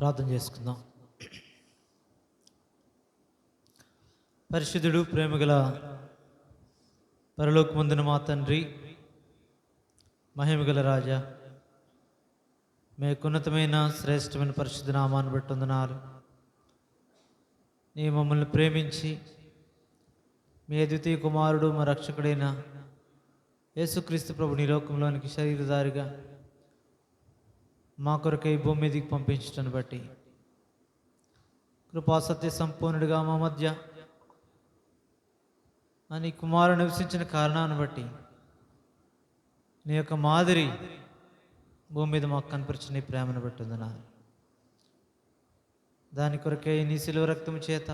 ప్రార్థన చేసుకుందాం. పరిశుద్ధుడు, ప్రేమగల పరలోకమందున మా తండ్రి, మహిమగల రాజా, మీకున్నతమైన శ్రేష్టమైన పరిశుద్ధ నామాన్ని బట్టి వందనాలు. నీ మమ్మల్ని ప్రేమించి మీ అద్వితీయ కుమారుడు మా రక్షకుడైన యేసుక్రీస్తు ప్రభు నీ లోకంలోనికి శరీరధారిగా మా కొరకై భూమి మీదకి పంపించటాన్ని బట్టి, కృపాసత్య సంపూర్ణుడిగా మా మధ్య నీ కుమారుడు నివసించిన కారణాన్ని బట్టి నీ యొక్క మాదిరి భూమి మీద మాకు కనిపించిన నీ ప్రేమను బట్టి ఉందన్నారు. దాని కొరకై నీ శిలువ రక్తము చేత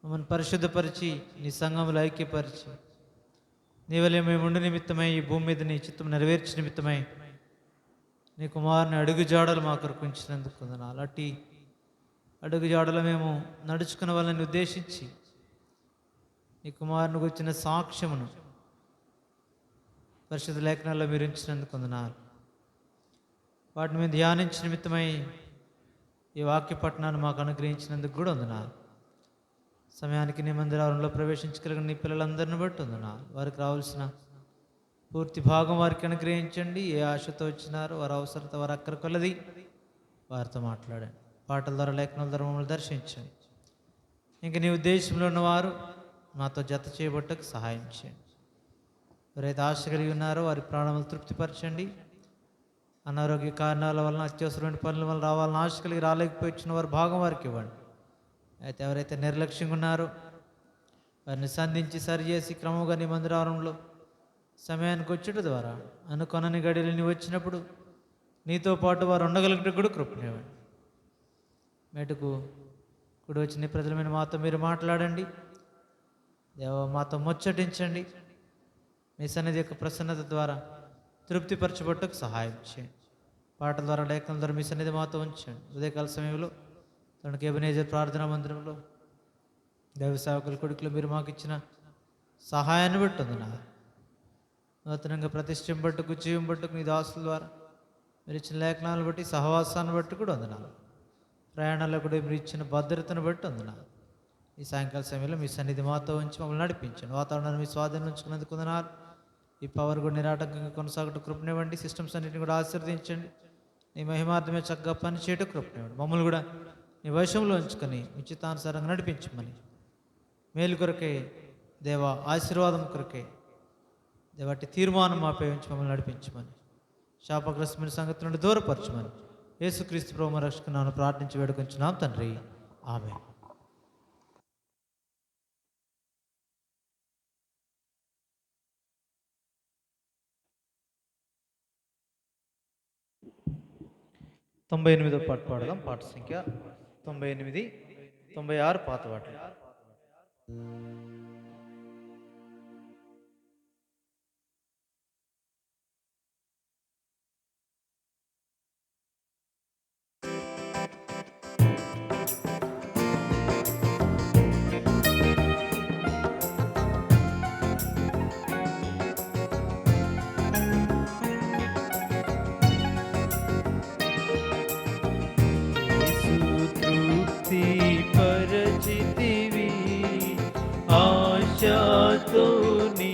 మమ్మల్ని పరిశుద్ధపరిచి నీ సంఘములో ఐక్యపరిచి నీ వలె మేము ఉండి నిమిత్తమై ఈ భూమి మీద నీ చిత్తం నెరవేర్చి నిమిత్తమై నీ కుమారుని అడుగుజాడలు మా కొరకు ఉంచినందుకు వందనాలు. అట్టి అడుగుజాడలు మేము నడుచుకున్న వాళ్ళని ఉద్దేశించి నీ కుమారునికి వచ్చిన సాక్ష్యమును పరిశుద్ధ లేఖనాల్లో మీరు ఉంచినందుకు వందనాలు. వాటిని మేము ధ్యానించిన నిమిత్తమై ఈ వాక్య పట్టణాన్ని మాకు అనుగ్రహించినందుకు కూడా వందనాలు. సమయానికి నీ మందిరంలో ప్రవేశించగలిగిన నీ పిల్లలందరిని బట్టి వందనాలు. వారికి రావాల్సిన పూర్తి భాగం వారికి అనుగ్రహించండి. ఏ ఆశతో వచ్చినారో వారి అవసరత, వారి అక్కర కొలది వారితో మాట్లాడండి. పాటల ద్వారా, లేఖనాల ద్వారా మమ్మల్ని దర్శించండి. ఇంక నీ ఉద్దేశంలో ఉన్నవారు మాతో జత చేయబట్టకు సహాయం చేయండి. ఎవరైతే ఆశ కలిగి ఉన్నారో వారి ప్రాణములు తృప్తిపరచండి. అనారోగ్య కారణాల వలన, అత్యవసరమైన పనుల వల్ల రావాలని ఆశ కలిగి రాలేకపోయి వచ్చిన వారి భాగం వారికి ఇవ్వండి. అయితే ఎవరైతే నిర్లక్ష్యంగా ఉన్నారో వారిని సంధించి సరిచేసి క్రమంగా నీ మందిరంలో సమయానికి వచ్చేట ద్వారా అనుకొనని గడియలు నీవు వచ్చినప్పుడు నీతో పాటు వారు ఉండగలిగిన కూడా కృపనివ్వండి. మేటకు కూడా వచ్చిన నీ ప్రజలమైన మాతో మీరు మాట్లాడండి. దేవ, మాతో ముచ్చటించండి. మీ సన్నిధి యొక్క ప్రసన్నత ద్వారా తృప్తిపరచబట్టకు సహాయం చేయండి. పాటల ద్వారా, లేఖనాల ద్వారా మీ సన్నిధి మాతో ఉంచండి. ఉదయకాల సమయంలో తనకి ఎబెనేజర్ ప్రార్థనా మందిరంలో దైవ సేవకుల కొడుకులు మీరు మాకు ఇచ్చిన సహాయాన్ని బట్టి వందనాలు. నూతనంగా ప్రతిష్టం బట్టుకు, జీవం బట్టుకు నీ దాసుల ద్వారా మీరు ఇచ్చిన లేఖనాలను బట్టి, సహవాసాన్ని బట్టి కూడా వందనాలు. ప్రయాణాల్లో కూడా మీరు ఇచ్చిన భద్రతను బట్టి వందనాలు. ఈ సాయంకాల సమయంలో మీ సన్నిధి మాతో ఉంచి మమ్మల్ని నడిపించండి. వాతావరణాన్ని మీ స్వాధీనం ఉంచుకున్నందుకు వందనాలు. ఈ పవర్ కూడా నిరాటంకంగా కొనసాగటం కృపనివ్వండి. సిస్టమ్స్ అన్నింటిని కూడా ఆశీర్వదించండి. నీ మహిమార్థమే చక్కగా పనిచేయటం కృపనివ్వండి. మమ్మల్ని కూడా నీ వశంలో ఉంచుకొని ఉచితానుసారంగా నడిపించమని, మేలు కొరకే దేవా, ఆశీర్వాదం కొరకే దేవాటి తీర్మానం మాపై ఉంచి మమ్మల్ని నడిపించమని, శాపగ్రస్తమైన సంగతి నుండి దూరపరచమని యేసుక్రీస్తు ప్రభువు రక్షకున్నాను ప్రార్థించి వేడుకొంచున్నాం తండ్రి. ఆమేన్. తొంభై 98వ పాట పాడదాం. పాట సంఖ్య 98, 96 పాత పాటలు. ఆశతోని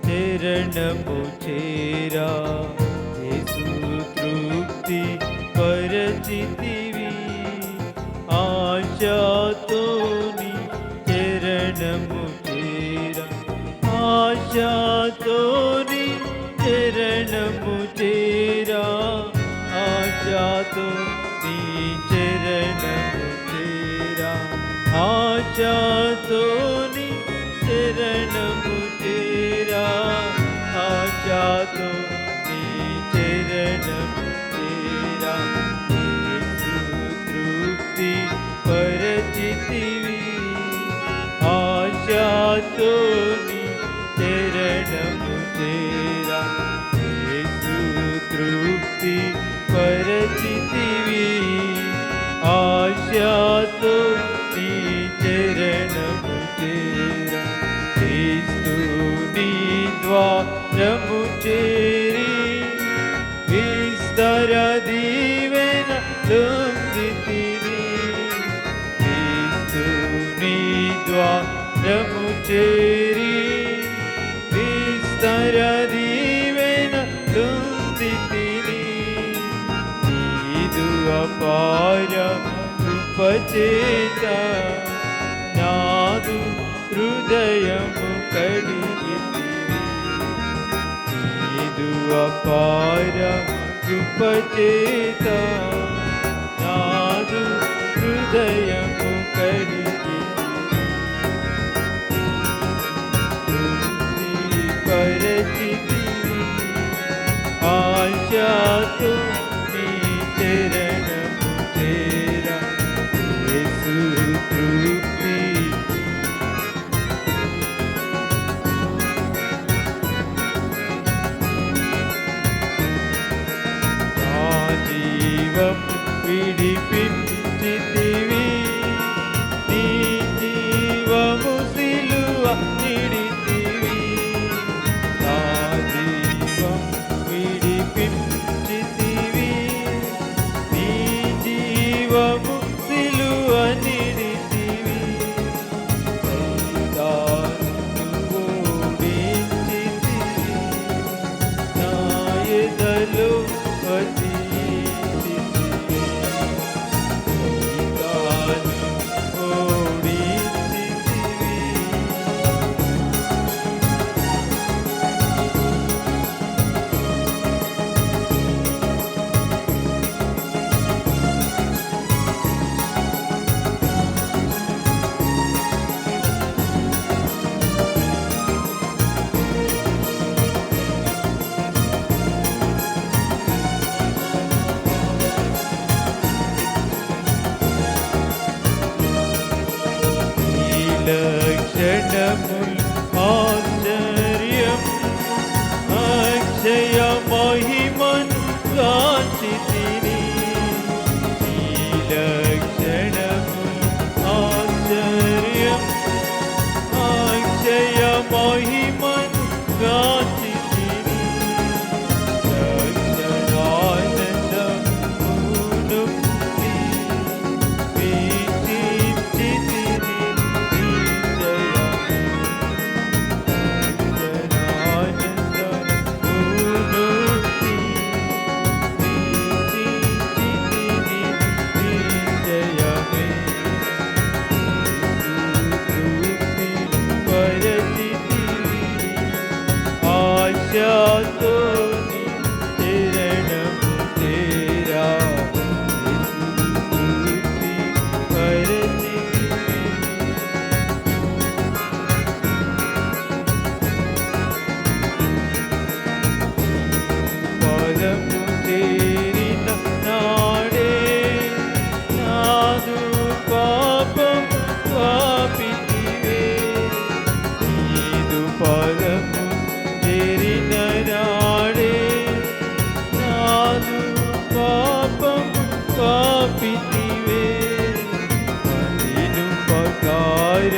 చరణము చేరా యేసు తృప్తి పరిచితివి. ఆశతోని చరణము చేరా, ఆశతోని చరణము చేరా, ఆశతోని చరణము చేరా, ఆశతోని చరణము చేరా, ఆశతో నీ చరణము చేరా. యేసు తృప్తి పరిచితివి. ఆశతో నీ చరణము చేరా, యేసు తృప్తి పరిచితివి. ఆశతో నీ చరణము చేరా. క్రీస్తుని ద్వారము చేరి విస్తర దీవెన అపార కృపచేత నాదు హృదయము కడిగితివి. నీదు అపార కృపచేత నాదు హృదయము కడిగితివి. పరిచితివి ఆశతో నీ చరణము చేరా యేసు తృప్తి. నా జీవం విడిపించితివి, నీ జీవము సిలువ నిడితివి. నా జీవం విడిపించితివి, నీ జీవము సిలువ నిడితివి. సైతానును ఓడించితివి, నా ఎదలో వసించితివి. సైతానును ఓడించితివి. ఈ లక్షణముల్ ఆశ్చర్యం అక్షయ మహిమన్ గాంచితిని. ఈ లక్షణముల్ ఆశ్చర్యం అక్షయ మహిమన్ గాంచితిని. లక్షణానందమును వీక్షించితిని నిశ్చయము. లక్షణానందమును వీక్షించితిని నిశ్చయమే. తృప్తి పరిచితివి ఆశతో నీ చరణము చేరా తృప్తి పరిచితివి. పదము చేరిన నాడే నాదు పాపం పాపితివే. నీదు పదము చేరిన నాడే నాదు పాపం పాపితివే. పదినుపకార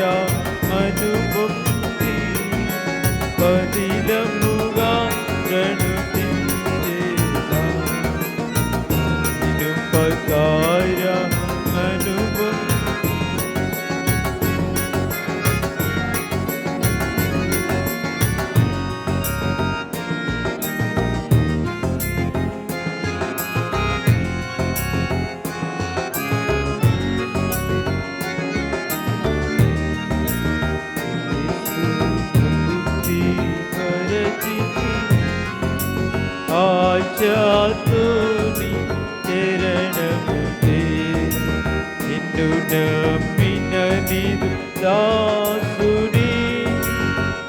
అనుభక్తి పదిలముగా ప్రణుతించేదా. పదినుపకార అనుభక్తి తృప్తి పరిచితివి ఆశతో నీ చరణము చేరా. నిన్ను నమ్మిన నీదు దాసుని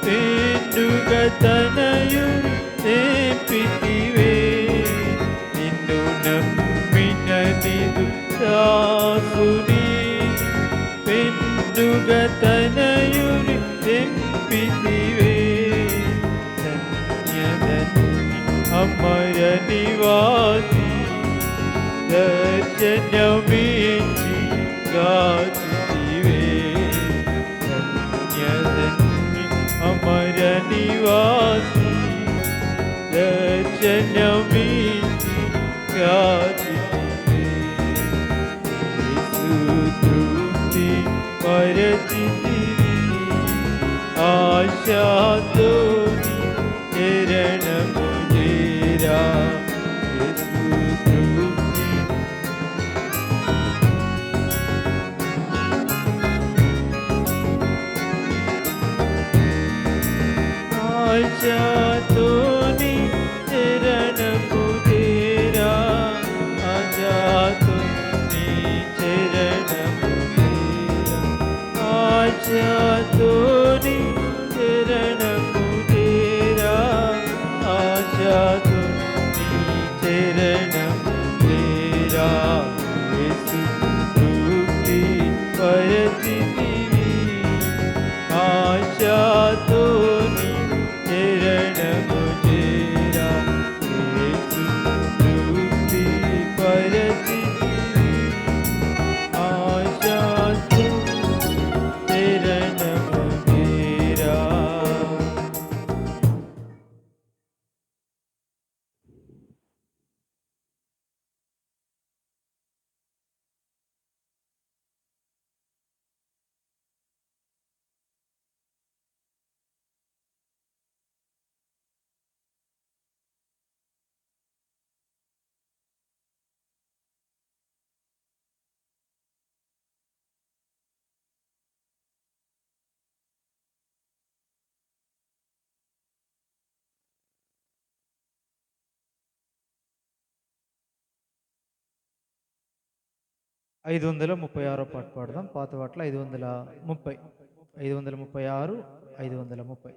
పెండుగా తనయుని తెంపితివే. నిన్ను నమ్మిన నీదు దాసుని పెండుగా తనయుని తెంపితివే. ధన్యధన్య అమర నివాసి దర్శనమిచ్చి గాచితివే. ధన్యధన్య అమర నివాసి దర్శనమిచ్చి గాచితివే. యేసు తృప్తి పరిచితివి ఆశతో నీ చరణము చేరా. యేసు తృప్తి 536 పాట పాడదాం. పాత పాటలు 530, 536, 530.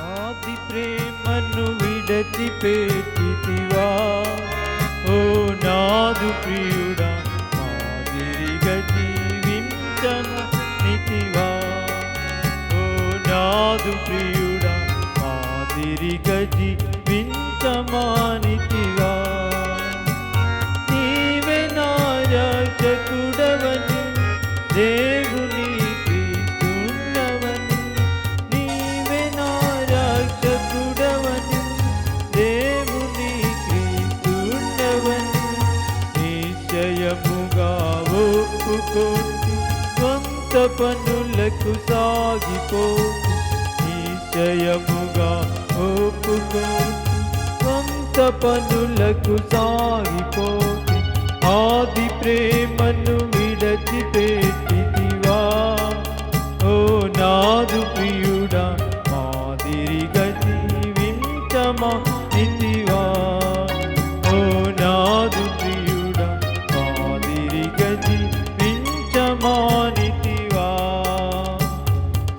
ఆది ప్రేమను విడచిపెట్టితివా ఓ నాదు ప్రియుడా మాదిరిగా జీవించనితివా ఓ నాదు ప్రియుడా మాదిరిగా జీవించమానితివా నీవే నా రక్షకుడవని దేవుని క్రీస్తున్నవని నీవే నా రక్షకుడవని దేవుని క్రీస్తున్నవని నిశ్చయముగా ఒప్పుకోండి స్వంత పనులకు సాగిపోండి నిశ్చయముగా ఒప్పుకోండి స్వంత పనులకు సాగిపోండి ఆది ప్రేమను విడచిపెట్టితివా ఓ నాదు ప్రియుడా మాదిరిగా జీవించమానితివా ఓ నాదు ప్రియుడా మాదిరిగా జీవించమానితివా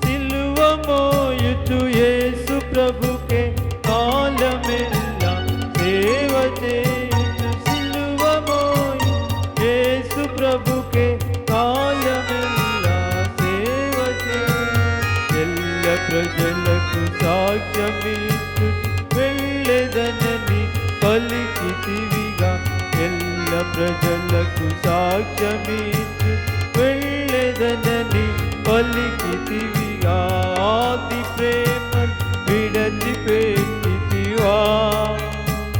సిలువ మోయుచు యేసు ప్రభుకే కాలమెల్లా సేవ చేయుచు సిలువ మోయు యేసు ప్రభుకే కాలమెల్లా సేవ చేయుచు ఎల్ల ప్రజలకు సాక్ష్యమిచ్చు వెళ్ళెదనని పలికితివిగా ఎల్ల ప్రజలకు సాక్ష్యమిచ్చు వెళ్ళెదనని పలికితివిగా ఆది ప్రేమ విడచిపెట్టితివా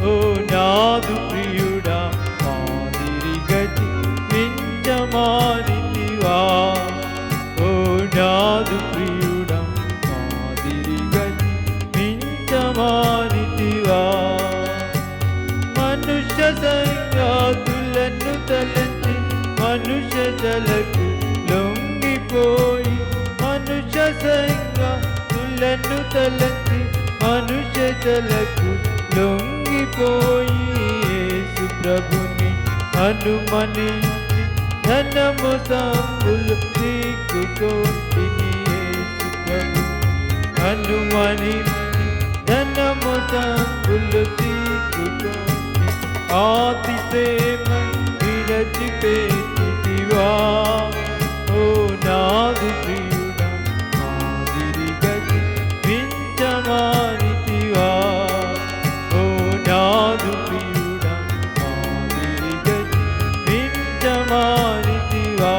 ఓ నాదు ప్రియుడా మాదిరిగా జీవించమానితివా ఓ నాదు ప్రియుడా మాదిరిగా జీవించమానితివా మనుష్య సంగాతులను తలంచి మనుష్య జలకు లొంగిపోయి మనుష్య సంగాతులను తలంచి మనుష్య జలకు లొంగిపోయి యేసు ప్రభుని హనుమనించి ధనము సంపులు తీకుకొంటిని యేసు ప్రభు హనుమనించి ధనము సంపులు తీకుకొంటి ఆది ప్రేమ విడచిపెట్టితివా ఓ నాదు ప్రియుడా మాదిరిగా జీవించమానితివా ఓ నాదు ప్రియుడా మాదిరిగా జీవించమానితివా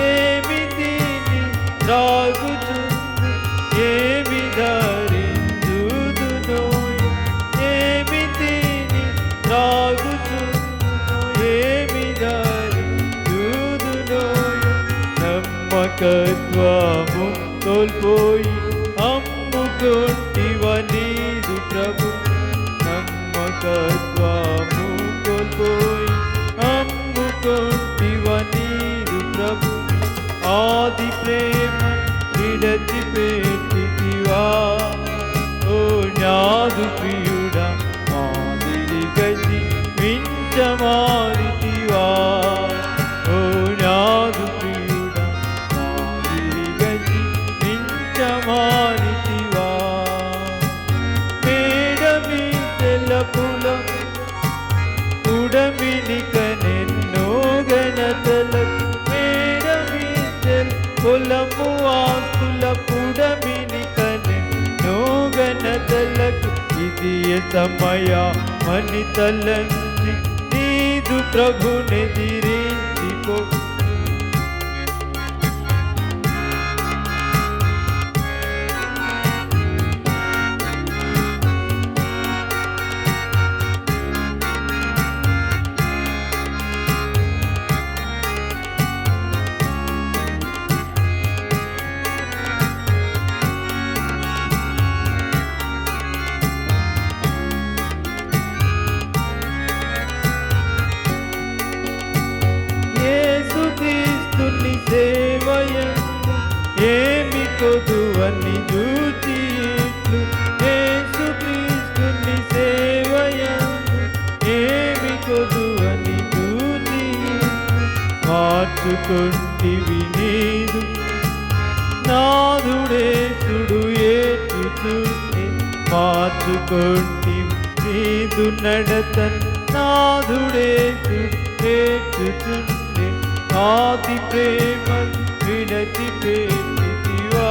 ఏమి తిని త్రాగుచుందు ఏమి ధరించుదునో ఏమి తిని త్రాగుచుందు ఏమి ధరించుదునో నమ్మకత్వము కోల్పోయి అమ్ముకొంటివ నీదు ప్రభు నమ్మకత్వము మార్చుకొంటివ నీదు ప్రభు ఆది ప్రేమ విడచిపెట్టితివా ఓ నాదు ప్రియుడా మాదిరి గతి మించమారితివా ఓ నాదు ప్రియుడా మాదిరి గతి మించమారితివా మేడమి తెల్లపుల ఉడమినిక నెన్నో గణతలకు మేడమి పొలము ఆస్తుల పుడమినిక నెన్నో గణతలకు ఇది సమయ మని తలంచి నీదు ప్రభునెదిరించిపో యేసుక్రీస్తుని సేవయందు ఏమి కొదువని చూచి ఇట్లు యేసుక్రీస్తుని సేవయందు ఏమి కొదువని చూచి మార్చుకొంటివి నీదు నాదుడేసుడు ఏచుచుండి మార్చుకొంటివి నీదు నడతన్ నాదుడేసుడు ఏచుచుండి ఆది ప్రేమ విడచిపెట్టితివా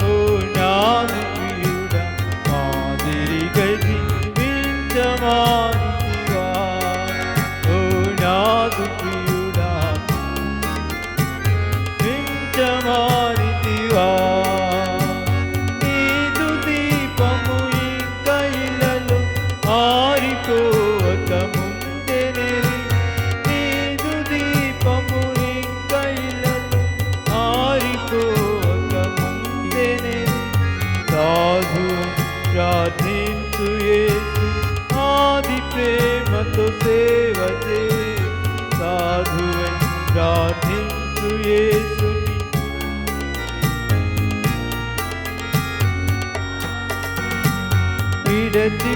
ఓ నాదు ప్రియుడా మాదిరి గతి మించమారితివా ఓ నాదు ప్రియుడా మించమారితివా నీదు దీపము ఇంక ఇలలో ఆరిపోవక ముందెనిరి నీదు దీపము ఇంక ఇలలో ఆరిపోవక ముందెనిరి సాధు ప్రార్థించు యేసు ఆది ప్రేమతో సేవ చేయి సాధువై ప్రార్థించు యేసుని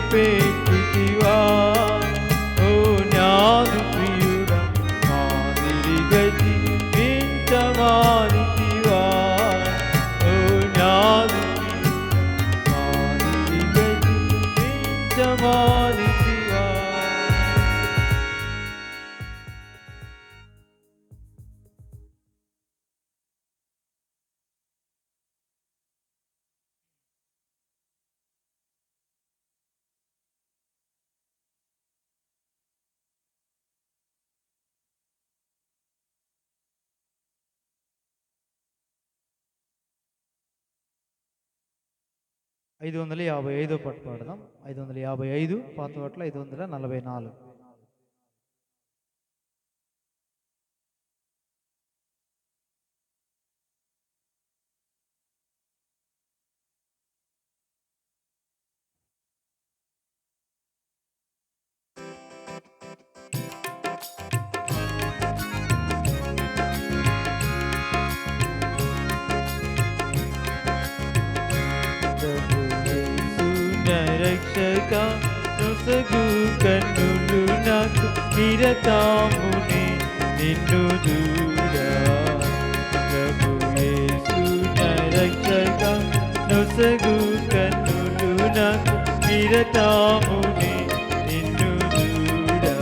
విడచిపెట్టితివా ఓ నాదు ప్రియుడా మాదిరి గతి మించమారితివా ఓ నాదు ప్రియుడా మాదిరి గతి మించమారితివా ఐదు వందల యాభై ఐదో పాట పాడదాం 555 పాత పాటలు 544. రక్షక నొసగు కన్నులు నాకు నిరతాముని నిన్ను దూరా ప్రభు యేసు రక్షక నొసగు కన్నులు నాకు నిరతాముని నిన్ను దూరా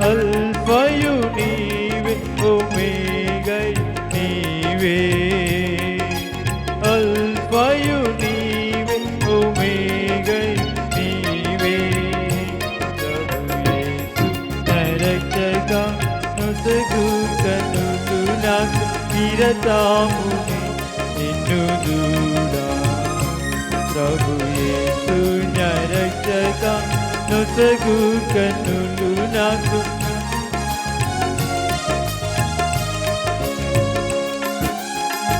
అల్ఫయు నీవే ఒమేగై నీవే అల్ఫయు నీవే ఒమేగై నీవే ప్రభు యేసు రక్షక నొసగు కన్నులు నాకు నిరతాముని నిన్ను దూరా ప్రభు యేసు రక్షక నొసగు కన్నులు నాకు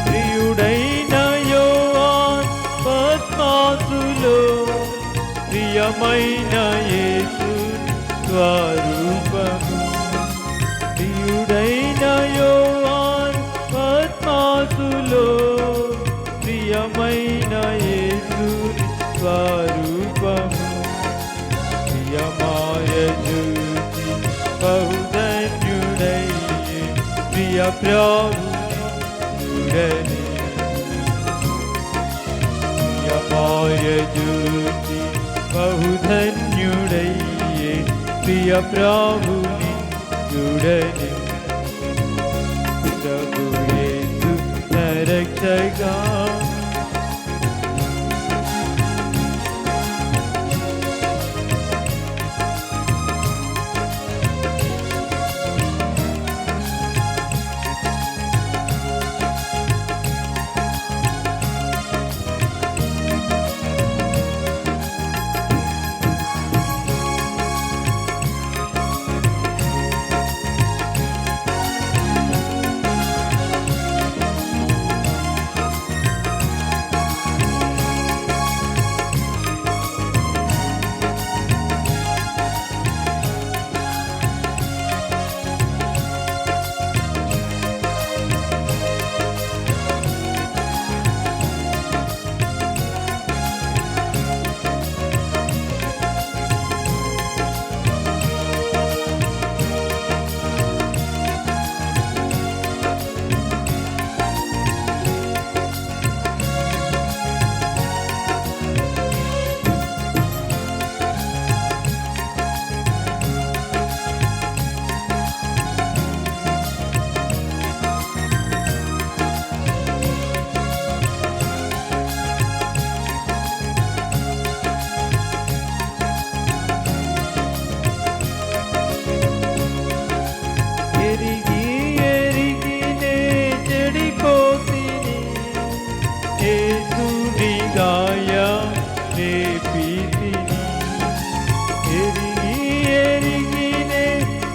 ప్రియుడైన యోవాన్ పద్మాసులో ప్రియమైన యేసు స్వరూపము. ప్రియుడైన యోహాను పద్మాసులో ప్రియమైన యేసుని స్వరూపము. ప్రియమాయ జ్యోతి బహుధన్యుడయ్యే ప్రియ ప్రభుని చూడని. ప్రియమాయ జ్యోతి బహుధన్యుడయ్యే ప్రియ ప్రభుని చూడని. ప్రభు యేసు నా రక్షగా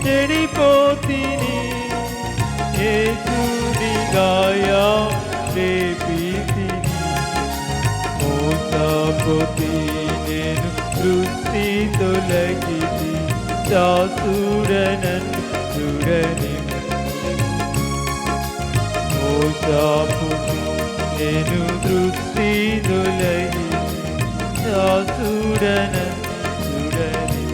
చెడిపోతిని యేసుని గాయా లేపితిని. మోసపోతి నేను దృష్టి తొలగితి దాసుడనను చూడని. మోసపోతి నేను దృష్టి తొలగితి దాసుడనను చూడని.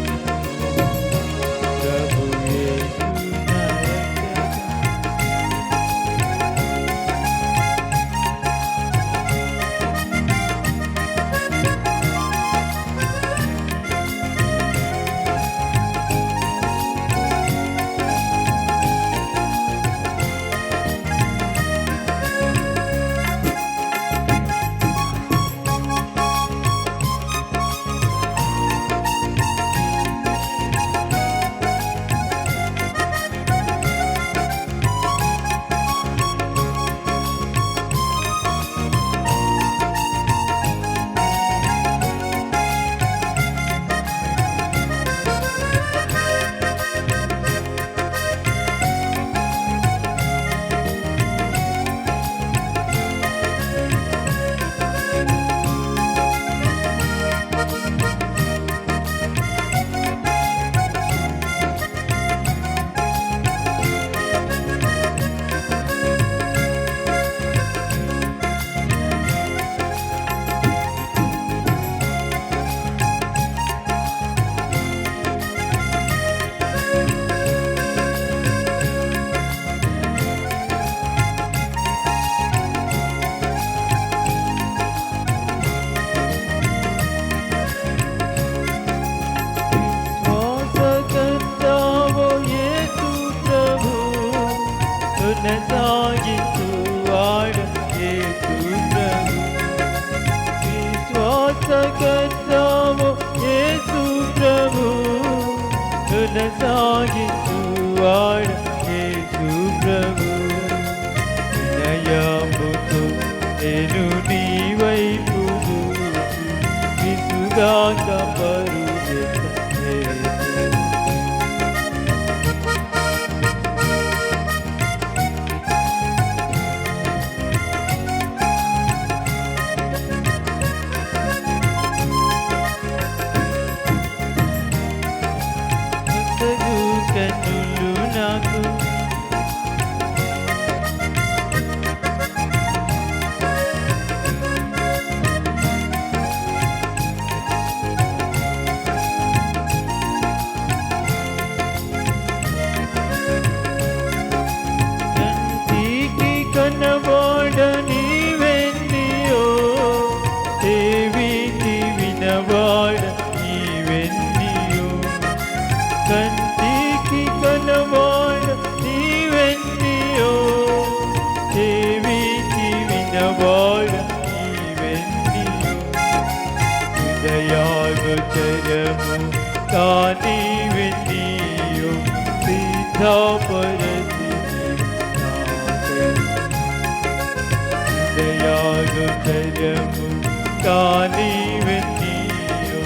కొనసాగించువాడు యేసు ప్రభు. విశ్వాసకర్తవు యేసు ప్రభు. కొనసాగించువాడు యేసు ప్రభు. వినయముతో నేను నీ వైపు చూసి విసుగాక పరుగెత్త. కంటికి కనవాడ నీవెన్నియో చెవికి వినవాడ నీవెన్నియో హృదయాగోచరము కాని వెన్నియో సిద్ధపరచి హృదయాగోచరము కాని వెన్నియో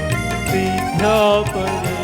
సిద్ధపరచి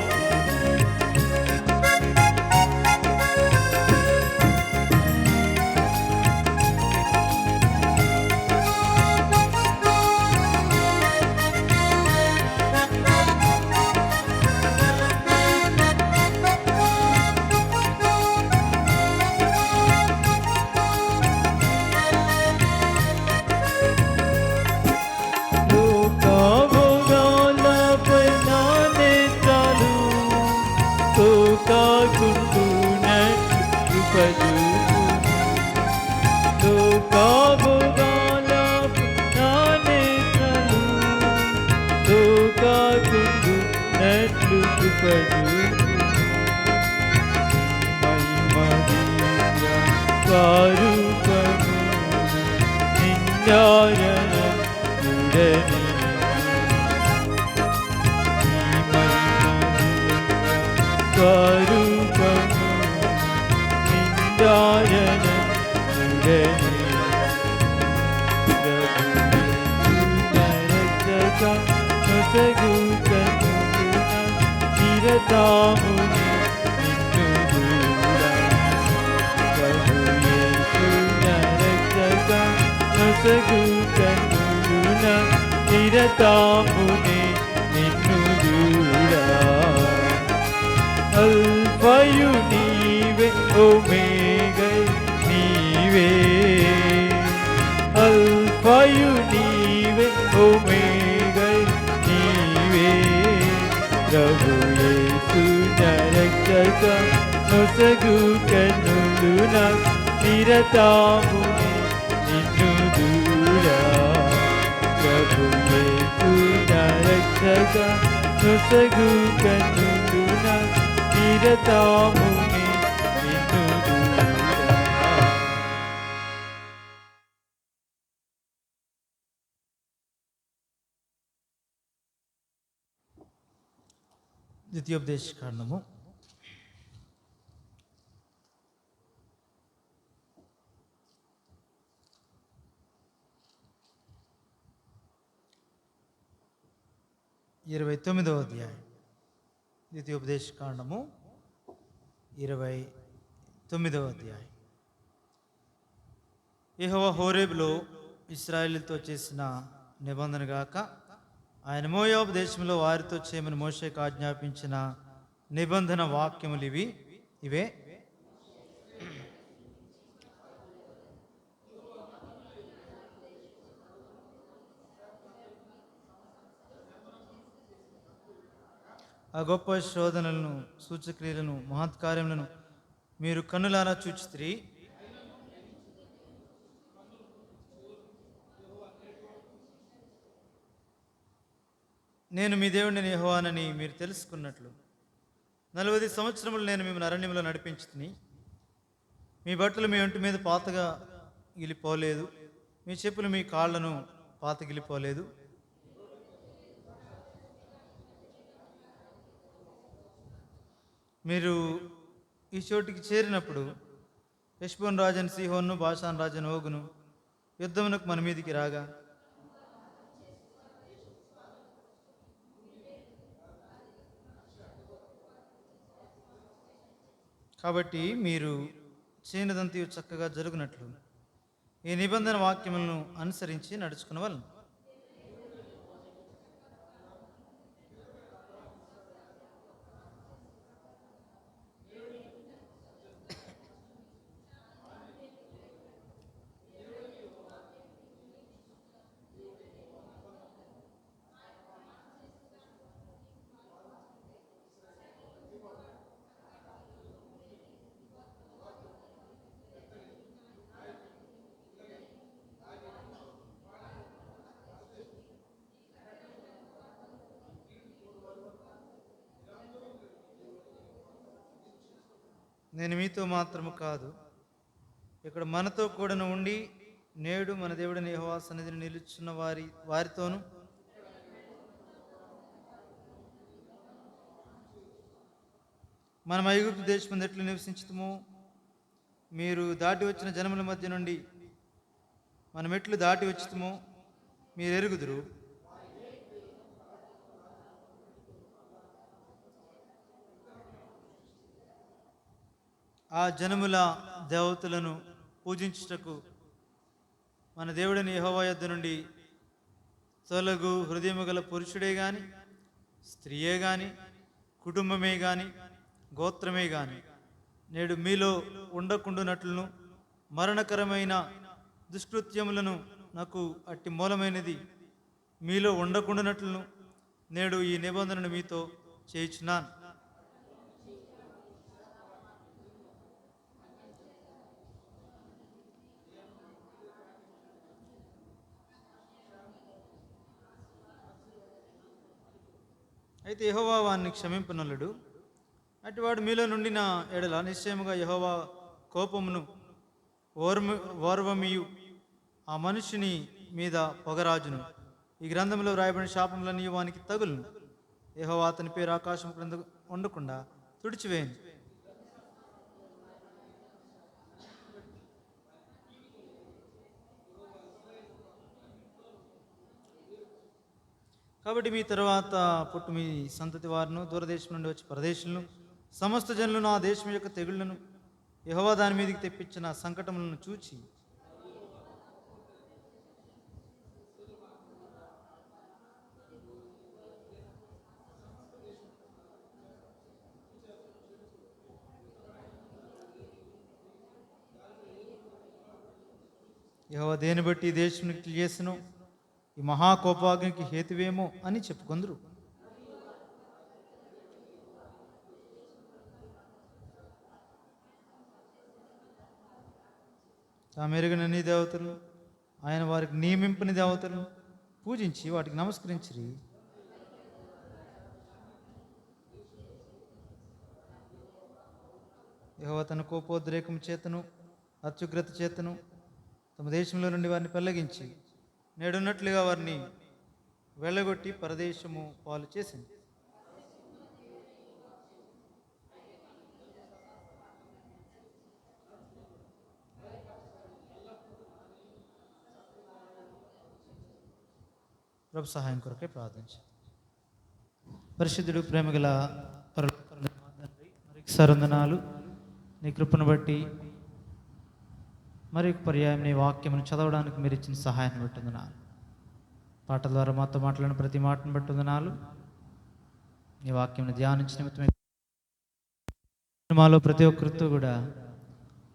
నిరతాముని నిన్ను చూడా అల్ఫయు నీవే ఒమేగై నీవే అల్ఫయు నీవే ఒమేగై నీవే ప్రభు యేసు రక్షక నొసగు కన్నులున నిరతాముని నిన్ను చూడా ప్రభు యేసు రక్షక నొసగు కన్నులున నిరతాముని నిన్ను చూడా. ద్వితీయోపదేశ కాండము 29వ అధ్యాయం. ద్వితీయోపదేశ కాండము 29వ అధ్యాయం. యెహోవా హోరేబులో ఇశ్రాయేలుతో చేసిన నిబంధన గాక ఆయన మోయాబు దేశంలో వారితో చేయమని మోషేకు ఆజ్ఞాపించిన నిబంధన వాక్యములు ఇవే. ఆ గొప్ప శోధనలను, సూచక్రియలను, మహత్కార్యములను మీరు కన్నులారా చూచితిరి. నేను మీ దేవుడిని యెహోవానని మీరు తెలుసుకున్నట్లు 40 సంవత్సరములు నేను మిమ్మల్ని అరణ్యంలో నడిపించుతిని. మీ బట్టలు మీ ఒంటి మీద పాతగా గిలిపోలేదు, మీ చెప్పులు మీ కాళ్లను పాతగిలిపోలేదు. మీరు ఈ చోటికి చేరినప్పుడు హెష్బోను రాజన్ సీహోను, బాషాన్ రాజన్ ఓగును యుద్ధమునకు మన మీదికి రాగా కాబట్టి మీరు చేయనదంతయు చక్కగా జరుగునట్లు ఈ నిబంధన వాక్యములను అనుసరించి నడుచుకునవలెను. నేను మీతో మాత్రము కాదు, ఇక్కడ మనతో కూడాను ఉండి నేడు మన దేవుడిని యెహోవా సన్నిధిని నిలుచున్న వారితోనూ మనం ఐగుప్తు దేశం ఎట్లు నివసించుతామో మీరు దాటి వచ్చిన జనముల మధ్య నుండి మనం ఎట్లు దాటి వచ్చుతామో మీరు ఎరుగుదురు. ఆ జనముల దేవతలను పూజించుటకు మన దేవుడిని యెహోవా యొద్ద నుండి తొలగు హృదయము గల పురుషుడే గాని, స్త్రీయే గాని, కుటుంబమే గాని, గోత్రమే గాని నేడు మీలో ఉండకుండునట్లును, మరణకరమైన దుష్కృత్యములను నాకు అట్టి మూలమైనది మీలో ఉండకుండునట్లును నేడు ఈ నిబంధనను మీతో చేయుచున్నాను. అయితే యెహోవా వారిని క్షమింపనొల్లడు. అటువాడు మీలో నుండిన ఎడల నిశ్చయముగా యెహోవా కోపమును ఓర్వమియు ఆ మనుషుని మీద పొగరాజును. ఈ గ్రంథంలో వ్రాయబడిన శాపములన్నీ వానికి తగులును. యెహోవా అతని పేరు ఆకాశం క్రింద ఉండకుండా తుడిచివేయను. కాబట్టి మీ తర్వాత పుట్టు మీ సంతతి వారును, దూరదేశం నుండి వచ్చి పరదేశులను, సమస్త జనులను ఆ దేశం యొక్క తెగుళ్లను, యెహోవా దాని మీదకి తెప్పించిన సంకటములను చూచి యెహోవా దేని బట్టి ఈ దేశం ఇట్లు చేసెనో ఈ మహాకోపాగ్నికి హేతువేమో అని చెప్పుకొందరు. తామెరుగని నీ దేవతలను, ఆయన వారికి నియమింపని దేవతలను పూజించి వాటికి నమస్కరించిరి. యెహోవా తన కోపోద్రేకం చేతను అత్యుగ్రత చేతను తమ దేశంలో నుండి వారిని పెళ్లగించి నేడున్నట్లుగా వారిని వెళ్ళగొట్టి పరదేశము పాలు చేసింది. ప్రభు సహాయం కొరకే ప్రార్థించారు. పరిశుద్ధుడు ప్రేమగల సరందనాలు నీ కృపను బట్టి మరి పర్యాయం నీ వాక్యమును చదవడానికి మీరు ఇచ్చిన సహాయాన్ని బట్టిందనాలు. పాటల ద్వారా మాతో మాట్లాడిన ప్రతి మాటను బట్టిందనాలు. నీ వాక్యమును ధ్యానించిన నిమిత్తమే మాలో ప్రతి ఒక్కరితో కూడా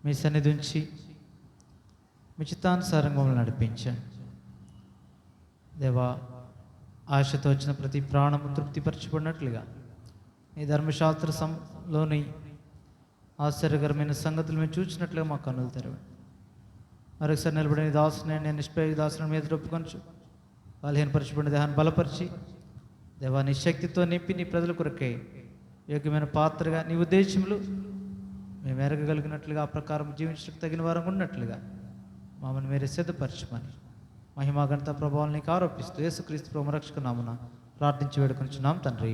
మీ సన్నిధి ఉంచి మీ చిత్తానుసారంగా మమ్మల్ని నడిపించండి దేవా. ఆశతో వచ్చిన ప్రతి ప్రాణము తృప్తిపరచబడినట్లుగా నీ ధర్మశాస్త్రంలోని ఆశ్చర్యకరమైన సంగతులు మేము చూసినట్లుగా మా కన్నులు తెరవండి. మరొకసారి నిలబడిన దాసుని నేను నిష్పేయ దాసుని మీద ఒప్పుకొనచ్చు బలహీనపరచబడిన దేహాన్ని బలపరిచి దేవా నీ శక్తితో నింపి నీ ప్రజల కొరకే యోగ్యమైన పాత్రగా నీ ఉద్దేశములు మేము ఎరగగలిగినట్లుగా ఆ ప్రకారం జీవించడానికి తగిన వారంగా ఉన్నట్లుగా మమ్మల్ని మీరే సిద్ధపరచమని మహిమాగంత ప్రభావాలు నీకు ఆరోపిస్తూ యేసుక్రీస్తు ప్రభు రక్షక నామమున ప్రార్థించి వేడుకొనిచున్నాం తండ్రి.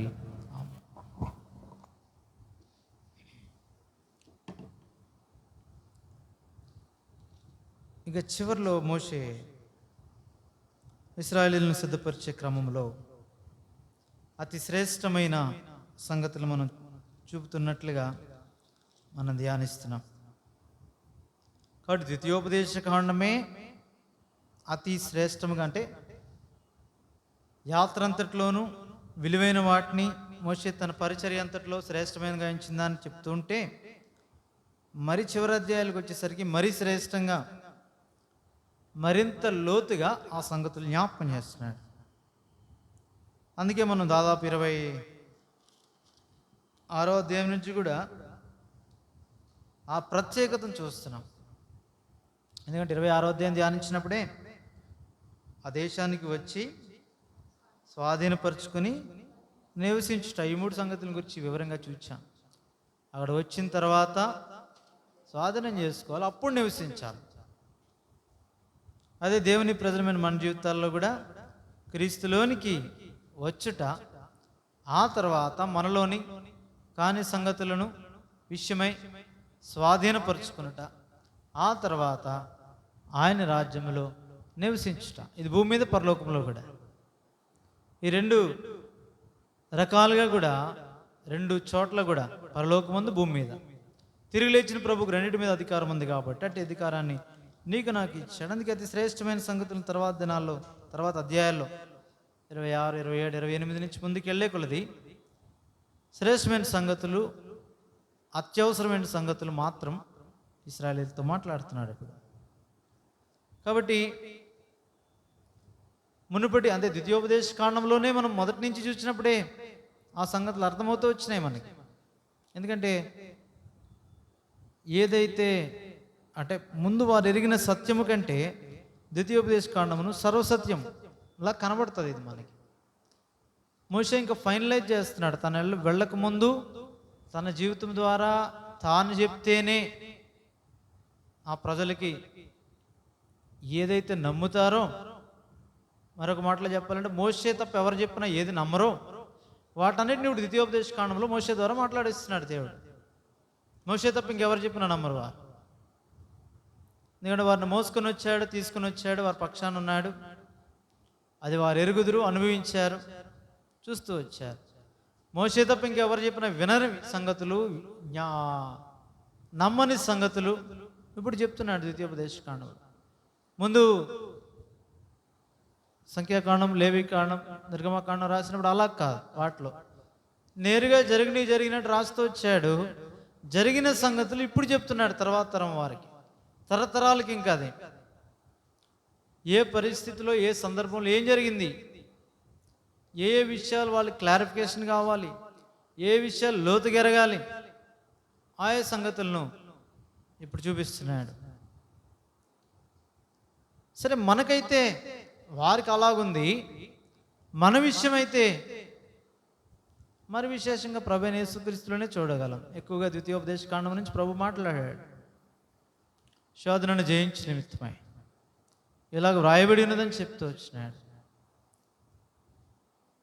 ఇక చివరిలో మోషే ఇశ్రాయేలీయులను సిద్ధపరిచే క్రమంలో అతి శ్రేష్టమైన సంగతులు మనం చూపుతున్నట్లుగా మనం ధ్యానిస్తున్నాం. కాబట్టి ద్వితీయోపదేశ కాండమే అతి శ్రేష్టముగా, అంటే యాత్ర అంతట్లోనూ విలువైన వాటిని మోషే తన పరిచర్య అంతట్లో శ్రేష్టమైనగా ఎంచిందని చెప్తూ ఉంటే, మరి చివరి అధ్యాయాలకు వచ్చేసరికి మరీ శ్రేష్టంగా మరింత లోతుగా ఆ సంగతులు జ్ఞాపకం చేస్తున్నాడు. అందుకే మనం దాదాపు 26వ అధ్యాయం నుంచి కూడా ఆ ప్రత్యేకతను చూస్తున్నాం. ఎందుకంటే 26వ అధ్యాయం ధ్యానించినప్పుడే ఆ దేశానికి వచ్చి స్వాధీనపరుచుకొని నివసించుట ఈ 3 సంగతుల గురించి వివరంగా చూచాం. అక్కడ వచ్చిన తర్వాత స్వాధీనం చేసుకోవాలి, అప్పుడు నివసించాలి. అదే దేవుని ప్రజలమైన మన జీవితాల్లో కూడా క్రీస్తులోనికి వచ్చుట, ఆ తర్వాత మనలోని కాని సంగతులను విషయమై స్వాధీనపరుచుకునుట, ఆ తర్వాత ఆయన రాజ్యంలో నివసించుట. ఇది భూమి మీద పరలోకంలో కూడా. ఈ రెండు రకాలుగా కూడా, రెండు చోట్ల కూడా, పరలోకమందు భూమి మీద. తిరిగి లేచిన ప్రభుకు రెండింటి మీద అధికారం ఉంది కాబట్టి అట్టి అధికారాన్ని నీకు నాకు ఇచ్చాడు. అందుకే అతి శ్రేష్టమైన సంగతులను తర్వాత దినాల్లో, తర్వాత అధ్యాయాల్లో 26, 27, 28 నుంచి ముందుకు వెళ్ళే కొలది శ్రేష్టమైన సంగతులు, అత్యవసరమైన సంగతులు మాత్రం ఇశ్రాయేలీయులతో మాట్లాడుతున్నాడు ఇప్పుడు. కాబట్టి మునుపటి అంటే ద్వితీయోపదేశ కాండంలోనే మనం మొదటి నుంచి చూసినప్పుడే ఆ సంగతులు అర్థమవుతూ వచ్చినాయి మనకి. ఎందుకంటే ఏదైతే అంటే ముందు వారు ఎరిగిన సత్యము కంటే ద్వితీయోపదేశ కాండమును సర్వసత్యంలా కనబడుతుంది ఇది మనకి. మోషే ఇంకా ఫైనలైజ్ చేస్తున్నాడు, తన వెళ్ళక ముందు తన జీవితం ద్వారా తాను చెప్తేనే ఆ ప్రజలకి ఏదైతే నమ్ముతారో, మరొక మాటలో చెప్పాలంటే మోషే తప్ప ఎవరు చెప్పినా ఏది నమ్మరో వాటన్నిటిని ఇప్పుడు ద్వితీయోపదేశ కాండంలో మోషే ద్వారా మాట్లాడిస్తున్నాడు దేవుడు. మోషే తప్ప ఇంకెవరు చెప్పినా నమ్మరు వారు. ఎందుకంటే వారిని మోసుకొని వచ్చాడు, తీసుకుని వచ్చాడు, వారి పక్షాన ఉన్నాడు. అది వారు ఎరుగుదురు, అనుభవించారు, చూస్తూ వచ్చారు. మోషే తప్ప ఇంకెవరు చెప్పిన వినని సంగతులు, నమ్మని సంగతులు ఇప్పుడు చెప్తున్నాడు ద్వితీయోపదేశ కాండంలో. ముందు సంఖ్యాకాండం, లేవికాండం, నిర్గమకాండం రాసినప్పుడు అలా కాదు, వాటిలో నేరుగా జరిగినట్టు రాస్తూ వచ్చాడు. జరిగిన సంగతులు ఇప్పుడు చెప్తున్నాడు తర్వాత తరం వారికి, తరతరాలకి. ఇంకా అది ఏ పరిస్థితిలో, ఏ సందర్భంలో ఏం జరిగింది, ఏ విషయాలు వాళ్ళకి క్లారిఫికేషన్ కావాలి, ఏ విషయాలు లోతుగెరగాలి, ఆయా సంగతులను ఇప్పుడు చూపిస్తున్నాడు. సరే, మనకైతే వారికి అలాగుంది. మన విషయం అయితే మరి విశేషంగా ప్రభువైన యేసుక్రీస్తులోనే చూడగలం. ఎక్కువగా ద్వితీయోపదేశ కాండం నుంచి ప్రభు మాట్లాడాడు. శోధనను జయించిన నిమిత్తమై ఇలాగ వ్రాయబడి ఉన్నదని చెప్తూ వచ్చినాడు.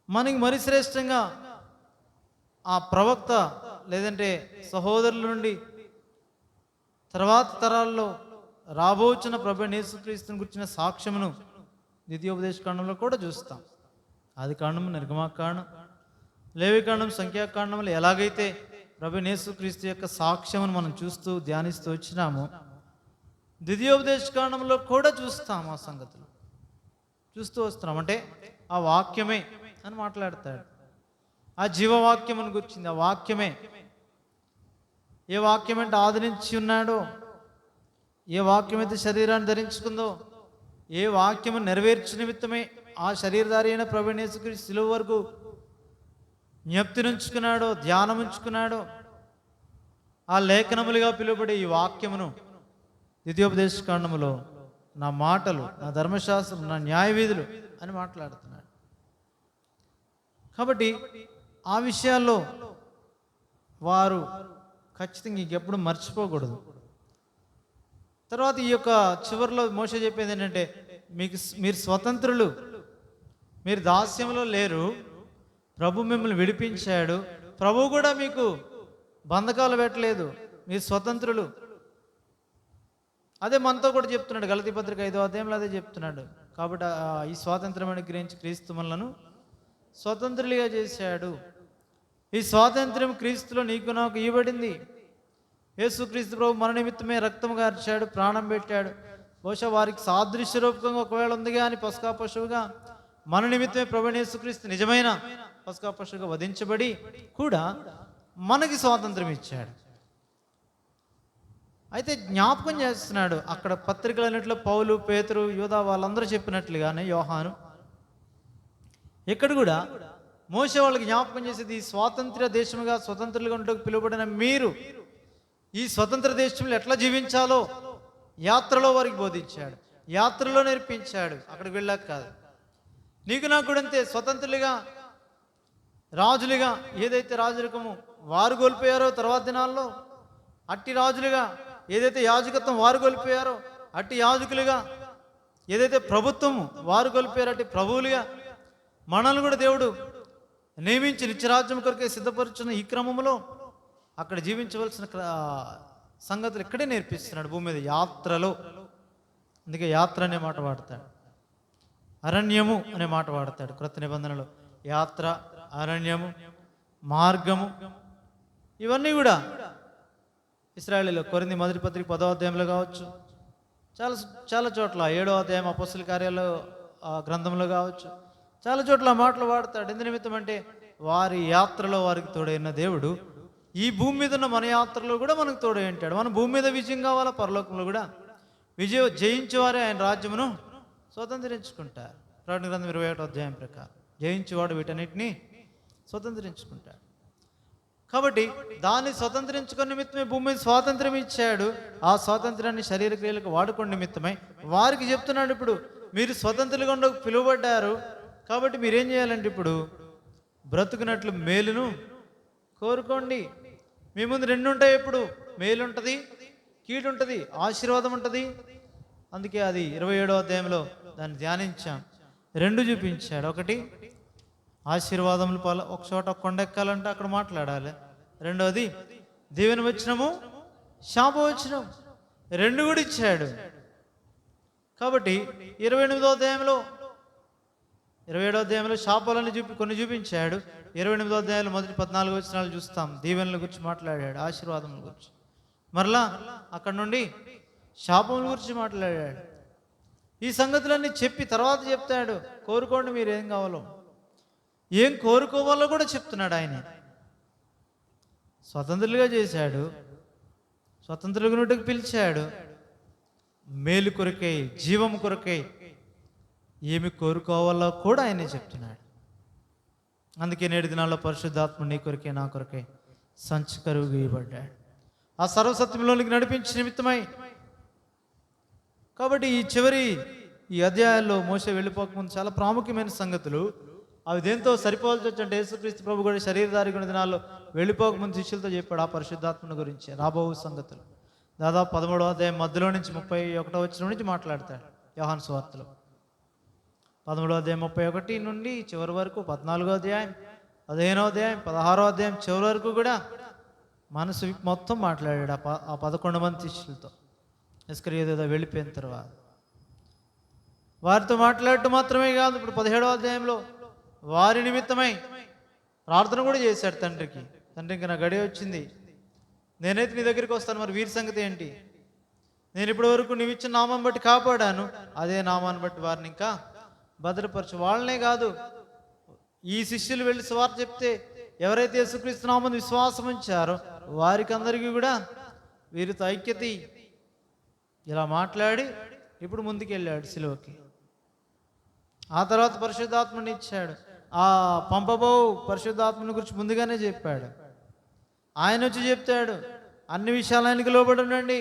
మనకి మరి శ్రేష్టంగా ఆ ప్రవక్త లేదంటే సహోదరుల నుండి తర్వాత తరాల్లో రాబోచున్న ప్రభువైన యేసుక్రీస్తుని గురించిన సాక్ష్యమును ద్వితీయోపదేశ కాండంలో కూడా చూస్తాం. ఆది కాండం, నిర్గమకాండం, లేవికాండం, సంఖ్యాకాండంలో ఎలాగైతే ప్రభువైన యేసుక్రీస్తు యొక్క సాక్ష్యమును మనం చూస్తూ ధ్యానిస్తూ వచ్చినామో, ద్వితీయోపదేశ కాండంలో కూడా చూస్తాం. ఆ సంగతులు చూస్తూ వస్తున్నాం. అంటే ఆ వాక్యమే అని మాట్లాడతాడు. ఆ జీవవాక్యమును గుర్చింది. ఆ వాక్యమే. ఏ వాక్యం అంటే ఆదరించి ఉన్నాడో, ఏ వాక్యం అయితే శరీరాన్ని ధరించుకుందో, ఏ వాక్యము నెరవేర్చు నిమిత్తమే ఆ శరీరధారి అయిన ప్రభువైన యేసుక్రీస్తు శిలువ వరకు జ్ఞప్తి ఉంచుకున్నాడో, ధ్యానం ఉంచుకున్నాడో, ఆ లేఖనములుగా పిలువబడే ఈ వాక్యమును ద్వితీయోపదేశ కాండములో నా మాటలు, నా ధర్మశాస్త్రం, నా న్యాయ విధులు అని మాట్లాడుతున్నాడు. కాబట్టి ఆ విషయాల్లో వారు ఖచ్చితంగా ఇంకెప్పుడు మర్చిపోకూడదు. తర్వాత ఈ యొక్క చివరిలో మోషే చెప్పేది ఏంటంటే, మీరు స్వతంత్రులు, మీరు దాస్యంలో లేరు, ప్రభు మిమ్మల్ని విడిపించాడు, ప్రభు కూడా మీకు బంధకాలు పెట్టలేదు, మీరు స్వతంత్రులు. అదే మనతో కూడా చెప్తున్నాడు. గలతీ పత్రిక 5వ అధ్యాయంలో అదే చెప్తున్నాడు. కాబట్టి ఈ స్వాతంత్రమైన గ్రహించి క్రీస్తు మనలను స్వతంత్రులుగా చేశాడు. ఈ స్వాతంత్ర్యం క్రీస్తులో నీకు నాకు ఇవ్వబడింది. యేసుక్రీస్తు ప్రభు మన నిమిత్తమే రక్తం గార్చాడు, ప్రాణం పెట్టాడు. బహుశా వారికి సాదృశ్య రూపకంగా ఒకవేళ ఉంది కానీ పస్కా పశువుగా మన నిమిత్తమే ప్రభువైన యేసుక్రీస్తు నిజమైన పస్కా పశువుగా వధించబడి కూడా మనకి స్వాతంత్రం ఇచ్చాడు. అయితే జ్ఞాపకం చేస్తున్నాడు అక్కడ పత్రికలన్నింటిలో పౌలు, పేతురు, యూదా వాళ్ళందరూ చెప్పినట్లుగానే యోహాను ఇక్కడ కూడా మోషే వాళ్ళకి జ్ఞాపకం చేసేది, ఈ స్వాతంత్ర దేశముగా స్వతంత్రులుగా ఉంటూ పిలువబడిన మీరు ఈ స్వతంత్ర దేశంలో ఎట్లా జీవించాలో యాత్రలో వారికి బోధించాడు, యాత్రలో నేర్పించాడు. అక్కడికి వెళ్ళాక కాదు. నీకు నాకు కూడా అంతే. స్వతంత్రులుగా, రాజులుగా ఏదైతే రాజరికము వారు కోల్పోయారో తర్వాత దినాల్లో, అట్టి రాజులుగా ఏదైతే యాజకత్వం వారు కోల్పోయారో అట్టి యాజకులుగా, ఏదైతే ప్రభుత్వం వారు కోల్పోయారో అట్టి ప్రభువులుగా మనల్ని కూడా దేవుడు నియమించి నిత్యరాజ్యం కొరకే సిద్ధపరుచున్న ఈ క్రమంలో అక్కడ జీవించవలసిన సంగతులు ఇక్కడే నేర్పిస్తున్నాడు భూమి మీద యాత్రలో. అందుకే యాత్ర అనే మాట వాడతాడు, అరణ్యము అనే మాట వాడతాడు క్రొత్త నిబంధనలో. యాత్ర, అరణ్యము, మార్గము, ఇవన్నీ కూడా ఇశ్రాయేలీలో కొరింథీ మొదటి పత్రిక 10వ అధ్యాయంలో కావచ్చు, చాలా చాలా చోట్ల 7వ అధ్యాయం అపొస్తలుల కార్యాలు గ్రంథంలో కావచ్చు, చాలా చోట్ల మాటలు వాడతాడు. ఎందు నిమిత్తం అంటే వారి యాత్రలో వారికి తోడైన దేవుడు ఈ భూమి మీద ఉన్న మన యాత్రలో కూడా మనకు తోడై ఉంటాడు. మన భూమి మీద విజయం కావాలా, పరలోకంలో కూడా జయించేవారే ఆయన రాజ్యమును స్వతంత్రించుకుంటారు. ప్రకటన గ్రంథం 21వ అధ్యాయం ప్రకారం జయించేవాడు వీటన్నిటిని స్వతంత్రించుకుంటాడు. కాబట్టి దాన్ని స్వతంత్రించుకున్న నిమిత్తమే భూమి మీద స్వాతంత్రం ఇచ్చాడు. ఆ స్వాతంత్రాన్ని శరీర క్రియలకు వాడుకున్న నిమిత్తమై వారికి చెప్తున్నాడు, ఇప్పుడు మీరు స్వతంత్రులుగా ఉండ పిలువబడ్డారు కాబట్టి మీరేం చేయాలంటే ఇప్పుడు బ్రతుకున్నట్లు మేలును కోరుకోండి. మీ ముందు రెండు ఉంటాయి, ఎప్పుడు మేలు ఉంటుంది, కీడు ఉంటుంది, ఆశీర్వాదం ఉంటుంది. అందుకే అది 27వ అధ్యాయంలో దాన్ని ధ్యానించాం. రెండు చూపించాడు. ఒకటి ఆశీర్వాదములు ఒక చోట కొండెక్కాలంటే అక్కడ మాట్లాడాలి. రెండవది దీవెన వచనము, శాపవచనం, రెండు కూడా ఇచ్చాడు. కాబట్టి 28వ అధ్యాయంలో 27వ అధ్యాయంలో శాపాలను కొన్ని చూపించాడు. 28వ అధ్యాయంలో మొదటి 14 వచనాలు చూస్తాం, దీవెనల గురించి మాట్లాడాడు, ఆశీర్వాదముల గురించి. మరలా అక్కడ నుండి శాపముల గురించి మాట్లాడాడు. ఈ సంగతులన్నీ చెప్పి తర్వాత చెప్తాడు, కోరుకోండి మీరు ఏం కావాలో, ఏం కోరుకోవాలో కూడా చెప్తున్నాడు. ఆయన స్వతంత్రులుగా చేశాడు, స్వతంత్రులుగా పిలిచాడు. మేలు కొరకై, జీవం కొరకై ఏమి కోరుకోవాలో కూడా ఆయనే చెప్తున్నాడు. అందుకే నేటి దినాల్లో పరిశుద్ధాత్మ నీ కొరకే నా కొరకే సంచకరువు గీయబడ్డాడు, ఆ సర్వసత్యంలోనికి నడిపించిన నిమిత్తమై. కాబట్టి ఈ అధ్యాయాల్లో మోషే వెళ్ళిపోకముందు చాలా ప్రాముఖ్యమైన సంగతులు. అవి దేంతో సరిపోవాల్సి వచ్చంటే యేసుక్రీస్తు ప్రభు కూడా శరీరధారి కొన్ని దినాల్లో వెళ్ళిపోకముందు శిష్యులతో చెప్పాడు ఆ పరిశుద్ధాత్మను గురించి, రాబో సంగతులు. దాదాపు 13వ అధ్యాయం మధ్యలో నుంచి 31వ వచనం నుంచి మాట్లాడతాడు యోహాను సువార్తలో. 13వ అధ్యాయం 31 నుండి చివరి వరకు, 14వ అధ్యాయం, 15వ అధ్యాయం, 16వ అధ్యాయం చివరి వరకు కూడా మనసు మొత్తం మాట్లాడాడు ఆ 11 మంది శిష్యులతో. ఇస్కరియోతు వెళ్ళిపోయిన తర్వాత వారితో మాట్లాడటం మాత్రమే కాదు, ఇప్పుడు 17వ అధ్యాయంలో వారి నిమిత్తమై ప్రార్థన కూడా చేశాడు తండ్రికి. తండ్రి, ఇంకా నా గడియ వచ్చింది, నేనైతే నీ దగ్గరికి వస్తాను, మరి వీరి సంగతి ఏంటి? నేను ఇప్పటి వరకు నీవు ఇచ్చిన నామాన్ని బట్టి కాపాడాను, అదే నామాన్ని బట్టి వారిని ఇంకా భద్రపరచు. వాళ్ళనే కాదు, ఈ శిష్యులు వెళ్ళి సువార్త చెప్తే ఎవరైతే యేసుక్రీస్తు నామమున విశ్వాసం ఉంచారో వారికి అందరికీ కూడా వీరితో ఐక్యత ఇలా మాట్లాడి ఇప్పుడు ముందుకెళ్ళాడు సిలువకి. ఆ తర్వాత పరిశుద్ధాత్మని ఇచ్చాడు. ఆ పంపబో పరిశుద్ధాత్మని గురించి ముందుగానే చెప్పాడు. ఆయన వచ్చి చెప్తాడు, అన్ని విషయాలు ఆయనకి లోబడి ఉండండి.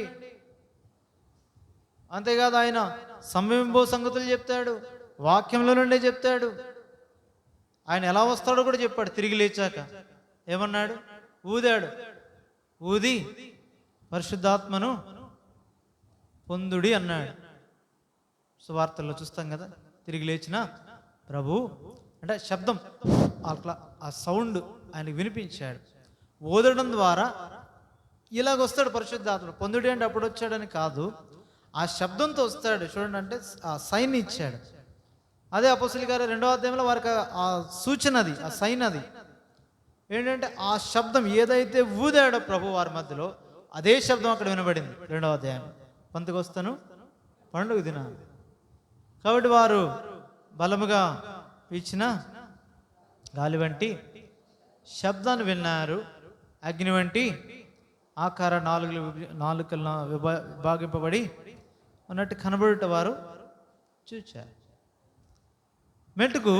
అంతేకాదు ఆయన సంభవింబో సంగతులు చెప్తాడు, వాక్యంలో నుండే చెప్తాడు. ఆయన ఎలా వస్తాడో కూడా చెప్పాడు. తిరిగి లేచాక ఏమన్నాడు? ఊదాడు, ఊది పరిశుద్ధాత్మను పొందుడి అన్నాడు. సువార్తల్లో చూస్తాం కదా, తిరిగి లేచిన ప్రభు అంటే శబ్దం, అట్లా ఆ సౌండ్ ఆయనకు వినిపించాడు. ఓదడం ద్వారా ఇలాగొస్తాడు పరిశుద్ధాత్మ. పొందుడి అంటే అప్పుడు వచ్చాడని కాదు, ఆ శబ్దంతో వస్తాడు. చూడండి, అంటే ఆ సైన్ ఇచ్చాడు. అదే అపొస్తలుల కార్యాలు 2వ అధ్యాయంలో వారికి ఆ సూచన, అది ఆ సైన్, అది ఏంటంటే ఆ శబ్దం ఏదైతే ఊదాడో ప్రభు వారి మధ్యలో, అదే శబ్దం అక్కడ వినబడింది 2వ అధ్యాయం. పంతకొస్తను పండుగ దినాలు. కాబట్టి వారు బలముగా ఇచ్చిన గాలి వంటి శబ్దాన్ని విన్నారు, అగ్ని వంటి ఆకార నాలుకలను విభాగింపబడి ఉన్నట్టు కనబడుట వారు చూచారు. మెట్టుకు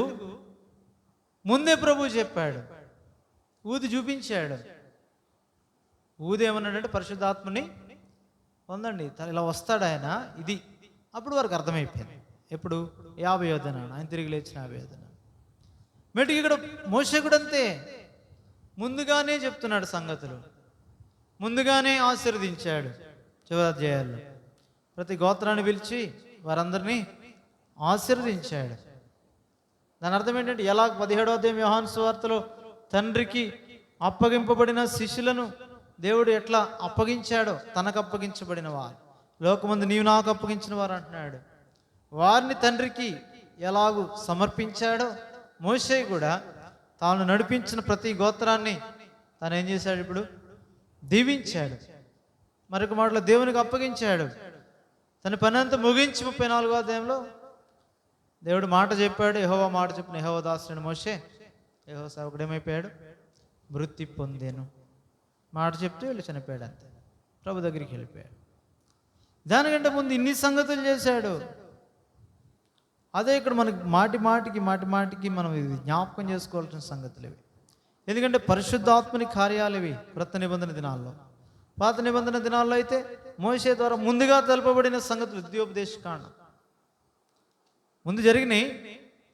ముందే ప్రభు చెప్పాడు, ఊది చూపించాడు. ఊది ఏమన్నాడంటే పరిశుద్ధాత్మని పొందండి, ఇలా వస్తాడు ఆయన, ఇది. అప్పుడు వారికి అర్థమైపోయింది. ఎప్పుడు? 50వ దినాన, ఆయన తిరిగి లేచిన 50వ దినాన. మెట్టుకు ఇక్కడ మోషే కూడా అంతే, ముందుగానే చెప్తున్నాడు సంగతులు, ముందుగానే ఆశీర్వదించాడు. చివరి అధ్యాయాల్లో ప్రతి గోత్రాన్ని పిలిచి వారందరినీ ఆశీర్వదించాడు. దాని అర్థం ఏంటంటే, ఎలా 17వ అధ్యాయం యోహాను సువార్తలో తండ్రికి అప్పగింపబడిన శిష్యులను దేవుడు ఎట్లా అప్పగించాడో, తనకు అప్పగించబడిన వారు లోకమందు నీవు నాకు అప్పగించిన వారు అంటున్నాడు. వారిని తండ్రికి ఎలాగూ సమర్పించాడో, మోషే కూడా తాను నడిపించిన ప్రతి గోత్రాన్ని తను ఏం చేశాడు? ఇప్పుడు దీవించాడు. మరొక మాటలో దేవునికి అప్పగించాడు. తన పని అంతా ముగించి 34వ అధ్యాయంలో దేవుడు మాట చెప్పాడు. యెహోవా మాట చెప్పిన యెహోవా దాసుని మోషే, యెహోవా సేవకుడు ఏమైపోయాడు? మృతి పొందాను. మాట చెప్తే వీళ్ళు చనిపోయాడు. అంతే, ప్రభు దగ్గరికి వెళ్ళిపోయాడు. దానికంటే ముందు ఇన్ని సంగతులు చేశాడు. అదే ఇక్కడ మనకి మాటి మాటికి మనం ఇది జ్ఞాపకం చేసుకోవాల్సిన సంగతులు ఇవి. ఎందుకంటే పరిశుద్ధాత్మని కార్యాలు ఇవి క్రొత్త నిబంధన దినాల్లో. పాత నిబంధన దినాల్లో అయితే మోషే ద్వారా ముందుగా తెలపబడిన సంగతులు, ద్వితీయోపదేశకాండం ముందు జరిగినాయి.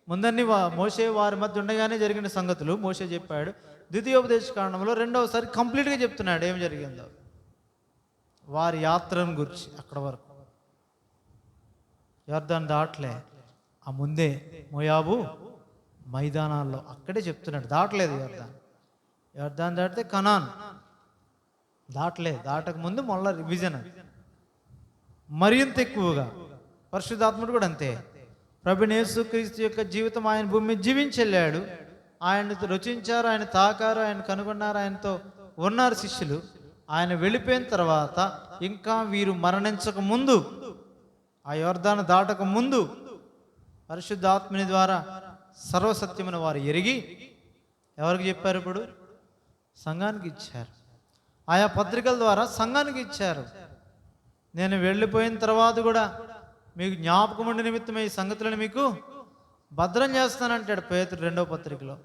ముందన్ని మోషే వారి మధ్య ఉండగానే జరిగిన సంగతులు మోషే చెప్పాడు. ద్వితీయోపదేశకాండంలో రెండవసారి కంప్లీట్గా చెప్తున్నాడు ఏం జరిగిందో, వారి యాత్రను గురించి. అక్కడ వరకు యొర్దాను దాటలే, ఆ ముందే మోయాబు మైదానాల్లో అక్కడే చెప్తున్నాడు. దాటలేదు యొర్దాను దాటితే కనాన్ దాటలేదు. దాటక ముందు మళ్ళీ రివిజన్. మరింత ఎక్కువగా పరిశుద్ధాత్ముడు కూడా అంతే. ప్రభువైన యేసుక్రీస్తు యొక్క జీవితం ఆయన భూమి మీద జీవించి వెళ్ళాడు. ఆయనతో రుచించారు, ఆయన తాకారు, ఆయన కనుగొన్నారు, ఆయనతో ఉన్నారు శిష్యులు. ఆయన వెళ్ళిపోయిన తర్వాత ఇంకా వీరు మరణించక ముందు, ఆ యొర్దాను దాటక ముందు పరిశుద్ధాత్మని ద్వారా సర్వసత్యమును వారు ఎరిగి ఎవరికి చెప్పారు? ఇప్పుడు సంఘానికి ఇచ్చారు. ఆయా పత్రికల ద్వారా సంఘానికి ఇచ్చారు. నేను వెళ్ళిపోయిన తర్వాత కూడా మీకు జ్ఞాపకం ఉండే నిమిత్తమే ఈ సంగతులను మీకు భద్రం చేస్తానంటాడు పేతురు 2వ పత్రికలో.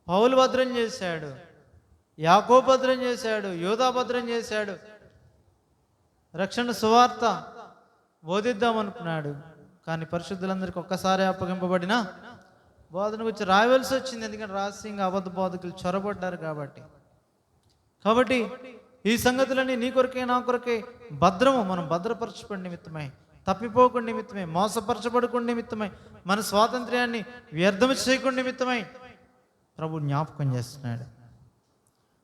పౌలు భద్రం చేశాడు, యాకోబు భద్రం చేశాడు, యోధా భద్రం చేశాడు. రక్షణ సువార్త బోధిద్దాం అనుకున్నాడు, కానీ పరిశుద్ధులందరికీ ఒక్కసారి అప్పగింపబడిన బోధన గురించి రాయవలసి వచ్చింది. ఎందుకంటే రహస్యంగా అబద్ధ బోధకులు చొరబడ్డారు కాబట్టి. ఈ సంగతులన్నీ నీ కొరకే నా కొరకే భద్రము. మనం భద్రపరచబడి నిమిత్తమై, తప్పిపోకుండా నిమిత్తమై, మోసపరచబడకుండా నిమిత్తమై, మన స్వాతంత్ర్యాన్ని వ్యర్థం చేయకుండా నిమిత్తమై ప్రభు జ్ఞాపకం చేస్తున్నాడు.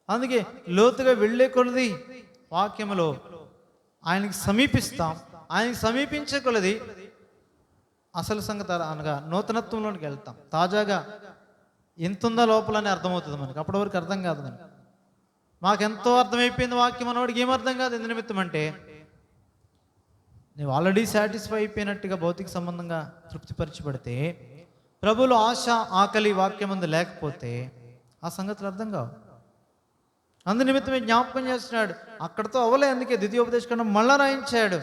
అందుకే లోతుగా వెళ్ళే కొలది వాక్యములో ఆయనకి సమీపిస్తాం. ఆయనకి సమీపించే కొలది అసలు సంగతి అనగా నూతనత్వంలోనికి వెళ్తాం. తాజాగా ఎంతుందో లోపలని అర్థమవుతుంది మనకి. అప్పటి వరకు అర్థం కాదు మనకి. మాకెంతో అర్థమైపోయింది వాక్యం అన్నవాడికి ఏం అర్థం కాదు. ఎందు నిమిత్తం అంటే నువ్వు ఆల్రెడీ సాటిస్ఫై అయిపోయినట్టుగా భౌతిక సంబంధంగా తృప్తిపరచబడితే, ప్రభువులో ఆశ ఆకలి వాక్యం ముందు లేకపోతే ఆ సంగతులు అర్థం కావు. అందు నిమిత్తమే జ్ఞాపకం చేస్తున్నాడు. అక్కడతో అవ్వలే, అందుకే ద్వితీయోపదేశకాండం మళ్ళా రాయించాడు.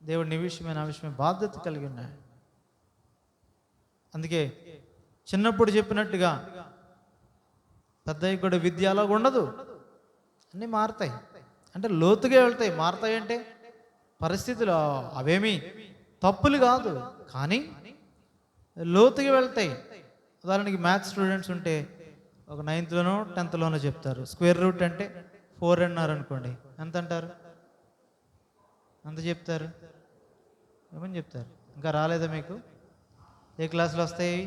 దేవుడు నీ విషయమే నా విషయమే బాధ్యత కలిగి ఉన్నాడు. అందుకే చిన్నప్పుడు చెప్పినట్టుగా పెద్దయ్య కూడా విద్య అలా ఉండదు. అన్నీ మారుతాయి, అంటే లోతుగా వెళ్తాయి. మారుతాయి అంటే పరిస్థితులు అవేమీ తప్పులు కాదు, కానీ లోతుగా వెళ్తాయి. ఉదాహరణకి మ్యాథ్స్ స్టూడెంట్స్ ఉంటే ఒక 9th-లోనో 10th-లోనో చెప్తారు. స్క్వేర్ రూట్ అంటే 4 అన్నారు అనుకోండి, ఎంత అంటారు? ఎంత చెప్తారు? ఏమని చెప్తారు? ఇంకా రాలేదా మీకు? ఏ క్లాసులు వస్తాయి?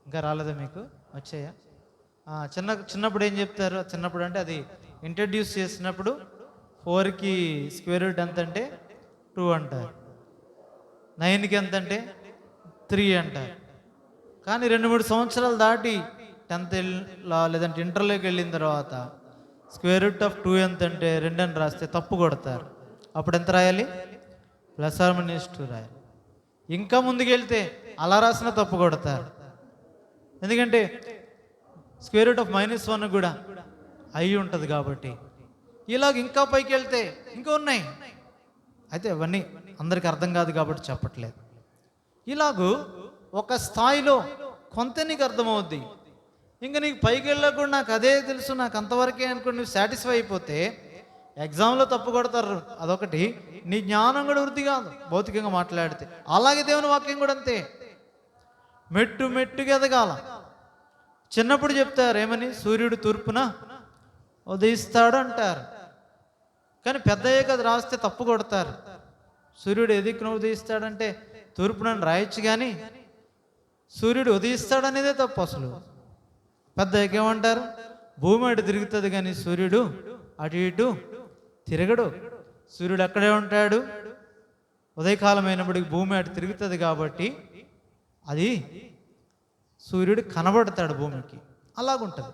ఇంకా రాలేదా మీకు? వచ్చాయా? చిన్నప్పుడు ఏం చెప్తారు? చిన్నప్పుడు అంటే అది ఇంట్రడ్యూస్ చేసినప్పుడు 4కి స్క్వేర్ రూట్ ఎంత అంటే 2 అంటారు. 9కి ఎంత అంటే 3 అంటారు. కానీ 2-3 సంవత్సరాలు దాటి 10th లేదంటే ఇంటర్లోకి వెళ్ళిన తర్వాత స్క్వేర్ రూట్ ఆఫ్ 2 ఎంత అంటే 2 అని రాస్తే తప్పు కొడతారు. అప్పుడు ఎంత రాయాలి? +or-2 రాయాలి. ఇంకా ముందుకు వెళ్తే అలా రాసిన తప్పు కొడతారు. ఎందుకంటే స్క్వేర్ రూట్ ఆఫ్ -1 కూడా అయి ఉంటుంది కాబట్టి. ఇలాగ ఇంకా పైకి వెళ్తే ఇంకా ఉన్నాయి. అయితే అవన్నీ అందరికి అర్థం కాదు కాబట్టి చెప్పట్లేదు. ఇలాగూ ఒక స్థాయిలో కొంత నీకు అర్థమవుద్ది. ఇంకా నీకు పైకి వెళ్ళకుండా నాకు అదే తెలుసు, నాకు అంతవరకే అనుకుని నువ్వు సాటిస్ఫై అయిపోతే ఎగ్జామ్లో తప్పు కొడతారు. అదొకటి. నీ జ్ఞానం కూడా వృద్ధి కాదు భౌతికంగా మాట్లాడితే. అలాగే దేవుని వాక్యం కూడా అంతే, మెట్టు మెట్టుగా ఎదగాల. చిన్నప్పుడు చెప్తారు ఏమని? సూర్యుడు తూర్పున ఉదయిస్తాడు అంటారు. కానీ పెద్దయ్యాక అది రాస్తే తప్పు కొడతారు. సూర్యుడు ఏ దిక్కున ఉదయిస్తాడంటే తూర్పునని రాయొచ్చు, కానీ సూర్యుడు ఉదయిస్తాడనేదే తప్పు. అసలు పెద్దయ్యాక ఏమంటారు? భూమి అటు తిరుగుతుంది కానీ సూర్యుడు అటు ఇటు తిరగడు. సూర్యుడు అక్కడే ఉంటాడు. ఉదయకాలం అయినప్పటికి భూమి అటు తిరుగుతుంది కాబట్టి అది సూర్యుడు కనబడతాడు భూమికి. అలాగుంటుంది.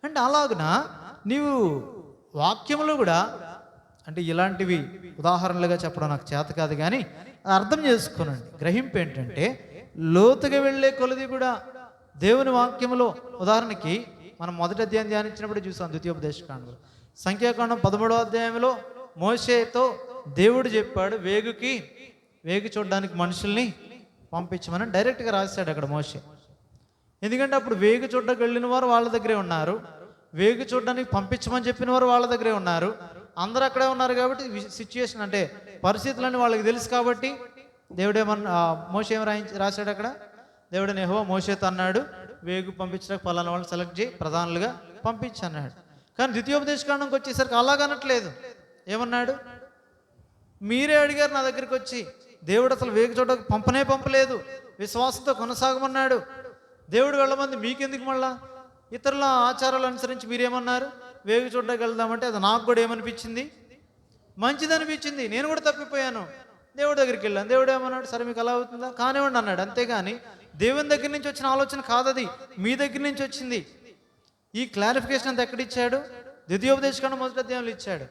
అంటే అలాగున నీవు వాక్యములు కూడా, అంటే ఇలాంటివి ఉదాహరణలుగా చెప్పడం నాకు చేత కాదు, కానీ అది అర్థం చేసుకోనండి. గ్రహింపు ఏంటంటే లోతుగా వెళ్ళే కొలది కూడా దేవుని వాక్యములో, ఉదాహరణకి మనం మొదటి అధ్యాయం ధ్యానించినప్పుడు చూసాం ద్వితీయోపదేశకాండంలో. సంఖ్యాకాండం 13వ అధ్యాయంలో మోషేతో దేవుడు చెప్పాడు వేగు చూడడానికి మనుషుల్ని పంపించమని డైరెక్ట్గా రాశాడు అక్కడ మోషే. ఎందుకంటే అప్పుడు వేగు చూడడానికి వెళ్ళిన వారు వాళ్ళ దగ్గరే ఉన్నారు, వేగు చూడడానికి పంపించమని చెప్పిన వారు వాళ్ళ దగ్గరే ఉన్నారు, అందరూ అక్కడే ఉన్నారు. కాబట్టి సిచ్యుయేషన్ అంటే పరిస్థితులన్నీ వాళ్ళకి తెలుసు. కాబట్టి దేవుడేమన్నా మోషే ఏం రాశాడు అక్కడ? దేవుడు యెహోవా మోషేతో అన్నాడు, వేగు పంపించడానికి పలానా వాళ్ళని సెలెక్ట్ చేయి, ప్రధానులుగా పంపించి అన్నాడు. కానీ ద్వితీయోపదేశకాండంకి వచ్చేసరికి అలాగనట్లేదు. ఏమన్నాడు? మీరే అడిగారు నా దగ్గరికి వచ్చి, దేవుడు అసలు వేగు చూడడానికి పంపలేదు, విశ్వాసంతో కొనసాగమన్నాడు. దేవుడు వెళ్ళమంది మీకెందుకు? మళ్ళా ఇతరుల ఆచారాలు అనుసరించి మీరేమన్నారు? వేగు చూడడానికి వెళ్దామంటే అది నాకు కూడా ఏమనిపించింది? మంచిది అనిపించింది. నేను కూడా తప్పిపోయాను, దేవుడి దగ్గరికి వెళ్ళాను. దేవుడు ఏమన్నాడు? సరే మీకు అలా అవుతుందా, కానివ్వండి అన్నాడు. అంతేగాని దేవుని దగ్గర నుంచి వచ్చిన ఆలోచన కాదది, మీ దగ్గర నుంచి వచ్చింది. ఈ క్లారిఫికేషన్ అంతా ఎక్కడిచ్చాడు? ద్వితీయోపదేశకాండం మొదటి అధ్యాయంలో ఇచ్చాడు,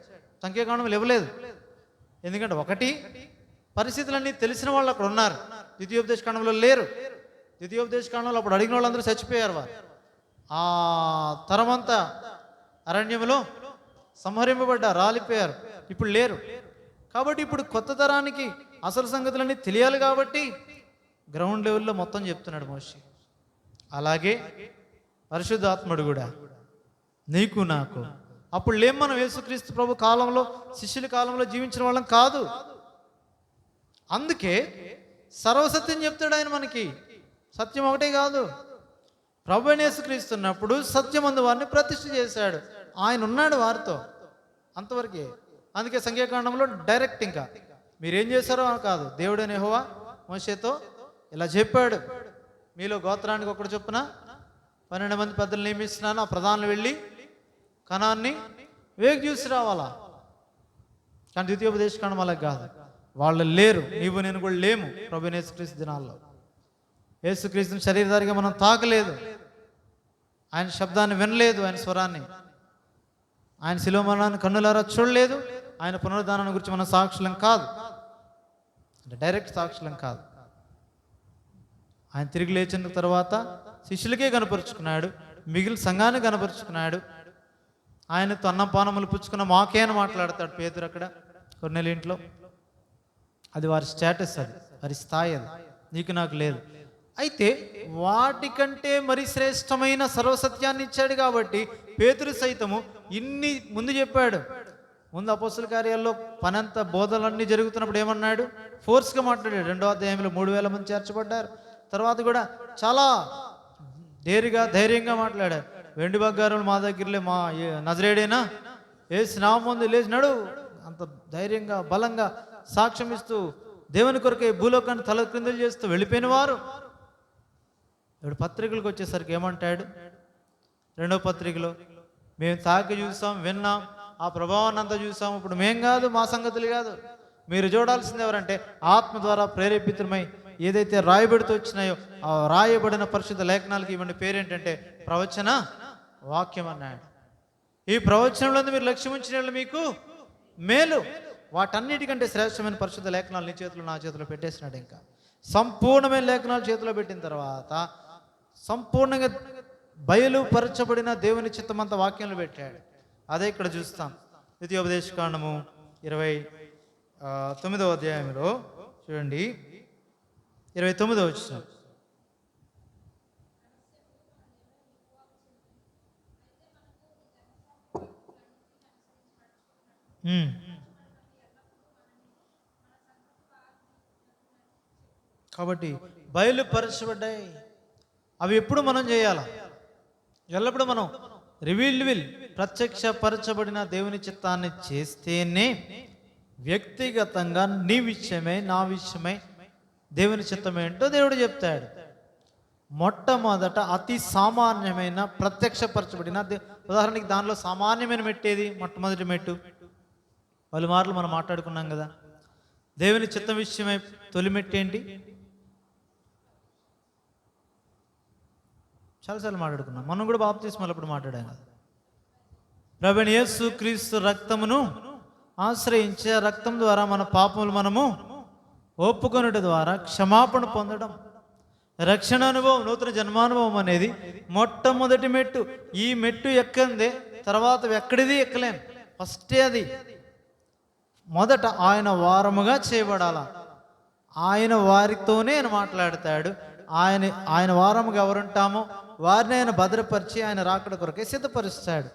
సంఖ్యాకాండంలో ఇవ్వలేదు. ఎందుకంటే ఒకటి, పరిస్థితులన్నీ తెలిసిన వాళ్ళు అక్కడ ఉన్నారు, ద్వితీయోపదేశకాండంలో లేరు. ద్వితీయోపదేశకాండంలో అప్పుడు అడిగిన వాళ్ళందరూ చచ్చిపోయారు. వారు ఆ తరమంతా అరణ్యంలో సంహరింపబడ్డారు, రాలిపోయారు, ఇప్పుడు లేరు. కాబట్టి ఇప్పుడు కొత్త తరానికి అసలు సంగతులన్నీ తెలియాలి. కాబట్టి గ్రౌండ్ లెవెల్లో మొత్తం చెప్తున్నాడు మోషే. అలాగే పరిశుద్ధాత్ముడు కూడా నీకు నాకు, అప్పుడు లేం మనం యేసుక్రీస్తు ప్రభు కాలంలో, శిష్యుల కాలంలో జీవించిన వాళ్ళం కాదు. అందుకే సర్వసత్యం చెప్తాడు ఆయన మనకి. సత్యం ఒకటే కాదు, ప్రభు అయిన యేసుక్రీస్తు ఉన్నప్పుడు సత్యమందు వారిని ప్రతిష్ఠ చేశాడు. ఆయన ఉన్నాడు వారితో, అంతవరకే. అందుకే సంఖ్యాకాండంలో డైరెక్ట్ ఇంకా మీరేం చేశారో కాదు, దేవుడైన యెహోవా మోషేతో ఇలా చెప్పాడు, మీలో గోత్రానికి ఒకటి చొప్పున 12 మంది పెద్దలు నియమిస్తున్నాను, ఆ ప్రధానులు వెళ్ళి కనాన్ని వేగు చూసి రావాలా. కానీ ద్వితీయోపదేశకాండం అలా కాదు, వాళ్ళు లేరు, నీవు నేను కూడా లేము ప్రభు యేసుక్రీస్తు దినాల్లో. యేసుక్రీస్తుని శరీరధారిగా మనం తాకలేదు, ఆయన శబ్దాన్ని వినలేదు, ఆయన స్వరాన్ని, ఆయన శిలువ మరణాన్ని కన్నులారా చూడలేదు, ఆయన పునరుద్ధానాన్ని గురించి మనం సాక్షులం కాదు, అంటే డైరెక్ట్ సాక్షులం కాదు. ఆయన తిరిగి లేచిన తర్వాత శిష్యులకే కనపరుచుకున్నాడు, మిగిలిన సంఘాన్ని కనపరుచుకున్నాడు. ఆయనతో అన్నపానములు పుచ్చుకున్న మాకే అని మాట్లాడతాడు పేతురు అక్కడ కొర్నేలి ఇంట్లో. అది వారి స్టేటస్, అది వారి స్థాయి, అది నీకు నాకు లేదు. అయితే వాటికంటే మరి శ్రేష్టమైన సర్వసత్యాన్ని ఇచ్చాడు. కాబట్టి పేతురు సైతము ఇన్ని ముందు చెప్పాడు. ముందు అపోస్తుల కార్యాల్లో పనంత బోధలన్నీ జరుగుతున్నప్పుడు ఏమన్నాడు? ఫోర్స్గా మాట్లాడాడు. 2వ అధ్యాయంలో 3000 మంది చేర్చబడ్డారు. తర్వాత కూడా చాలా ధైర్యంగా మాట్లాడారు. వెండి బంగారం మా దగ్గరలే, మా నజరేడేనా, ఏసు నామం ముందు లేచినాడు, అంత ధైర్యంగా బలంగా సాక్ష్యం ఇస్తూ దేవుని కొరకే భూలోకాన్ని తల క్రిందులు చేస్తూ వెళ్ళిపోయిన వారు. ఇప్పుడు పత్రికలకు వచ్చేసరికి ఏమంటాడు? 2వ పత్రికలో మేము తాకి చూసాం, విన్నాం, ఆ ప్రభావాన్ని అంతా చూసాం. ఇప్పుడు మేం కాదు, మా సంగతులు కాదు, మీరు చూడాల్సింది ఎవరంటే ఆత్మ ద్వారా ప్రేరేపితమై ఏదైతే రాయబడుతూ వచ్చినాయో ఆ రాయబడిన పరిశుద్ధ లేఖనాలకి ఇవ్వండి పేరేంటంటే ప్రవచన వాక్యం అన్నాడు. ఈ ప్రవచనంలో మీరు లక్ష్యం ఉంచిన మీకు మేలు. వాటన్నిటికంటే శ్రేష్టమైన పరిశుద్ధ లేఖనాలు నీ చేతిలో నా చేతిలో పెట్టేసినాడు. ఇంకా సంపూర్ణమైన లేఖనాలు చేతిలో పెట్టిన తర్వాత సంపూర్ణంగా బయలుపరచబడిన దేవుని చిత్తమంతా వాక్యంలో పెట్టాడు. అదే ఇక్కడ చూస్తాం. ద్వితీయోపదేశకాండము 29వ అధ్యాయంలో చూడండి, 29వ వచనం. కాబట్టి బయలుపరచబడ్డాయి. అవి ఎప్పుడు మనం చేయాలా? ఎల్లప్పుడూ మనం రివీల్డ్ విల్, ప్రత్యక్షపరచబడిన దేవుని చిత్తాన్ని చేస్తేనే వ్యక్తిగతంగా నీ విషయమై నా విషయమై దేవుని చిత్తం ఏంటో దేవుడు చెప్తాడు. మొట్టమొదట అతి సామాన్యమైన ప్రత్యక్షపరచబడిన ఉదాహరణకి దానిలో సామాన్యమైన మెట్టు ఏది? మొట్టమొదటి మెట్టు. పలుమార్లు మనం మాట్లాడుకున్నాం కదా, దేవుని చిత్తం విషయమై తొలి మెట్టు ఏంటి? చాలాసార్లు మాట్లాడుకున్నాం. మనం కూడా బాప్తిస్మాలు అప్పుడు మాట్లాడాం కదా. ప్రభువైన యేసు క్రీస్తు రక్తమును ఆశ్రయించే రక్తం ద్వారా మన పాపములు మనము ఒప్పుకొనుట ద్వారా క్షమాపణ పొందడం, రక్షణ అనుభవం, నూతన జన్మానుభవం అనేది మొట్టమొదటి మెట్టు. ఈ మెట్టు ఎక్కందే తర్వాత ఎక్కడిది ఎక్కలేం. ఫస్టే అది. మొదట ఆయన వారముగా చేయబడాల. ఆయన వారితోనే ఆయన మాట్లాడతాడు. ఆయన వారముగా ఎవరుంటామో వారిని ఆయన భద్రపరిచి ఆయన రాకడ కొరకే సిద్ధపరుస్తాడు.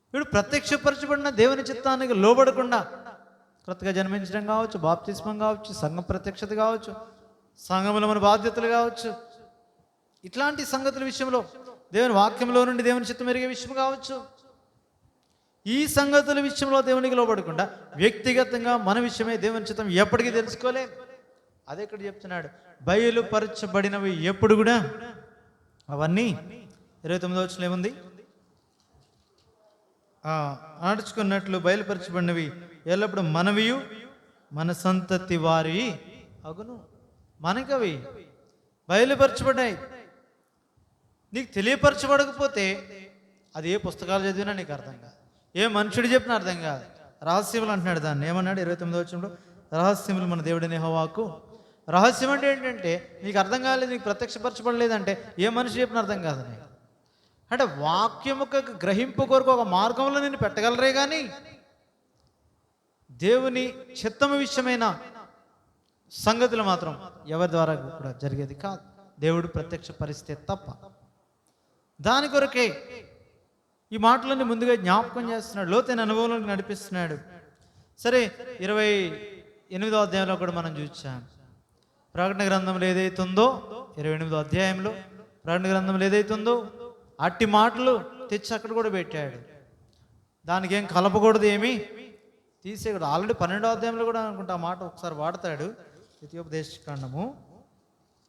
ఇప్పుడు ప్రత్యక్షపరచబడిన దేవుని చిత్తానికి లోబడకుండా కొత్తగా జన్మించడం కావచ్చు, బాప్తిస్మం కావచ్చు, సంఘం ప్రత్యక్షత కావచ్చు, సంఘములో మన బాధ్యతలు కావచ్చు, ఇట్లాంటి సంగతుల విషయంలో దేవుని వాక్యంలో నుండి దేవుని చిత్తం ఎరిగే విషయం కావచ్చు, ఈ సంగతుల విషయంలో దేవునికి లోబడకుండా వ్యక్తిగతంగా మన విషయమే దేవుని చిత్తం ఎప్పటికీ తెలుసుకోలేం. అదే ఇక్కడ చెప్తున్నాడు, బయలుపరచబడినవి ఎప్పుడు కూడా అవన్నీ 29వ వచనంలో ఏముంది? నడుచుకున్నట్లు బయలుపరచబడినవి ఎల్లప్పుడు మనవియు మన సంతతి వారి అగును. మనకవి బయలుపరచబడ్డాయి. నీకు తెలియపరచబడకపోతే అది ఏ పుస్తకాలు చదివినా నీకు అర్థం కాదు, ఏ మనుషుడు చెప్పినా అర్థం కాదు. రహస్యములు అంటున్నాడు దాన్ని. ఏమన్నాడు 29వ వచనంలో? రహస్యములు మన దేవుడిని యెహోవాకు. రహస్యం అంటే ఏంటంటే నీకు అర్థం కాలేదు, నీకు ప్రత్యక్షపరచబడలేదంటే ఏ మనిషి చెప్పిన అర్థం కాదు. అంటే వాక్యముకు గ్రహింపు కొరకు ఒక మార్గంలో నేను పెట్టగలరే కానీ దేవుని చిత్తము విషయమైన సంగతులు మాత్రం ఎవరి ద్వారా కూడా జరిగేది కాదు, దేవుడు ప్రత్యక్ష పరిస్థితి తప్ప. దాని కొరకే ఈ మాటలన్నీ ముందుగా జ్ఞాపకం చేస్తున్నాడు, లోతైన అనుభవంలోకి నడిపిస్తున్నాడు. సరే, 28వ అధ్యాయంలో కూడా మనం చూసాం. ప్రకటన గ్రంథంలో ఏదైతుందో 28వ అధ్యాయంలో ప్రకటన గ్రంథంలో ఏదైతుందో అట్టి మాటలు తెచ్చి అక్కడ కూడా పెట్టాడు. దానికి ఏం కలపకూడదు, ఏమి తీసేయకూడదు. ఆల్రెడీ 12వ అధ్యాయంలో కూడా అనుకుంటా ఆ మాట ఒకసారి వాడతాడు. ద్వితీయోపదేశకాండము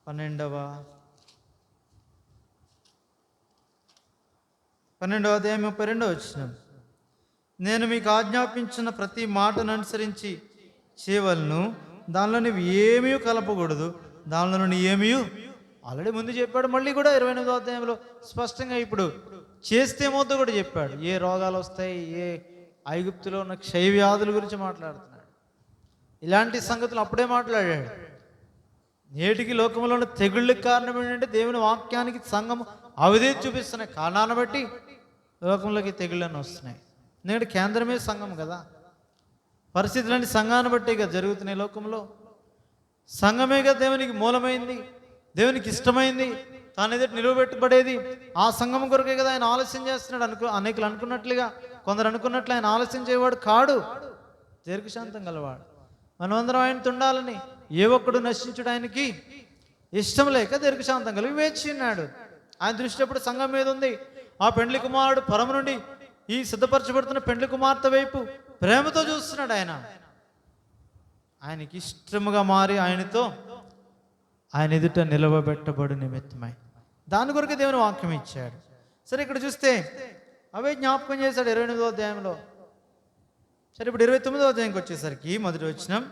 12వ అధ్యాయం 32వ వచనం. నేను మీకు ఆజ్ఞాపించిన ప్రతి మాటను అనుసరించి చేయవలను, దానిలో నువ్వు ఏమీ కలపకూడదు, దానిలో నుండి ఏమీ ఆల్రెడీ ముందు చెప్పాడు. మళ్ళీ కూడా 28వ అధ్యాయంలో స్పష్టంగా ఇప్పుడు చేస్తే మొద్దు కూడా చెప్పాడు. ఏ రోగాలు వస్తాయి, ఏ ఐగుప్తులో ఉన్న క్షయ వ్యాధుల గురించి మాట్లాడుతున్నాడు. ఇలాంటి సంగతులు అప్పుడే మాట్లాడాడు. నేటికి లోకంలో ఉన్న తెగుళ్ళకి కారణం ఏంటంటే దేవుని వాక్యానికి సంఘం అవిధేయత చూపిస్తున్నాయి. కారణాన్ని బట్టి లోకంలోకి తెగుళ్ళని వస్తున్నాయి. నేడు కేంద్రమే సంఘం కదా. పరిస్థితులన్నీ సంఘాన్ని బట్టే కదా జరుగుతున్నాయి లోకంలో. సంఘమే కదా దేవునికి మూలమైంది, దేవునికి ఇష్టమైంది, తాను ఎదుటి నిలువబెట్టబడేది. ఆ సంఘం కొరకే కదా ఆయన ఆలస్యం చేస్తున్నాడు. అనేకులు అనుకున్నట్లుగా, కొందరు అనుకున్నట్లు ఆయన ఆలస్యం చేయవాడు కాడు, దీర్ఘశాంతం గలవాడు. మనమందరం ఆయనతో ఉండాలని, ఏ ఒక్కడు నశించుడు ఆయనకి ఇష్టం లేక దీర్ఘశాంతం కలిగి వేచి ఉన్నాడు. ఆయన దృష్టి అప్పుడు సంఘం మీద ఉంది. ఆ పెండ్లి కుమారుడు పరమ నుండి ఈ సిద్ధపరచబడుతున్న పెండ్లి కుమార్తె వైపు ప్రేమతో చూస్తున్నాడు. ఆయనకి ఇష్టముగా మారి ఆయన ఎదుట నిలవబెట్టబడు నిమిత్తమై దాని కొరకు దేవుని వాక్యం ఇచ్చాడు. సరే, ఇక్కడ చూస్తే అవే జ్ఞాపకం చేశాడు 28వ అధ్యాయంలో. సరే, ఇప్పుడు 29వ అధ్యాయంకి వచ్చేసరికి మొదటి వచనం.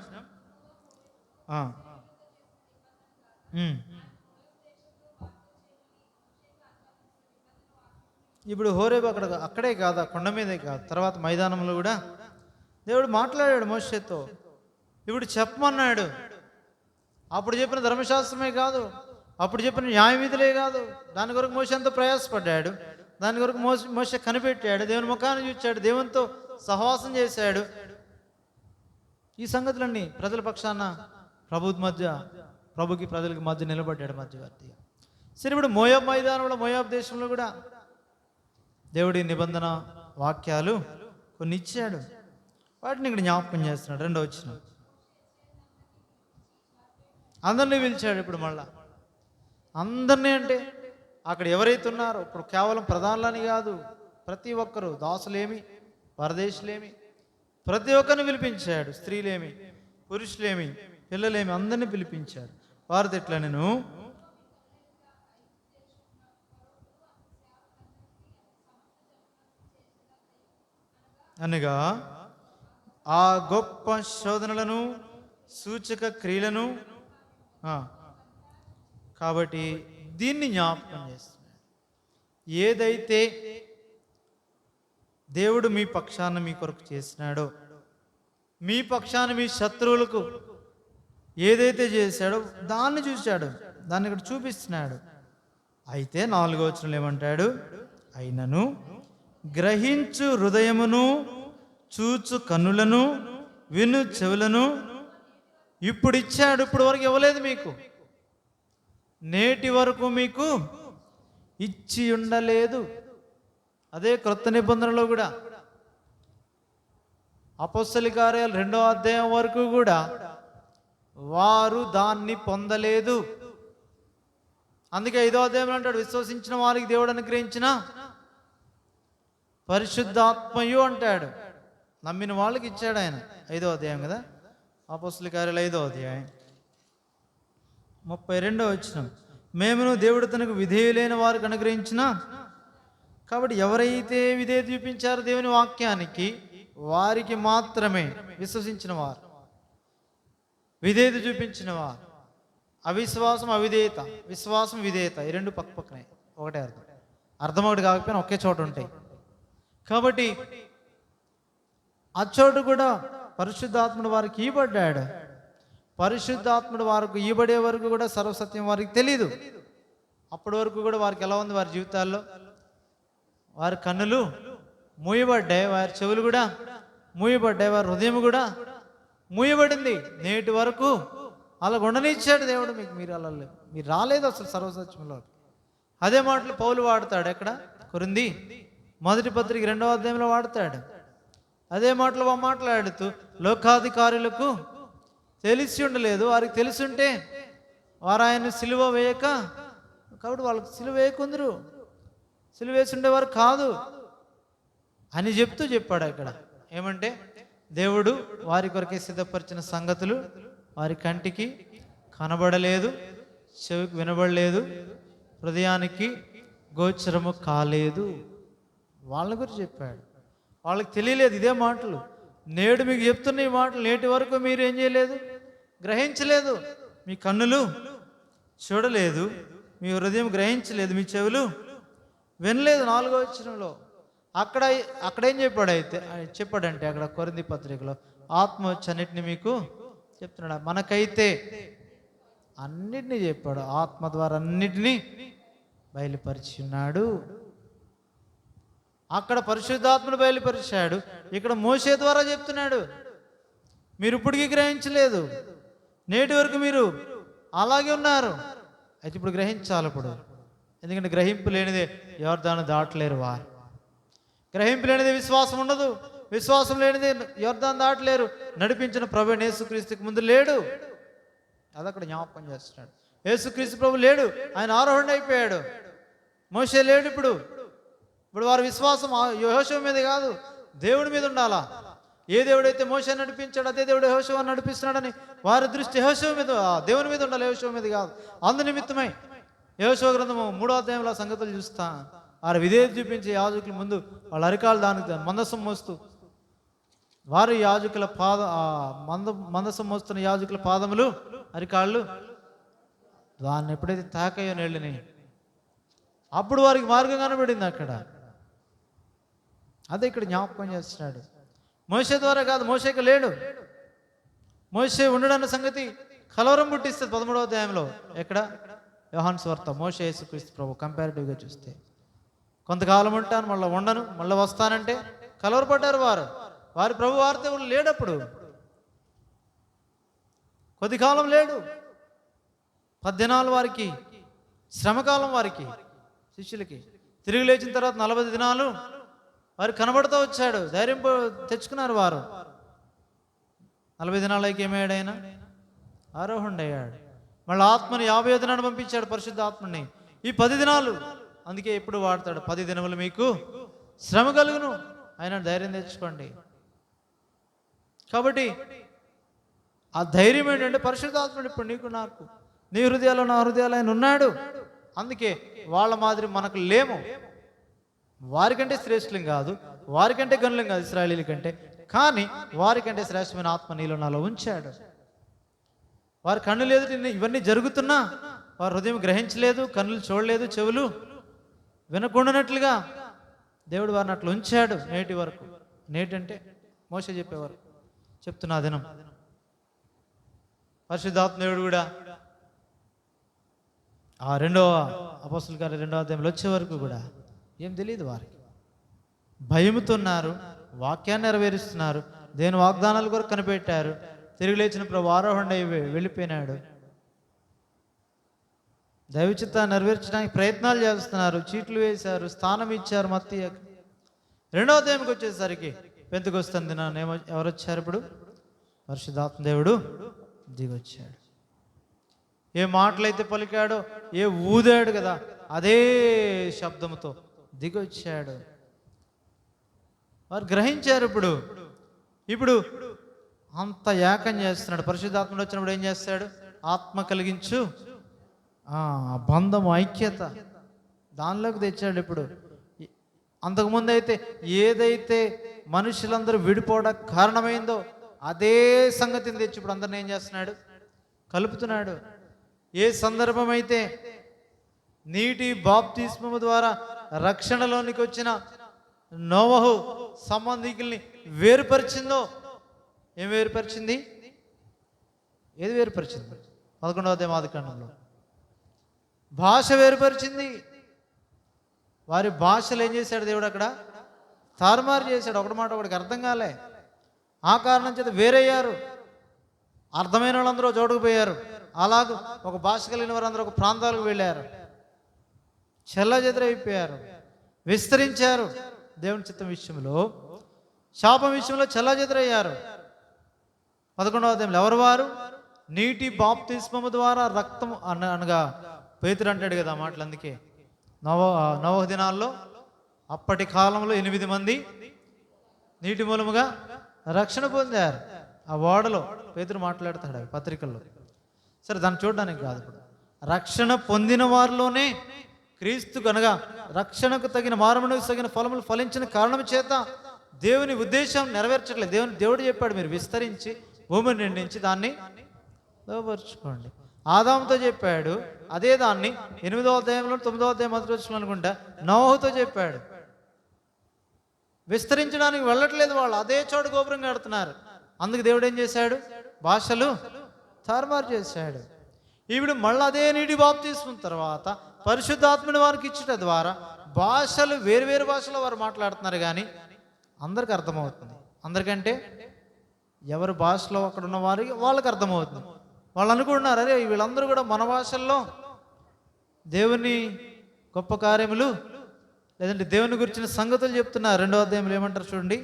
ఇప్పుడు హోరేబు అక్కడే కాదు, కొండ మీదే కాదు, తర్వాత మైదానంలో కూడా దేవుడు మాట్లాడాడు మోషేతో. ఇప్పుడు చెప్పమన్నాడు. అప్పుడు చెప్పిన ధర్మశాస్త్రమే కాదు, అప్పుడు చెప్పిన న్యాయవిధులే కాదు, దాని కొరకు మోషే ఎంతో ప్రయాసపడ్డాడు. దాని కొరకు మోషే కనిపెట్టాడు, దేవుని ముఖాన్ని చూచాడు, దేవునితో సహవాసం చేశాడు. ఈ సంగతులన్నీ ప్రజల పక్షాన ప్రభుకి ప్రజలకి మధ్య నిలబడ్డాడు మధ్యవర్తిగా. సరే, ఇప్పుడు మోయాబ్ మైదానంలో, మోయాబ్ దేశంలో కూడా దేవుడి నిబంధన వాక్యాలు కొన్ని ఇచ్చాడు. వాటిని ఇక్కడ జ్ఞాపకం చేస్తున్నాడు. 2వ వచనం. అందరినీ పిలిచాడు. ఇప్పుడు మళ్ళా అందరినీ అంటే అక్కడ ఎవరైతే ఉన్నారో ఇప్పుడు కేవలం ప్రధానులని కాదు, ప్రతి ఒక్కరూ దాసులేమి పరదేశులేమి ప్రతి ఒక్కరిని పిలిపించాడు. స్త్రీలేమి పురుషులేమి పిల్లలేమి అందరినీ పిలిపించాడు. వారితో ఎట్లా నేను అనగా ఆ గొప్ప శోధనలను సూచక క్రియలను కాబట్టి దీన్ని జ్ఞాపకం చేస్తున్నాడు. ఏదైతే దేవుడు మీ పక్షాన మీ కొరకు చేసినాడో, మీ పక్షాన మీ శత్రువులకు ఏదైతే చేశాడో దాన్ని చూశాడు, దాన్ని ఇక్కడ చూపిస్తున్నాడు. అయితే 4వ వచనంలో ఏమంటాడు? అయినను గ్రహించు హృదయమును, చూచు కన్నులను, విను చెవులను ఇప్పుడు ఇచ్చాడు. ఇప్పుడు వరకు ఇవ్వలేదు మీకు, నేటి వరకు మీకు ఇచ్చి ఉండలేదు. అదే క్రొత్త నిబంధనలో కూడా అపొస్తలుల కార్యాలు 2వ అధ్యాయం వరకు కూడా వారు దాన్ని పొందలేదు. అందుకే 5వ అధ్యాయంలో అంటాడు, విశ్వసించిన వారికి దేవుడు అనుగ్రహించిన పరిశుద్ధాత్మయు అంటాడు. నమ్మిన వాళ్ళకి ఇచ్చాడు ఆయన. 5వ అధ్యాయం కదా, అపొస్తలుల కార్యాలు 5వ అధ్యాయం 32వ వచనం. మేమును దేవుడు తనకు విధేయులైన వారికి అనుగ్రహించిన. కాబట్టి ఎవరైతే విధేయత చూపించారో దేవుని వాక్యానికి, వారికి మాత్రమే విశ్వసించిన వారు, విధేయత చూపించిన వారు. అవిశ్వాసం అవిధేయత, విశ్వాసం విధేయత, ఈ రెండు పక్క పక్కనే ఒకటే అర్థం. అర్థం ఒకటి కాకపోయినా ఒకే చోట ఉంటాయి. కాబట్టి ఆ చోటు కూడా పరిశుద్ధాత్ముడు వారికి ఇవ్వబడ్డాడు. పరిశుద్ధాత్ముడు వారికి ఇవ్వబడే వరకు కూడా సర్వసత్యం వారికి తెలీదు. అప్పటి వరకు కూడా వారికి ఎలా ఉంది? వారి జీవితాల్లో వారి కన్నులు మూయబడ్డాయి, వారి చెవులు కూడా మూయబడ్డాయి, వారి హృదయం కూడా మూయబడింది. నేటి వరకు అలా ఉండనిచ్చాడు దేవుడు మీకు. మీరు రాలేదు అసలు సర్వసత్యంలో. అదే మాటలు పౌలు వాడతాడు. ఎక్కడ? కొరింథీ మొదటి పత్రిక 2వ అధ్యాయంలో వాడతాడు. అదే మాటలు మాట్లాడుతూ లోకాధికారులకు తెలిసి ఉండలేదు, వారికి తెలిసి ఉంటే వారు ఆయన సిలువ వేయక, కాబట్టి వాళ్ళకి సిలువ వేయకుందరు, సిలువ వేసి ఉండేవారు కాదు అని చెప్పాడు అక్కడ. ఏమంటే దేవుడు వారి కొరకే సిద్ధపరిచిన సంగతులు వారి కంటికి కనబడలేదు, చెవికి వినబడలేదు, హృదయానికి గోచరము కాలేదు. వాళ్ళ గురించి చెప్పాడు. వాళ్ళకి తెలియలేదు ఇదే మాటలు. నేడు మీకు చెప్తున్న ఈ మాటలు నేటి వరకు మీరు ఏం చేయలేదు? గ్రహించలేదు. మీ కన్నులు చూడలేదు, మీ హృదయం గ్రహించలేదు, మీ చెవులు వినలేదు. 4వ వచనంలో అక్కడేం చెప్పాడంటే అక్కడ కొరింథీ పత్రికలో ఆత్మ వచ్చి అన్నిటిని మీకు చెప్తున్నాడు. మనకైతే అన్నిటినీ చెప్పాడు. ఆత్మ ద్వారా అన్నిటినీ బయలుపరిచి ఉన్నాడు. అక్కడ పరిశుద్ధాత్మను బయలుపరిచాడు, ఇక్కడ మోషే ద్వారా చెప్తున్నాడు. మీరు ఇప్పటికీ గ్రహించలేదు, నేటి వరకు మీరు అలాగే ఉన్నారు. అయితే ఇప్పుడు గ్రహించాలి. ఇప్పుడు ఎందుకంటే గ్రహింపు లేనిదే యోర్దాను దాటలేరు వారు. గ్రహింపు లేనిదే విశ్వాసం ఉండదు, విశ్వాసం లేనిదే యోర్దాను దాటలేరు. నడిపించిన ప్రభువైన యేసుక్రీస్తుకి ముందు లేడు. అదక్కడ జ్ఞాపకం చేస్తున్నాడు. యేసుక్రీస్తు ప్రభు లేడు, ఆయన ఆరోహణ అయిపోయాడు. మోషే లేడు. ఇప్పుడు వారి విశ్వాసం యెహోషువ మీద కాదు, దేవుడి మీద ఉండాలా. ఏ దేవుడైతే మోషే నడిపించాడు అదే దేవుడు యెహోషువ నడిపిస్తున్నాడని వారి దృష్టి యెహోషువ మీద, దేవుని మీద ఉండాలి, యెహోషువ మీద కాదు. అందు నిమిత్తమై యెహోషువ గ్రంథము 3వ అధ్యాయంలో సంగతులు చూస్తా వారి విధేయత చూపించే యాజకుల ముందు వాళ్ళ అరికాలు దానికి మందసం మోస్తూ, వారి యాజకుల మందసం మోస్తున్న యాజకుల పాదములు అరికాళ్ళు దాన్ని ఎప్పుడైతే తాకయ్యో నీళ్ళని, అప్పుడు వారికి మార్గం కనబడింది అక్కడ. అదే ఇక్కడ జ్ఞాపకం చేస్తున్నాడు. మోషే ద్వారా కాదు, మోషేకి లేడు. మోషే ఉండడన్న సంగతి కలవరం పుట్టిస్తుంది 13వ అధ్యాయంలో. ఎక్కడ? యోహాను సువార్త. మోషే యేసుక్రీస్తు ప్రభు కంపారిటివ్గా చూస్తే కొంతకాలం ఉంటాను, మళ్ళీ ఉండను, మళ్ళీ వస్తానంటే కలవరపడ్డారు వారు. వారి ప్రభు వారితో లేడప్పుడు, కొద్ది కాలం లేడు. 10 దినాలు వారికి శ్రమకాలం, వారికి శిష్యులకి. తిరిగి లేచిన తర్వాత 40 దినాలు వారు కనబడుతూ వచ్చాడు. ధైర్యం తెచ్చుకున్నారు వారు. 40 దినాలకి ఏమయ్యాడు? ఆయన ఆరోహణ అయ్యాడు. మళ్ళీ ఆత్మని 50వ దినాన్ని పంపించాడు, పరిశుద్ధ ఆత్మని. ఈ 10 దినాలు, అందుకే ఎప్పుడు వాడతాడు 10 దినములు మీకు శ్రమ కలుగును, ఆయన ధైర్యం తెచ్చుకోండి. కాబట్టి ఆ ధైర్యం ఏంటంటే పరిశుద్ధాత్ముడు ఇప్పుడు నీకు నాకు, నీ హృదయాల్లో నా హృదయాలు ఆయన ఉన్నాడు. అందుకే వాళ్ళ మాదిరి మనకు లేము, వారికంటే శ్రేష్ఠులం కాదు, వారికంటే గనులం కాదు ఇశ్రాయేలీల కంటే, కానీ వారికంటే శ్రేష్టమైన ఆత్మ నీలో నాలో ఉంచాడు. వారి కన్నులు ఎదుట ఇవన్నీ జరుగుతున్నా వారి హృదయం గ్రహించలేదు, కన్నులు చూడలేదు, చెవులు వినకుండానట్లుగా దేవుడు వారిని అట్లా ఉంచాడు నేటి వరకు. నేటంటే మోషే చెప్పేవారు, చెప్తున్నా దినం. పరిశుద్ధాత్మ దేవుడు కూడా ఆ 2వ అపోస్తలుల కార్యాలు 2వ అధ్యాయంలో వచ్చే వరకు కూడా ఏం తెలియదు వారికి. భయముతో ఉన్నారు, వాక్యాన్ని నెరవేరుస్తున్నారు, దేని వాగ్దానాల కొరకు కనిపెట్టారు. తిరిగి లేచిన ప్రభు ఆరోహణ వెళ్ళిపోయినాడు. దైవ చిత్తాన్ని నెరవేర్చడానికి ప్రయత్నాలు చేస్తున్నారు, చీట్లు వేశారు, స్థానం ఇచ్చారు మత్తీయకు. 2వ అధ్యాయంకి వచ్చేసరికి పెంతెకొస్తే దినాన ఎవరు వచ్చారు? ఇప్పుడు పరిశుద్ధాత్మ దేవుడు దిగొచ్చాడు. ఏ మాటలైతే పలికాడో, ఏ ఊదాడు కదా, అదే శబ్దంతో దిగొచ్చాడు. వారు గ్రహించారు. ఇప్పుడు అంత ఏకం చేస్తున్నాడు. పరిశుద్ధాత్ముడు వచ్చినప్పుడు ఏం చేస్తాడు? ఆత్మ కలిగించు బంధము, ఐక్యత దానిలోకి తెచ్చాడు. ఇప్పుడు అంతకుముందు అయితే ఏదైతే మనుషులందరూ విడిపోవడానికి కారణమైందో అదే సంగతిని తెచ్చి ఇప్పుడు అందరిని ఏం చేస్తున్నాడు? కలుపుతున్నాడు. ఏ సందర్భం అయితే నీటి బాప్తిస్మము ద్వారా రక్షణలోనికి వచ్చిన నోవహు సంబంధికుల్ని వేరుపరిచిందో, ఏం వేరుపరిచింది? ఏది వేరుపరిచింది? 11వ అధ్యాయం ఆదికాండంలో భాష వేరుపరిచింది. వారి భాషలు ఏం చేశాడు దేవుడు? అక్కడ తారుమారు చేశాడు. ఒకటి మాట ఒకటికి అర్థం కాలే. ఆ కారణం చేత వేరయ్యారు. అర్థమైన వాళ్ళందరూ చోటుకు పోయారు. అలాగూ ఒక భాష కలిగిన వారందరూ ఒక ప్రాంతాలకు వెళ్ళారు. చెల్లచెదరైపోయారు, విస్తరించారు. దేవుని చిత్తం విషయంలో, శాపం విషయంలో చెల్లచెదరయ్యారు. 11వ అధ్యాయంలో ఎవరు వారు? నీటి బాప్తిస్మము ద్వారా రక్తం అనగా పేతురు అంటాడు కదా ఆ మాటలు. అందుకే నోవహు దినాల్లో అప్పటి కాలంలో 8 మంది నీటి మూలముగా రక్షణ పొందారు. ఆ ఓడలో పేతురు మాట్లాడతాడు అవి పత్రికల్లో. సరే, దాన్ని చూడడానికి కాదు. ఇప్పుడు రక్షణ పొందిన వారిలోనే క్రీస్తు కనుక రక్షణకు తగిన మారమునకు తగిన ఫలములు ఫలించిన కారణం చేత దేవుని ఉద్దేశం నెరవేర్చట్లేదు. దేవుడు చెప్పాడు, మీరు విస్తరించి భూమిని నిండించి దాన్ని లోపరుచుకోండి. ఆదాముతో చెప్పాడు, అదే దాన్ని 8వ అధ్యాయంలో 9వ అధ్యాయం మొదటి వచనం అనుకుంటా నోవహుతో చెప్పాడు. విస్తరించడానికి వెళ్ళట్లేదు వాళ్ళు, అదే చోటు గోపురం కడుతున్నారు. అందుకు దేవుడు ఏం చేశాడు? భాషలు తారుమారు చేశాడు. ఇప్పుడు మళ్ళీ అదే నీటి బాప్తిస్మం తర్వాత పరిశుద్ధాత్మని వారికి ఇచ్చుట ద్వారా భాషలు వేరు భాషలో వారు మాట్లాడుతున్నారు. కానీ అందరికి అర్థమవుతుంది. అందరికంటే ఎవరి భాషలో అక్కడ ఉన్న వారికి వాళ్ళకి అర్థమవుతుంది. వాళ్ళు అనుకుంటున్నారు, అరే వీళ్ళందరూ కూడా మన భాషల్లో దేవుని గొప్ప కార్యములు లేదంటే దేవుని గురించిన సంగతులు చెప్తున్నారు. 2వ అధ్యాయంలో ఏమంటారు చూడండి.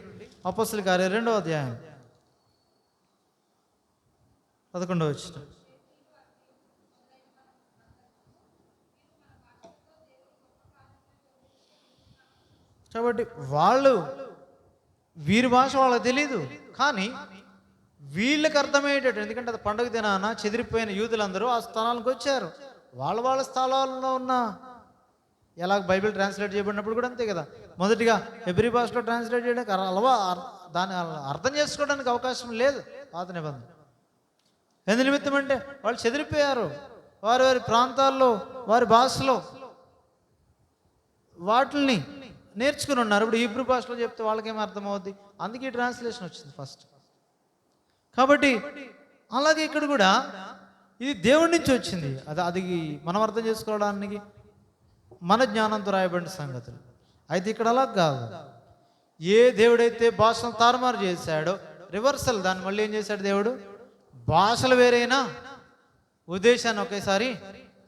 అపోస్తలుల కార్యాలు 2వ అధ్యాయం 11వ వచనం. కాబట్టి వీరి భాష వాళ్ళకి తెలీదు, కానీ వీళ్ళకి అర్థమయ్యేటట్టు. ఎందుకంటే అది పండుగ దినాన చెదిరిపోయిన యూదులందరూ ఆ స్థానాలకు వచ్చారు. వాళ్ళ స్థలాల్లో ఉన్న, ఎలా బైబిల్ ట్రాన్స్లేట్ చేయబడినప్పుడు కూడా అంతే కదా, మొదటిగా హెబ్రీ భాషలో ట్రాన్స్లేట్ చేయడానికి దాన్ని అర్థం చేసుకోవడానికి అవకాశం లేదు పాత నిబంధన. ఎందు నిమిత్తం అంటే వాళ్ళు చెదిరిపోయారు. వారి ప్రాంతాల్లో వారి భాషలో వాటిని నేర్చుకుని ఉన్నారు. ఇప్పుడు హీబ్రూ భాషలో చెప్తే వాళ్ళకేమో అర్థమవుద్ది. అందుకే ట్రాన్స్లేషన్ వచ్చింది ఫస్ట్. కాబట్టి అలాగే ఇక్కడ కూడా ఇది దేవుడి నుంచి వచ్చింది. అది మనం అర్థం చేసుకోవడానికి మన జ్ఞానంతో రాయబడిన సంగతులు. అయితే ఇక్కడ అలా కాదు. ఏ దేవుడైతే భాషను తారుమారు చేశాడో రివర్సల్, దాన్ని మళ్ళీ ఏం చేశాడు దేవుడు? భాషలు వేరైనా ఉద్దేశాన్ని ఒకేసారి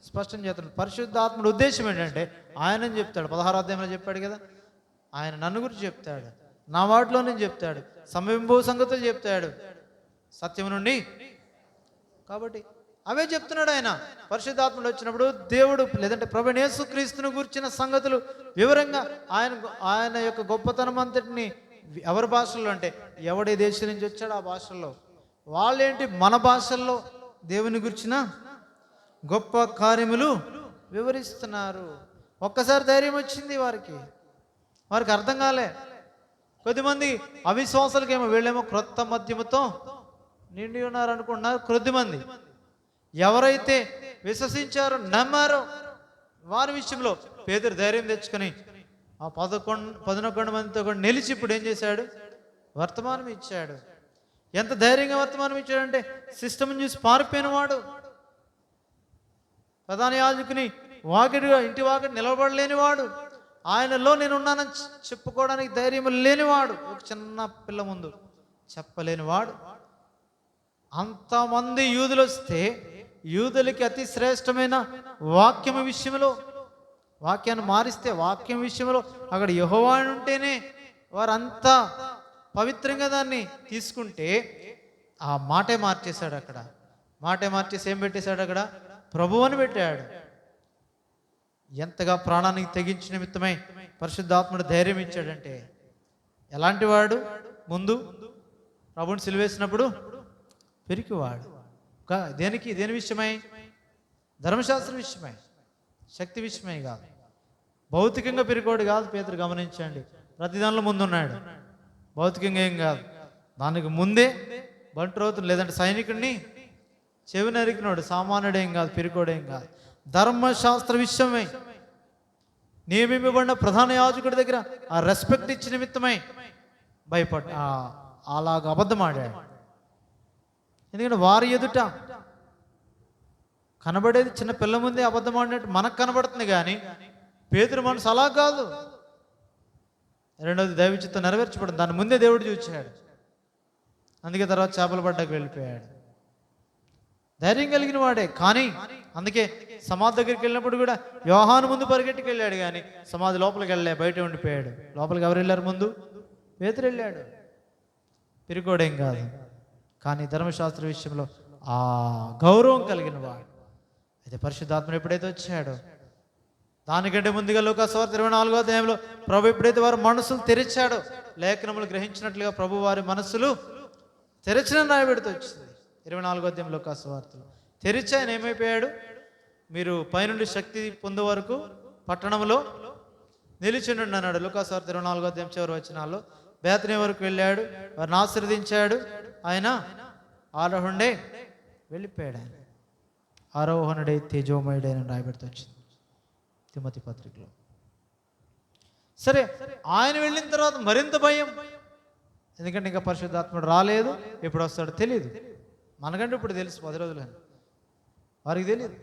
స్పష్టం చేస్తాడు. పరిశుద్ధాత్ముడు ఉద్దేశం ఏంటంటే ఆయనని చెప్తాడు. 16వ అధ్యాయంలో చెప్పాడు కదా, ఆయన నన్ను గురించి చెప్తాడు, నా వాటిలో నుంచి చెప్తాడు, సమయంభూ సంగతులు చెప్తాడు, సత్యం నుండి. కాబట్టి అవే చెప్తున్నాడు ఆయన. పరిశుద్ధాత్ముడు వచ్చినప్పుడు దేవుడు లేదంటే ప్రభువైన యేసుక్రీస్తును గురించిన సంగతులు వివరంగా ఆయన యొక్క గొప్పతనం అంతటిని ఎవరి భాషల్లో అంటే ఎవడి దేశం నుంచి వచ్చాడు ఆ భాషల్లో, వాళ్ళేంటి మన భాషల్లో దేవుని గురించిన గొప్ప కార్యములు వివరిస్తున్నారు. ఒక్కసారి ధైర్యం వచ్చింది వారికి అర్థం కాలే. కొద్దిమంది అవిశ్వాసాలకేమో వీళ్ళేమో క్రొత్త మద్యముతో నిండి ఉన్నారు అనుకుంటున్నారు. కొద్దిమంది ఎవరైతే విశ్వసించారో నమ్మారో వారి విషయంలో పేతురు ధైర్యం తెచ్చుకొని ఆ 11 మందితో కూడా నిలిచి ఇప్పుడు ఏం చేశాడు? వర్తమానం ఇచ్చాడు. ఎంత ధైర్యంగా వర్తమానం ఇచ్చాడంటే సిస్టమ్ చూసి పారిపోయిన వాడు, ప్రధాన యాజకుని ఇంటి వాకిడి నిలబడలేనివాడు, ఆయనలో నేనున్నానని చెప్పుకోవడానికి ధైర్యం లేనివాడు, ఒక చిన్న పిల్ల ముందు చెప్పలేనివాడు. అంతమంది యూదులు వస్తే యూదులకి అతి శ్రేష్టమైన వాక్యం విషయంలో, వాక్యాన్ని మారిస్తే వాక్యం విషయంలో అక్కడ యెహోవా ఉంటేనే వారంతా పవిత్రంగా దాన్ని తీసుకుంటే ఆ మాటే మార్చేశాడు. అక్కడ మాటే మార్చేసి ఏం పెట్టేశాడు? అక్కడ ప్రభువు అని పెట్టాడు. ఎంతగా ప్రాణానికి తెగించిన నిమిత్తమై పరిశుద్ధాత్ముడు ధైర్యం ఇచ్చాడంటే, ఎలాంటి వాడు? ముందు ప్రభుని సిలువేసినప్పుడు పెరికివాడు. దేని విషయమై? ధర్మశాస్త్రం విషయమై, శక్తి విషయమై కాదు. భౌతికంగా పెరిగోడు కాదు పేతురు, గమనించండి. ప్రతి దానిలో ముందున్నాడు. భౌతికంగా ఏం కాదు, దానికి ముందే బంట్రోతులు లేదంటే సైనికుడిని చెవి నరికినోడు, సామాన్యుడేం కాదు, పెరిగోడేం కాదు. ధర్మశాస్త్ర విషయమై నియమింపబడిన ప్రధాన యాజకుడి దగ్గర ఆ రెస్పెక్ట్ ఇచ్చిన నిమిత్తమై అలాగ అబద్ధం ఆడాడు. ఎందుకంటే వారి ఎదుట కనబడేది చిన్న పిల్ల ముందే అబద్ధం ఆడినట్టు మనకు కనబడుతుంది, కానీ పేతురు మనసు అలా కాదు. రెండవది దైవ చిత్తం నెరవేర్చబడింది, దాని ముందే దేవుడు చూచాడు. అందుకే తర్వాత చేపల పడ్డకు వెళ్ళిపోయాడు. ధైర్యం కలిగిన వాడే. కానీ అందుకే సమాధి దగ్గరికి వెళ్ళినప్పుడు కూడా యోహాను ముందు పరిగెట్టుకు వెళ్ళాడు, కానీ సమాధి లోపలికి వెళ్ళలే, బయట ఉండిపోయాడు. లోపలికి ఎవరు వెళ్ళారు? ముందు పేతురు వెళ్ళాడు. పిరికోడేం కాదు, కానీ ధర్మశాస్త్ర విషయంలో ఆ గౌరవం కలిగిన వాడు. అయితే పరిశుద్ధాత్మ ఎప్పుడైతే వచ్చాడో, దానికంటే ముందుగా లూకాసు వార్త 24వ అధ్యాయంలో ప్రభు ఎప్పుడైతే వారి మనసులు తెరిచాడో, లేఖనములు గ్రహించినట్లుగా ప్రభు వారి మనసులు తెరిచిన రాయబెడుతూ వచ్చింది. 24వ అధ్యాయం లూకాసు వార్తలో తెరిచి ఆయన ఏమైపోయాడు? మీరు పైనుండి శక్తి పొందే వరకు పట్టణంలో నిలిచిండు అన్నాడు. లూకాసు వార్త 24వ అధ్యాయం చివరి వచనాల్లో బేతనీ వరకు వెళ్ళాడు, వారిని ఆశీర్వదించాడు. ఆయన ఆరోహణుడే వెళ్ళిపోయాడు. ఆయన ఆరోహణుడే తేజోమయుడైన రాయబెడుతూ వచ్చింది తిమోతి పత్రికలో. సరే, ఆయన వెళ్ళిన తర్వాత మరింత భయం. ఎందుకంటే ఇంకా పరిశుద్ధాత్ముడు రాలేదు, ఎప్పుడు వస్తాడో తెలియదు. మనకంటే ఇప్పుడు తెలుసు, 10 రోజులు అని వారికి తెలియదు.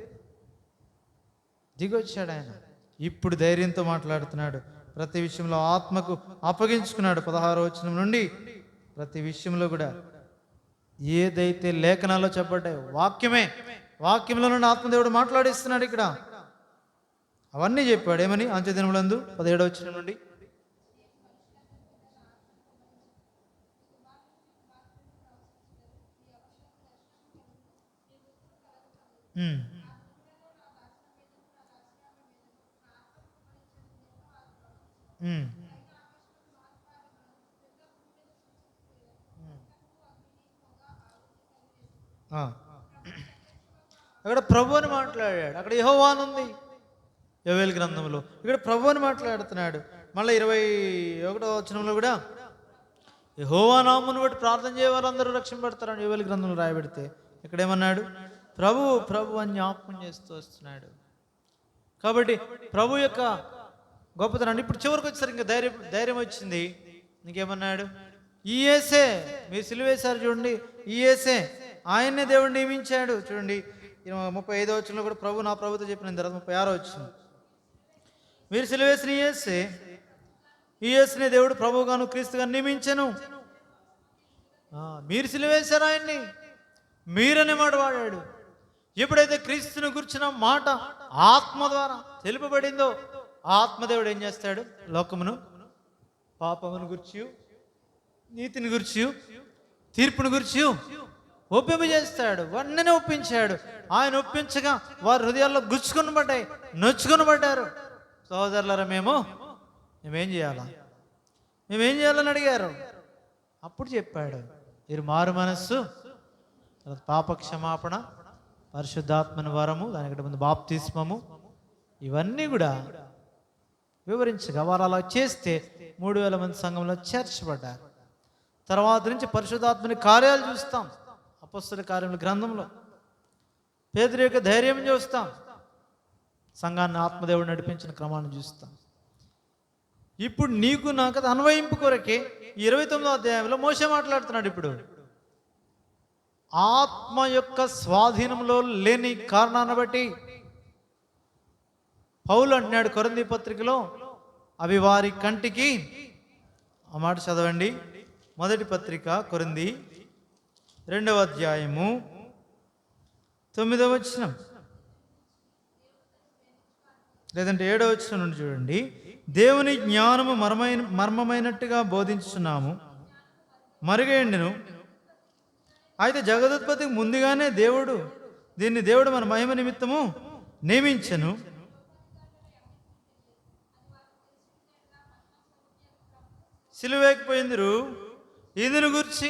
దిగొచ్చాడు ఆయన. ఇప్పుడు ధైర్యంతో మాట్లాడుతున్నాడు. ప్రతి విషయంలో ఆత్మకు అప్పగించుకున్నాడు. 16వ వచనం నుండి ప్రతి విషయంలో కూడా ఏదైతే లేఖనాల్లో చెప్పబడ్డాయో వాక్యంలో నుండి ఆత్మదేవుడు మాట్లాడిస్తున్నాడు. ఇక్కడ అవన్నీ చెప్పాడు. ఏమని? అంత్యదినములందు 17వ వచనం నుండి అక్కడ ప్రభు అని మాట్లాడాడు. అక్కడ యెహోవా అని ఉంది యోవేలు గ్రంథంలో. ఇక్కడ ప్రభు అని మాట్లాడుతున్నాడు. మళ్ళీ 21వ వచనంలో కూడా యెహోవా నామమును బట్టి ప్రార్థన చేయ వారందరూ రక్షింపబడతారని యోవేలు గ్రంథంలో రాయబెడితే ఇక్కడ ఏమన్నాడు? ప్రభు అని జ్ఞాపకం చేస్తూ వస్తున్నాడు. కాబట్టి ప్రభు యొక్క గొప్పతనాన్ని ఇప్పుడు చివరికి వచ్చేసరికి ఇంకా ధైర్యం వచ్చింది. ఇంకేమన్నాడు? ఈ యేసే, మీరు సిలువేశారు చూడండి, ఈ యేసే, ఆయన్నే దేవుడు నియమించాడు. చూడండి 35వ వచనంలో కూడా ప్రభు నా ప్రభుతో చెప్పిన తర్వాత 36వ వచనం, మీరు సిలువేసిన ఈ యేసునే దేవుడు ప్రభువుగాను క్రీస్తుగా నియమించెను. మీరు సిలువేశారు ఆయన్ని, మీరనే మాట వాడాడు. ఎప్పుడైతే క్రీస్తుని గురించిన మాట ఆత్మ ద్వారా తెలుపబడిందో, ఆత్మదేవుడు ఏం చేస్తాడు? లోకమును, పాపమును గురించి, నీతిని గురించి, తీర్పును గురించి ఒప్పింపజేస్తాడు. వెంటనే ఒప్పించాడు. ఆయన ఒప్పించగా వారి హృదయాల్లో గుచ్చుకుని పడ్డాయి, నొచ్చుకుని పడ్డారు. సహోదరులారా, మేమేం చేయాలా, మేమేం చేయాలని అడిగారు. అప్పుడు చెప్పాడు, మీరు మారు మనస్సు, తర్వాత పాప క్షమాపణ, పరిశుద్ధాత్మని వరము, దానికంటే ముందు బాప్తిస్మము, ఇవన్నీ కూడా వివరించగా వారు అలా చేస్తే 3000 మంది సంఘంలో చేర్చబడ్డారు. తర్వాత నుంచి పరిశుద్ధాత్మని కార్యాలు చూస్తాం. అపొస్తలుల కార్యముల గ్రంథంలో పేతురు యొక్క ధైర్యం చూస్తాం. సంఘాన్ని ఆత్మదేవుడు నడిపించిన క్రమాన్ని చూస్తాం. ఇప్పుడు నీకు నాకు అది అన్వయింపు కొరకే 29వ అధ్యాయంలో మోషే మాట్లాడుతున్నాడు. ఇప్పుడు ఆత్మ యొక్క స్వాధీనంలో లేని కారణాన్ని బట్టి పౌలు అంటున్నాడు కొరింథీ పత్రికలో, అవి వారి కంటికి, ఆ మాట చదవండి, మొదటి పత్రిక కొరింథీ 2వ అధ్యాయము 9వ వచనం, లేదంటే 7వ వచనం నుండి చూడండి. దేవుని జ్ఞానము మర్మమైనట్టుగా బోధించుచున్నాము, మరుగైండును. అయితే జగదుత్పత్తికి ముందుగానే దేవుడు మన మహిమ నిమిత్తము నియమించెను. సిలువేకపోయిందిరు. ఇందును గురించి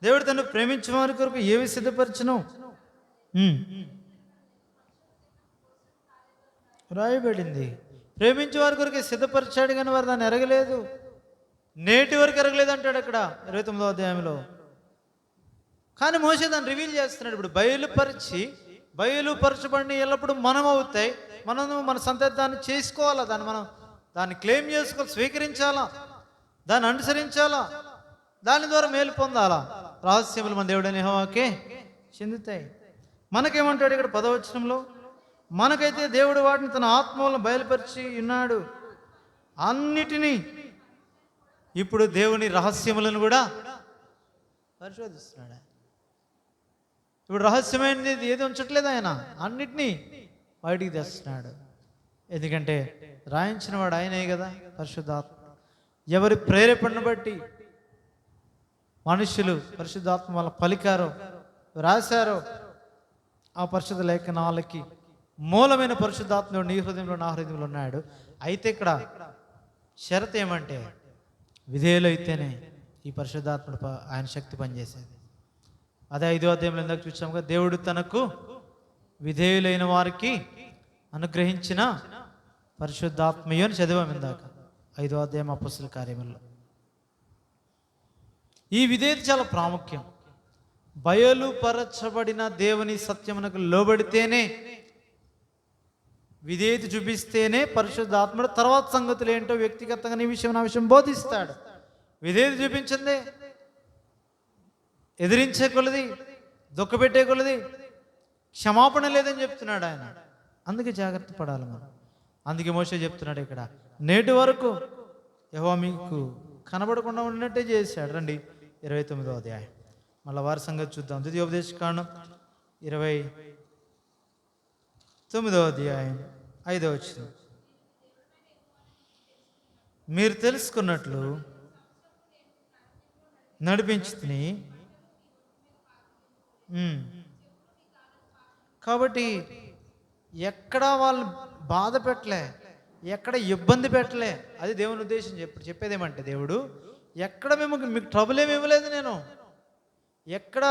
దేవుడు తను ప్రేమించిన వారి కొరకు ఏవి సిద్ధపరచును రాయబడింది. ప్రేమించే వారి కొరకు సిద్ధపరిచాడు, కానీ వారు దాన్ని ఎరగలేదు. నేటి వరకు ఎరగలేదు అంటాడు అక్కడ 29వ అధ్యాయంలో. కానీ మోషే దాన్ని రివీల్ చేస్తున్నాడు. ఇప్పుడు బయలుపరచబడిన ఎల్లప్పుడు మనం అవుతాయి. మనం మన సంతతి చేసుకోవాలా, దాన్ని క్లెయిమ్ చేసుకోవాలి, స్వీకరించాలా, దాన్ని అనుసరించాలా, దాని ద్వారా మేలు పొందాలా. రహస్యములు మన దేవుడని యెహోవాకే చెందుతాయి. మనకేమంటాడు ఇక్కడ 10వ వచనంలో, మనకైతే దేవుడు వాటిని తన ఆత్మలను బయలుపరిచి ఉన్నాడు. అన్నిటినీ ఇప్పుడు దేవుని రహస్యములను కూడా పరిశోధిస్తున్నాడు. ఇప్పుడు రహస్యమైనది ఏది ఉంచట్లేదు ఆయన, అన్నిటినీ బయటికి తెస్తున్నాడు. ఎందుకంటే రాయించిన వాడు ఆయనే కదా, పరిశుద్ధాత్మ. ఎవరి ప్రేరేపణను బట్టి మనుషులు పరిశుద్ధాత్మ వల్ల పలికారో, రాశారో, ఆ పరిశుద్ధ లేఖనాలకి మూలమైన పరిశుద్ధాత్మ నీ హృదయంలో నా హృదయంలో ఉన్నాడు. అయితే ఇక్కడ షరత్ ఏమంటే, విధేయులు అయితేనే ఈ పరిశుద్ధాత్ముడు ఆయన శక్తి పనిచేసేది. అదే 5వ అధ్యాయంలో ఇందాక చూసాముగా, దేవుడు తనకు విధేయులైన వారికి అనుగ్రహించిన పరిశుద్ధాత్మయు అని చదివాము ఇందాక 5వ అధ్యాయం అపొస్తలుల కార్యములలో. ఈ విధేయత చాలా ప్రాముఖ్యం. బయలుపరచబడిన దేవుని సత్యమునకు లోబడితేనే, విధేయత చూపిస్తేనే పరిశుద్ధాత్ముడు తర్వాత సంగతులు ఏంటో వ్యక్తిగతంగా నీ విషయం నా విషయం బోధిస్తాడు. విధేయత చూపించిందే ఎదిరించే కొలది, దుఃఖపెట్టే కొలది క్షమాపణ లేదని చెప్తున్నాడు ఆయన. అందుకే జాగ్రత్త పడాలి మనం. అందుకే మోషే చెప్తున్నాడు ఇక్కడ, నేటి వరకు యెహోవా మీకు కనబడకుండా ఉన్నట్టే చేశాడు. రండి 29వ అధ్యాయం మళ్ళీ వారి సంగతి చూద్దాం. ద్వితీయోపదేశకాండం 29వ అధ్యాయం 5వ వచనం, మీరు తెలుసుకున్నట్లు నడిపించుని. కాబట్టి ఎక్కడ వాళ్ళు బాధ పెట్టలే, ఎక్కడ ఇబ్బంది పెట్టలే. అది దేవుని ఉద్దేశం. చెప్పేదేమంటే, దేవుడు ఎక్కడ మీకు ట్రబుల్ ఏమి ఇవ్వలేదు, నేను ఎక్కడ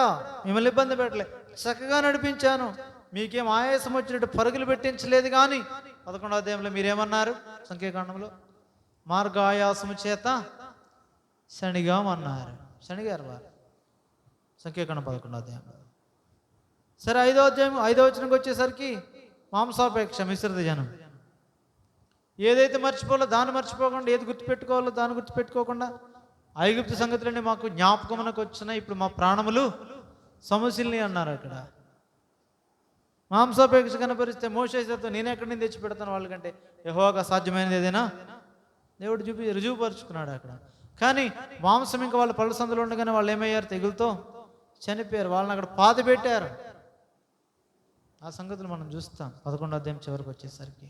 మిమ్మల్ని ఇబ్బంది పెట్టలే, చక్కగా నడిపించాను, మీకేం ఆయాసం వచ్చినట్టు పరుగులు పెట్టించలేదు. కానీ 11వ అధ్యాయంలో మీరేమన్నారు, సంఖ్యాకాండంలో మార్గాయాసము చేత శనిగామన్నారు. శనిగారు వారు, సంఖ్యాకాండం 11వ అధ్యాయంలో. సరే 5వ అధ్యాయం 5వ వచనంకి వచ్చేసరికి మాంసాపేక్ష మిశ్రిత జనం. ఏదైతే మర్చిపోవాలో దాన్ని మర్చిపోకుండా, ఏది గుర్తుపెట్టుకోవాలో దాన్ని గుర్తుపెట్టుకోకుండా, ఐగుప్తు సంగతులన్నీ మాకు జ్ఞాపకమునకు వచ్చినాయి, ఇప్పుడు మా ప్రాణములు సమస్యల్ని అన్నారు. అక్కడ మాంసాపేక్ష కనపరిస్తే మోషే చేత నేను ఎక్కడి నుంచి తెచ్చి పెడతాను వాళ్ళకంటే, యెహోవాకు అసాధ్యమైనది ఏదైనా దేవుడు రుజువుపరుచుకున్నాడు అక్కడ. కానీ మాంసం ఇంకా వాళ్ళ పళ్ళ సందులో ఉండగానే వాళ్ళు ఏమయ్యారు, తెగులతో చనిపోయారు. వాళ్ళని అక్కడ పాతి పెట్టారు. ఆ సంగతులు మనం చూస్తాం 11వ అధ్యాయం చివరికి వచ్చేసరికి.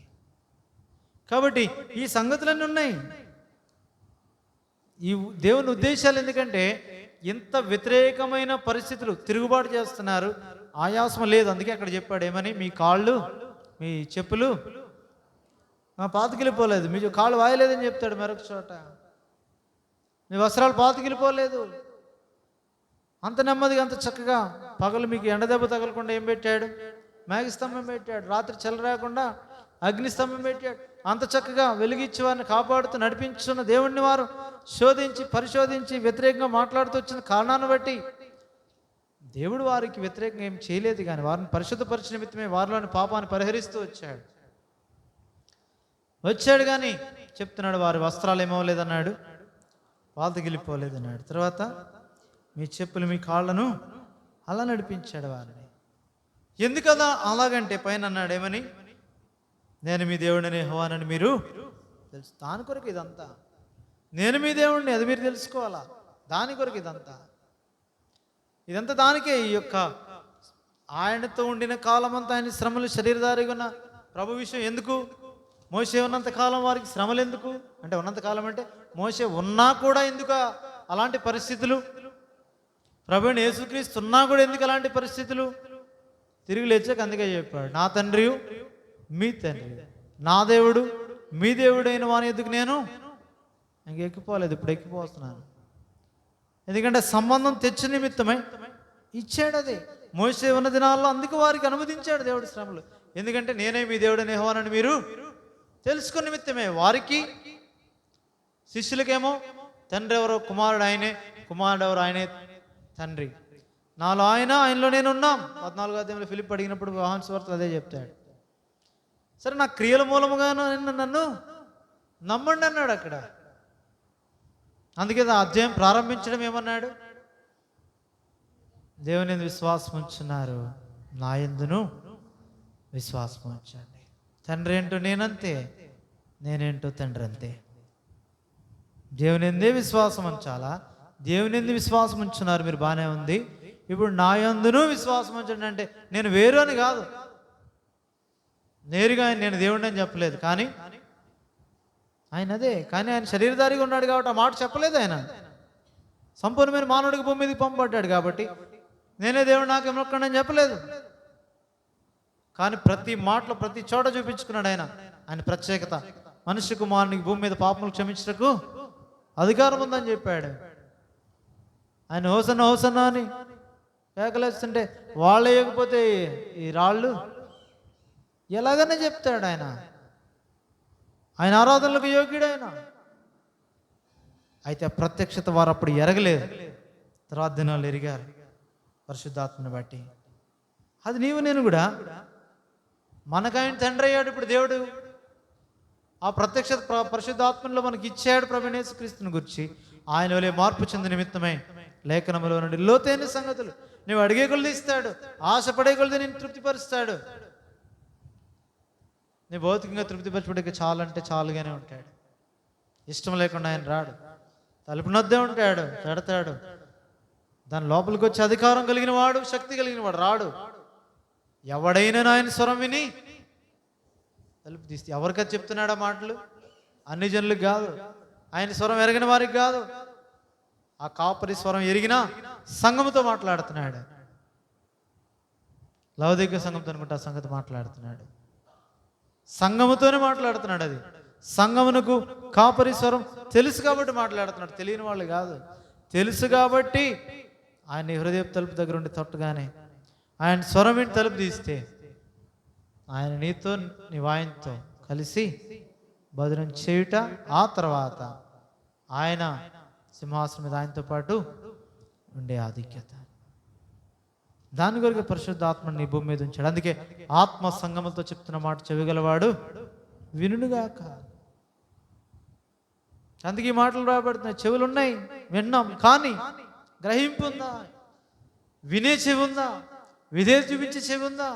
కాబట్టి ఈ సంగతులన్నీ ఉన్నాయి. ఈ దేవుని ఉద్దేశాలు ఎందుకంటే ఇంత వ్యతిరేకమైన పరిస్థితులు, తిరుగుబాటు చేస్తున్నారు, ఆయాసం లేదు. అందుకే అక్కడ చెప్పాడు ఏమని, మీ కాళ్ళు మీ చెప్పులు పాతికిలిపోలేదు, మీ కాళ్ళు వాయలేదని చెప్తాడు. మరొక చోట మీ వస్త్రాలు పాతికిలిపోలేదు. అంత నెమ్మదిగా అంత చక్కగా పగలు మీకు ఎండదెబ్బ తగలకుండా ఏం పెట్టాడు, మేఘస్తంభం పెట్టాడు. రాత్రి చెలరాకుండా అగ్నిస్తంభం పెట్టాడు. అంత చక్కగా వెలిగించి వారిని కాపాడుతూ నడిపించున్న దేవుణ్ణి వారు శోధించి పరిశోధించి వ్యతిరేకంగా మాట్లాడుతూ వచ్చిన కారణాన్ని బట్టి దేవుడు వారికి వ్యతిరేకంగా ఏం చేయలేదు, కానీ వారిని పరిశుద్ధపరిచిన నిమిత్తమే వారిలోని పాపాన్ని పరిహరిస్తూ వచ్చాడు. కానీ చెప్తున్నాడు, వారి వస్త్రాలు ఏమవలేదన్నాడు, పాతగిలిపోలేదన్నాడు. తర్వాత మీ చెప్పులు మీ కాళ్ళను అలా నడిపించాడు వారిని. ఎందుకదా అలాగంటే పైన అన్నాడు ఏమని, నేను మీ దేవుడిని యెహోవానని మీరు తెలుసు. దాని కొరకు ఇదంతా, నేను మీ దేవుడిని, అది మీరు తెలుసుకోవాలా. దాని కొరకు ఇదంతా దానికే. ఈ యొక్క ఆయనతో ఉండిన కాలం అంతా ఆయన శ్రమలు శరీరధారిగా ఉన్న ప్రభు విషయం ఎందుకు, మోషే ఉన్నంత కాలం వారికి శ్రమలు ఎందుకు అంటే, ఉన్నంత కాలం అంటే మోషే ఉన్నా కూడా ఎందుకు అలాంటి పరిస్థితులు, ప్రభువుని యేసుక్రీస్తు ఉన్నా కూడా ఎందుకు అలాంటి పరిస్థితులు. తిరిగి లేచాక అందుకే చెప్పాడు, నా తండ్రి మీ తండ్రి, నా దేవుడు మీ దేవుడైన వాని ఎందుకు నేను ఇంక ఎక్కిపోలేదు, ఇప్పుడు ఎక్కిపోతున్నాను. ఎందుకంటే సంబంధం తెచ్చిన నిమిత్తమై ఇచ్చాడు. అది మోసే ఉన్న దినాల్లో అందుకు వారికి అనుమతించాడు దేవుడు శ్రమలు. ఎందుకంటే నేనే మీ దేవుడని యెహోవానని మీరు తెలుసుకున్న నిమిత్తమే. వారికి శిష్యులకేమో తండ్రి ఎవరో కుమారుడు ఆయనే, కుమారుడు ఎవరు ఆయనే తండ్రి, నాలో ఆయన ఆయనలో నేను ఉన్నాం. 14వ అధ్యాయంలో ఫిలిప్ అడిగినప్పుడు యోహాను సువార్తలో అదే చెప్తాడు. సరే, నా క్రియల మూలముగా నన్ను నమ్మండి అన్నాడు అక్కడ. అందుకే ఆ అధ్యాయం ప్రారంభించడం ఏమన్నాడు, దేవుని యందు విశ్వాసం ఉంచున్నారు, నా యందును విశ్వాసం ఉంచండి. తండ్రి ఏంటో నేనంతే, నేనేంటో తండ్రి అంతే. దేవుని యందే విశ్వాసం ఉంచాలా, దేవుని యందు విశ్వాసం ఉంచున్నారు మీరు, బాగానే ఉంది. ఇప్పుడు నా యందును విశ్వాసం ఉంచండి అంటే నేను వేరు అని కాదు, నేరుగా నేను దేవుడిని అని చెప్పలేదు, కానీ ఆయన అదే. కానీ ఆయన శరీరధారిగా ఉన్నాడు కాబట్టి ఆ మాట చెప్పలేదు. ఆయన సంపూర్ణమైన మానవుడికి భూమి మీదకి పంపబడ్డాడు కాబట్టి నేనే దేవుడు నాకు ఎమ్మొక్కండి అని చెప్పలేదు. కానీ ప్రతి మాటలో ప్రతి చోట చూపించుకున్నాడు ఆయన ప్రత్యేకత. మనుష్య కుమారునికి భూమి మీద పాపములు క్షమించటకు అధికారం ఉందని చెప్పాడు. ఆయన హోసన్న హోసన్న అని కేకలేస్తుంటే వాళ్ళు వేయకపోతే ఈ రాళ్ళు ఎలాగనే చెప్తాడు. ఆయన ఆరాధనలకు యోగ్యుడు ఆయన. అయితే ప్రత్యక్షత వారు అప్పుడు ఎరగలేదు, తర్వాత దినాలు ఎరిగారు పరిశుద్ధాత్మని బట్టి. అది నీవు నేను కూడా, మనకు ఆయన తండ్రి అయ్యాడు. ఇప్పుడు దేవుడు ఆ ప్రత్యక్షత పరిశుద్ధాత్మలో మనకి ఇచ్చాడు. ప్రభువైన యేసుక్రీస్తుని గురించి ఆయన వలె మార్పు చెందిన నిమిత్తమై లేఖనములో నుండి లోతైన సంగతులు నువ్వు అడిగే కొలది ఇస్తాడు, ఆశపడే కొలది నేను తృప్తిపరుస్తాడు. నీ భౌతికంగా తృప్తిపరచుడికి చాలంటే చాలుగానే ఉంటాడు. ఇష్టం లేకుండా ఆయన రాడు, తలుపు నొద్దే ఉంటాడు, పెడతాడు. దాని లోపలికి వచ్చి అధికారం కలిగిన వాడు, శక్తి కలిగిన వాడు రాడు. ఎవడైనా ఆయన స్వరం విని తలుపు తీస్తే, ఎవరికది చెప్తున్నాడు ఆ మాటలు? అన్ని జనులకు కాదు, ఆయన స్వరం ఎరగిన వారికి కాదు, ఆ కాపరి స్వరం ఎరిగిన సంఘముతో మాట్లాడుతున్నాడు. లౌకిక సంఘంతో అనుకుంటే ఆ సంగతి మాట్లాడుతున్నాడు, సంఘముతోనే మాట్లాడుతున్నాడు. అది సంఘమునకు కాపరి స్వరం తెలుసు కాబట్టి మాట్లాడుతున్నాడు, తెలియని వాళ్ళు కాదు. తెలుసు కాబట్టి ఆయన హృదయపు తలుపు దగ్గర ఉండి తొట్టగానే ఆయన స్వరం విని తలుపు తీస్తే ఆయన నీతో నీ ఆయనతో కలిసి భోజనం చేయుట, ఆ తర్వాత ఆయన సింహాసనం మీద ఆయనతో పాటు ఉండే ఆధిక్యత. దాని కొరకు పరిశుద్ధాత్మని నీ భూమి మీద ఉంచాడు. అందుకే ఆత్మ సంగములతో చెప్తున్న మాట చెవిగలవాడు వినుగాక. అందుకే ఈ మాటలు రాబడుతున్నాయి. చెవులు ఉన్నాయి, విన్నాం, కానీ గ్రహింపు ఉందా? వినే చెవి ఉందా? విధేయత చూపించే చెవి ఉందా?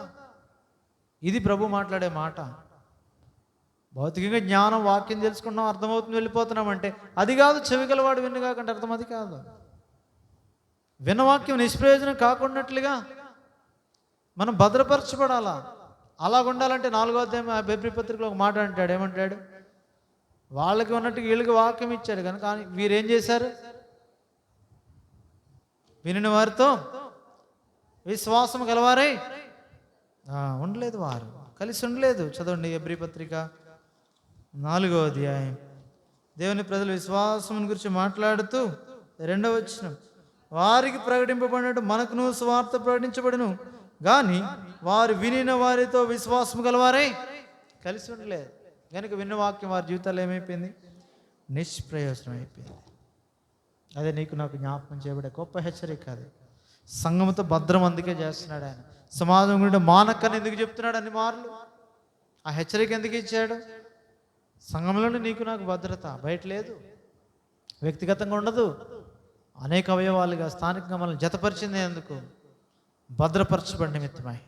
ఇది ప్రభు మాట్లాడే మాట. భౌతికంగా జ్ఞానం, వాక్యం తెలుసుకున్నాం, అర్థమవుతుంది, వెళ్ళిపోతున్నాం అంటే అది కాదు. చెవిగలవాడు వినుగాకంటే అర్థం అది కాదు. వినవాక్యం నిష్ప్రయోజనం కాకుండాట్లుగా మనం భద్రపరచబడాలా. అలాగుండాలంటే 4వ అధ్యాయం ఫిబ్రవరి పత్రికలో ఒక మాట అంటాడు. ఏమంటాడు? వాళ్ళకి ఉన్నట్టు వీళ్ళకి వాక్యం ఇచ్చాడు కానీ వీరేం చేశారు? వినిన వారితో విశ్వాసం గలవారై ఉండలేదు, వారు కలిసి ఉండలేదు. చదవండి హెబ్రీ పత్రిక 4వ అధ్యాయం. దేవుని ప్రజలు విశ్వాసం గురించి మాట్లాడుతూ 2వ వచనం, వారికి ప్రకటింపబడినట్టు మనకును సువార్త ప్రకటించబడును, కానీ వారు వినిన వారితో విశ్వాసం గలవారై కలిసి ఉండలేదు. కనుక విన్న వాక్యం వారి జీవితాలు ఏమైపోయింది? నిష్ప్రయోజనం అయిపోయింది. అదే నీకు నాకు జ్ఞాపకం చేయబడే గొప్ప హెచ్చరిక. అది సంఘముతో భద్రం అందుకే చేస్తున్నాడు ఆయన. సమాజం గురించి మానక్కని ఎందుకు చెప్తున్నాడు అన్ని మార్లు? ఆ హెచ్చరిక ఎందుకు ఇచ్చాడు? సంఘంలోనే నీకు నాకు భద్రత, బయట లేదు, వ్యక్తిగతంగా ఉండదు. అనేక అవయవాలుగా స్థానికంగా మనల్ని జతపరిచింది ఎందుకు? భద్రపరచబడి నిమిత్తమై.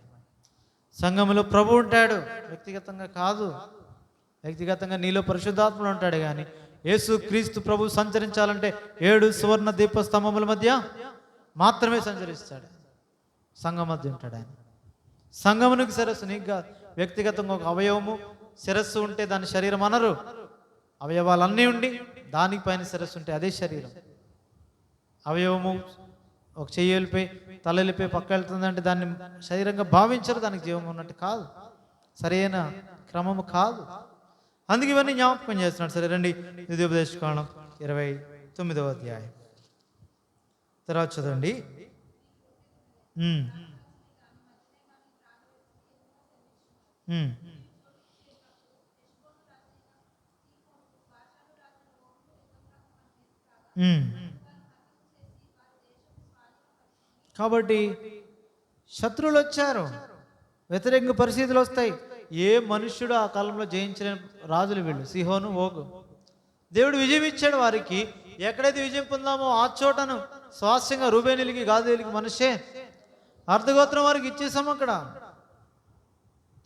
సంఘంలో ప్రభు ఉంటాడు, వ్యక్తిగతంగా కాదు. వ్యక్తిగతంగా నీలో పరిశుద్ధాత్ముడు ఉంటాడు, కానీ యేసు క్రీస్తు ప్రభు సంచరించాలంటే 7 సువర్ణ దీప స్తంభముల మధ్య మాత్రమే సంచరిస్తాడు. సంఘం మధ్య ఉంటాడు ఆయన. సంఘమునికి శిరస్సు, నీకు వ్యక్తిగతంగా ఒక అవయవము శిరస్సు ఉంటే దాని శరీరం అనరు. అవయవాలన్నీ ఉండి దానిపైన శిరస్సు ఉంటే అదే శరీరం. అవయవము ఒక చెయ్యి వెళ్ళిపోయి తల వెళ్ళిపోయి పక్క వెళ్తుందంటే దాన్ని శరీరంగా భావించరు, దానికి జీవం ఉన్నట్టు కాదు, సరైన క్రమము కాదు. అందుకే ఇవన్నీ జ్ఞాపకం చేస్తున్నాడు. సరే రండి, ద్వితీయోపదేశకాండం 29వ అధ్యాయం తర్వాత చదవండి. కాబట్టి శత్రువులు వచ్చారు, వ్యతిరేక పరిస్థితులు వస్తాయి. ఏ మనుష్యుడు ఆ కాలంలో జయించిన రాజులు వీళ్ళు, సిహోను, ఓగు. దేవుడు విజయం ఇచ్చాడు వారికి. ఎక్కడైతే విజయం పొందామో ఆ చోటను స్వాస్థ్యంగా రూబేనీలకి, గాదేలీకి, మనషే అర్ధగోత్రం వారికి ఇచ్చేసాము అక్కడ.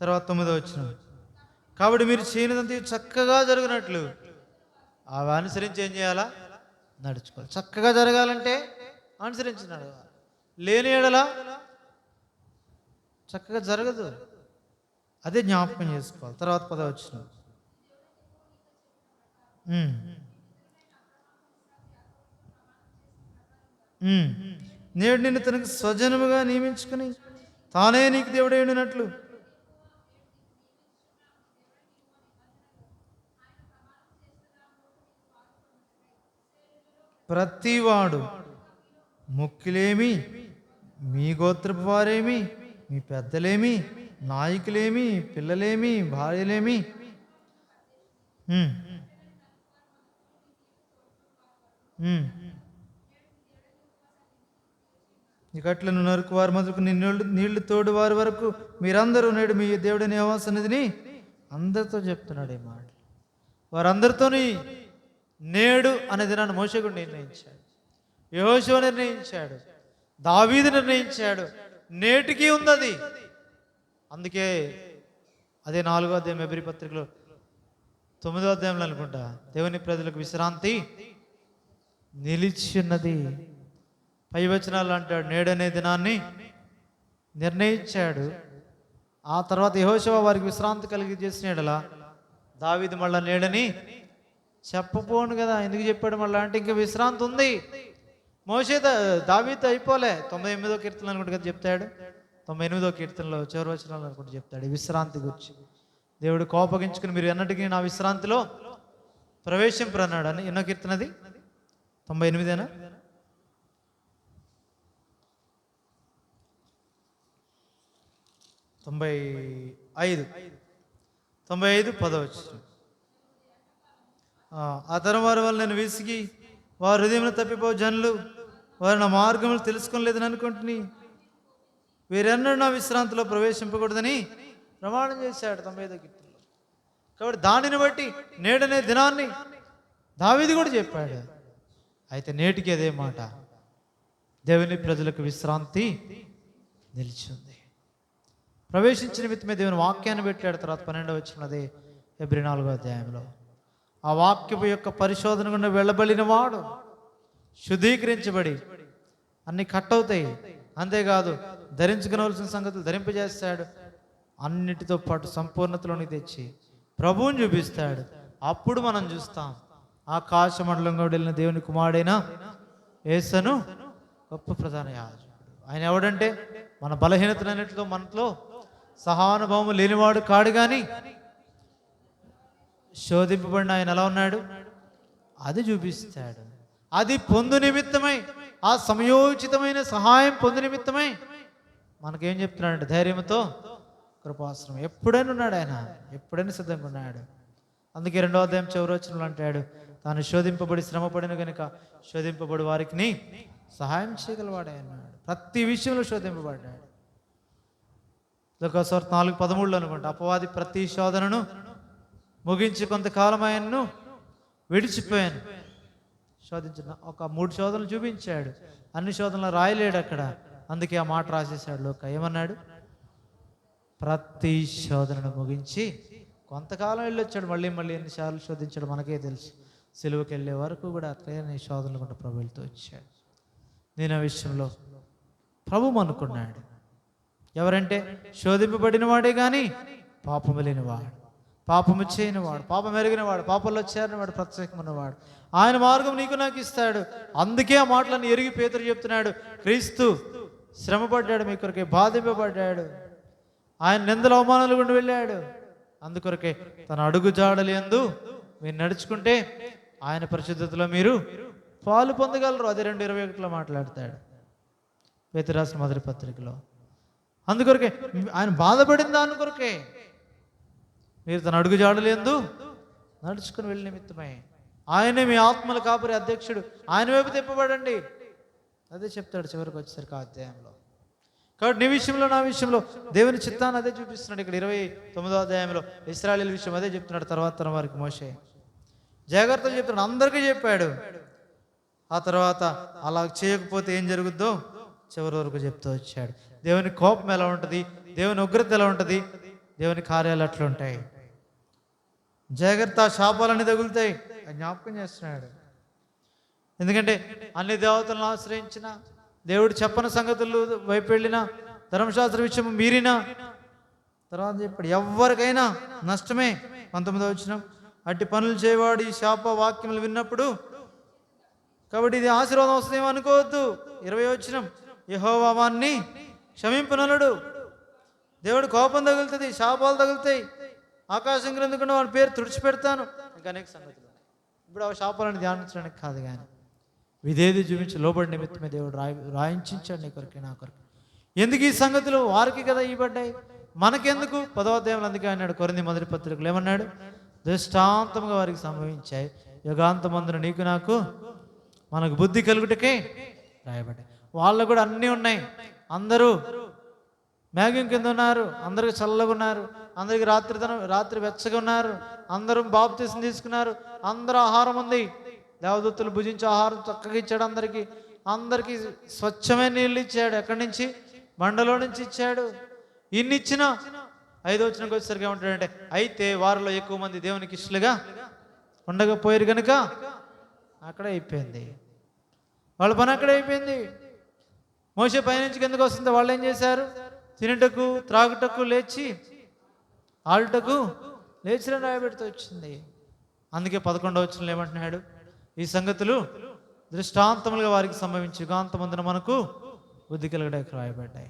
తర్వాత 9వ వచనం, కాబట్టి మీరు చేయనిదంతా చక్కగా జరుగునట్లు అవి అనుసరించి ఏం చేయాలా? నడుచుకోవాలి. చక్కగా జరగాలంటే అనుసరించినాడు, లేని ఎడల చక్కగా జరగదు. అదే జ్ఞాపకం చేసుకోవాలి. తర్వాత 10వ వచనం, నేడు నిన్ను తనకు స్వజనముగా నియమించుకుని తానే నీకు దేవుడే ఉండినట్లు ప్రతివాడు ముఖ్యులేమి, మీ గోత్రపు వారేమి, మీ పెద్దలేమి, నాయకులేమి, పిల్లలేమి, భార్యలేమి, ఇకట్లను నరుకు వారి మొదలుకు నీళ్లు తోడు వారి వరకు మీరందరూ నేడు మీ దేవుడిని యెహోవా సన్నిధిని అందరితో చెప్తున్నాడు ఈ మాట. వారందరితోని నేడు అనే దినాన్ని మోషే కూడా నిర్ణయించాడు, యెహోషువ నిర్ణయించాడు, దావీదు నిర్ణయించాడు. నేటికి ఉంది అది. అందుకే అదే 4వ అధ్యాయం హెబ్రీ పత్రికలో 9వ అధ్యాయంలో అనుకుంటా, దేవుని ప్రజలకు విశ్రాంతి నిలిచి ఉన్నది. పై వచనాలు అంటాడు, నేడనే దినాన్ని నిర్ణయించాడు. ఆ తర్వాత యెహోషువ వారికి విశ్రాంతి కలిగి చేసిన ఎడల దావీదు మళ్ళా నేడని చెప్పపోను కదా. ఎందుకు చెప్పాడు మళ్ళా అంటే ఇంకా విశ్రాంతి ఉంది. మోషే దావీదు అయిపోలే. 98వ కీర్తనలు అనుకుంటు కదా చెప్తాడు, 98వ కీర్తనలో చివరి వచనాలు అనుకుంటూ చెప్తాడు ఈ విశ్రాంతి గురించి. దేవుడు కోపగించుకుని మీరు ఎన్నటికీ నా విశ్రాంతిలో ప్రవేశింపరు అన్నాడు అని. ఎన్నో కీర్తనది? 98ఏనా? 95 10వ వచనం. ఆ తరం వారి వల్ల నేను విసిగి వారి హృదయంలో తప్పిపో జనులు వారు నా మార్గములు తెలుసుకోలేదని అనుకుంటుని వీరెన్నడూ నా విశ్రాంతిలో ప్రవేశింపకూడదని ప్రమాణం చేశాడు 95వ కీర్తనలో. కాబట్టి దానిని బట్టి నేడనే దినాన్ని దావీదు కూడా చెప్పాడు. అయితే నేటికి అదే మాట, దేవుని ప్రజలకు విశ్రాంతి నిలిచింది. ప్రవేశించిన నిమిత్తమే దేవుని వాక్యాన్ని పెట్టాడు. తర్వాత 12వ వచనం హెబ్రీ 4వ అధ్యాయంలో ఆ వాక్యపు యొక్క పరిశోధన గుండా వెళ్ళబడిన వాడు శుద్ధీకరించబడి అన్ని కట్ అవుతాయి. అంతేకాదు ధరించుకోవలసిన సంగతులు ధరింపజేస్తాడు. అన్నిటితో పాటు సంపూర్ణతలోనికి తెచ్చి ప్రభువుని చూపిస్తాడు. అప్పుడు మనం చూస్తాం ఆకాశ మండలంగా వెళ్ళిన దేవుని కుమారుడైన యేసును గొప్ప ప్రధాన యాజకుడు. ఆయన ఎవడంటే మన బలహీనతలన్నిటిలో మనలో సహానుభావం లేనివాడు కాడు, కానీ శోధింపబడిన ఆయన ఎలా ఉన్నాడు అది చూపిస్తాడు. అది పొందు నిమిత్తమై, ఆ సమయోచితమైన సహాయం పొందు నిమిత్తమై మనకేం చెప్తున్నాడంటే ధైర్యంతో కృపాశ్రమం. ఎప్పుడైనా ఉన్నాడు ఆయన, ఎప్పుడైనా సిద్ధంగా ఉన్నాడు. అందుకే 2వ అధ్యాయం చివరి వచనంలో అంటాడు, తాను శోధింపబడి శ్రమపడిన కనుక శోధింపబడి వారికి సహాయం చేయగలవాడే అన్నాడు. ప్రతి విషయంలో శోధింపబడ్డాడు. లోకాసువార్త 4:13 అనుకుంటా, అపవాది ప్రతి శోధనను ముగించి కొంతకాలం ఆయన్ను విడిచిపోయాను. శోధించిన ఒక 3 శోధనలు చూపించాడు, అన్ని శోధనలు రాయలేడు అక్కడ. అందుకే ఆ మాట రాసేసాడు లోక. ఏమన్నాడు? ప్రతి శోధనను ముగించి కొంతకాలం వెళ్ళొచ్చాడు. మళ్ళీ ఎన్నిసార్లు శోధించాడు మనకే తెలుసు. సిలువకి వెళ్ళే వరకు కూడా అట్లనే శోధనలు కూడా ప్రభు వెళ్తూ వచ్చాడు. నేను ఆ విషయంలో ప్రభు అనుకున్నాడు. ఎవరంటే శోధింపబడిన వాడే కానీ పాపము లేనివాడు, పాపము చేయనివాడు, పాపం ఎరిగినవాడు, పాపంలో చేరినవాడు, ప్రత్యేకమైనవాడు. ఆయన మార్గం నీకు నాకు ఇస్తాడు. అందుకే ఆ మాటలను ఎరిగి పేతురు చెప్తున్నాడు, క్రీస్తు శ్రమపడ్డాడు, మీ కొరకే బాధింపబడ్డాడు, ఆయన నిందల అవమానాలు గుండా వెళ్ళాడు. అందుకొరకే తన అడుగు జాడలు యందు మీరు నడుచుకుంటే ఆయన పరిశుద్ధతలో మీరు పాలు పొందగలరు. అది 2:21 మాట్లాడతాడు పేతురు రాసిన మొదటి పత్రికలో. అందుకొరకే ఆయన బాధపడిన దాని కొరకే మీరు తన అడుగు జాడలు యందు నడుచుకుని వెళ్ళి నిమిత్తమై ఆయనే మీ ఆత్మల కాపరి అధ్యక్షుడు, ఆయన వైపు తిప్పబడండి. అదే చెప్తాడు చివరికి వచ్చేసరికి ఆ అధ్యాయంలో. కాబట్టి నీ విషయంలో నా విషయంలో దేవుని చిత్తాన్ని అదే చూపిస్తున్నాడు. ఇక్కడ 29వ అధ్యాయంలో ఇశ్రాయేలు విషయం అదే చెప్తున్నాడు. తర్వాత తరం వారికి మోషే జాగ్రత్తలు చెప్తున్నాడు, అందరికీ చెప్పాడు. ఆ తర్వాత అలా చేయకపోతే ఏం జరుగుద్దో చివరి వరకు చెప్తూ వచ్చాడు. దేవుని కోపం ఎలా ఉంటుంది, దేవుని ఉగ్రత ఎలా ఉంటుంది, దేవుని కార్యాలు అట్లా ఉంటాయి. జాగ్రత్త, శాపాలన్నీ తగులుతాయి జ్ఞాపకం చేస్తున్నాడు. ఎందుకంటే అన్ని దేవతలను ఆశ్రయించిన, దేవుడు చెప్పని సంగతులు వైపు వెళ్ళిన, ధర్మశాస్త్ర విషయం మీరిన తర్వాత చెప్పాడు ఎవరికైనా నష్టమే. 19వ వచనం, అట్టి పనులు చేయవాడు ఈ శాప వాక్యములు విన్నప్పుడు, కాబట్టి ఇది ఆశీర్వాదం వస్తుందేమో అనుకోవద్దు. 20వ వచనం, యెహోవా వాణ్ణి క్షమింపనలడు. దేవుడు కోపం తగులుతుంది, శాపాలు తగులుతాయి, ఆకాశం క్రిందకుండా వాడి పేరు తుడిచిపెడతాను, ఇంకా అనేక సంగతులు. ఇప్పుడు ఆ శాపాలను ధ్యానించడానికి కాదు, కానీ విధేది చూపించి లోబడి నిమిత్తమే దేవుడు రాయించాడు నీ కొరకే నా కొరకు. ఎందుకు ఈ సంగతులు వారికి కదా ఇవ్వబడ్డాయి, మనకెందుకు? 10వ అధ్యాయంలో అందుకే అన్నాడు కొరింథీ మొదటి పత్రికలు ఏమన్నాడు? దృష్టాంతముగా వారికి సంభవించాయి, యుగాంతమందున నీకు నాకు మనకు బుద్ధి కలుగుటకే రాయబడ్డాయి. వాళ్ళకు కూడా అన్నీ ఉన్నాయి. అందరూ మేఘం కింద ఉన్నారు, అందరికి చల్లగా ఉన్నారు, అందరికి రాత్రి వెచ్చగా ఉన్నారు, అందరూ బాప్తిసం తీసుకున్నారు, అందరూ ఆహారం ఉంది, దేవదూతలు భుజించే ఆహారం చక్కగా ఇచ్చాడు అందరికీ స్వచ్ఛమైన నీళ్ళు ఇచ్చాడు. ఎక్కడి నుంచి? బండలో నుంచి ఇచ్చాడు. ఇన్ని ఇచ్చినా 5వ వచనంకి వచ్చేసరికి ఏమంటాడంటే, అయితే వారిలో ఎక్కువ మంది దేవునికి ఇష్టలుగా ఉండకపోయారు కనుక అక్కడే అయిపోయింది, వాళ్ళ పని అక్కడే అయిపోయింది. మోషే పైనుంచి కిందకు వస్తుంది, వాళ్ళు ఏం చేశారు? తినుటకు త్రాగుటకు లేచి ఆలుటకు లేచిన రాయబెడుతూ వచ్చింది. అందుకే 11వ వచనంలో ఏమంటున్నాడు? ఈ సంగతులు దృష్టాంతములుగా వారికి సంభవించి యుగాంతమందున మనకు బుద్ధి కలగడానికి రాయబడ్డాయి.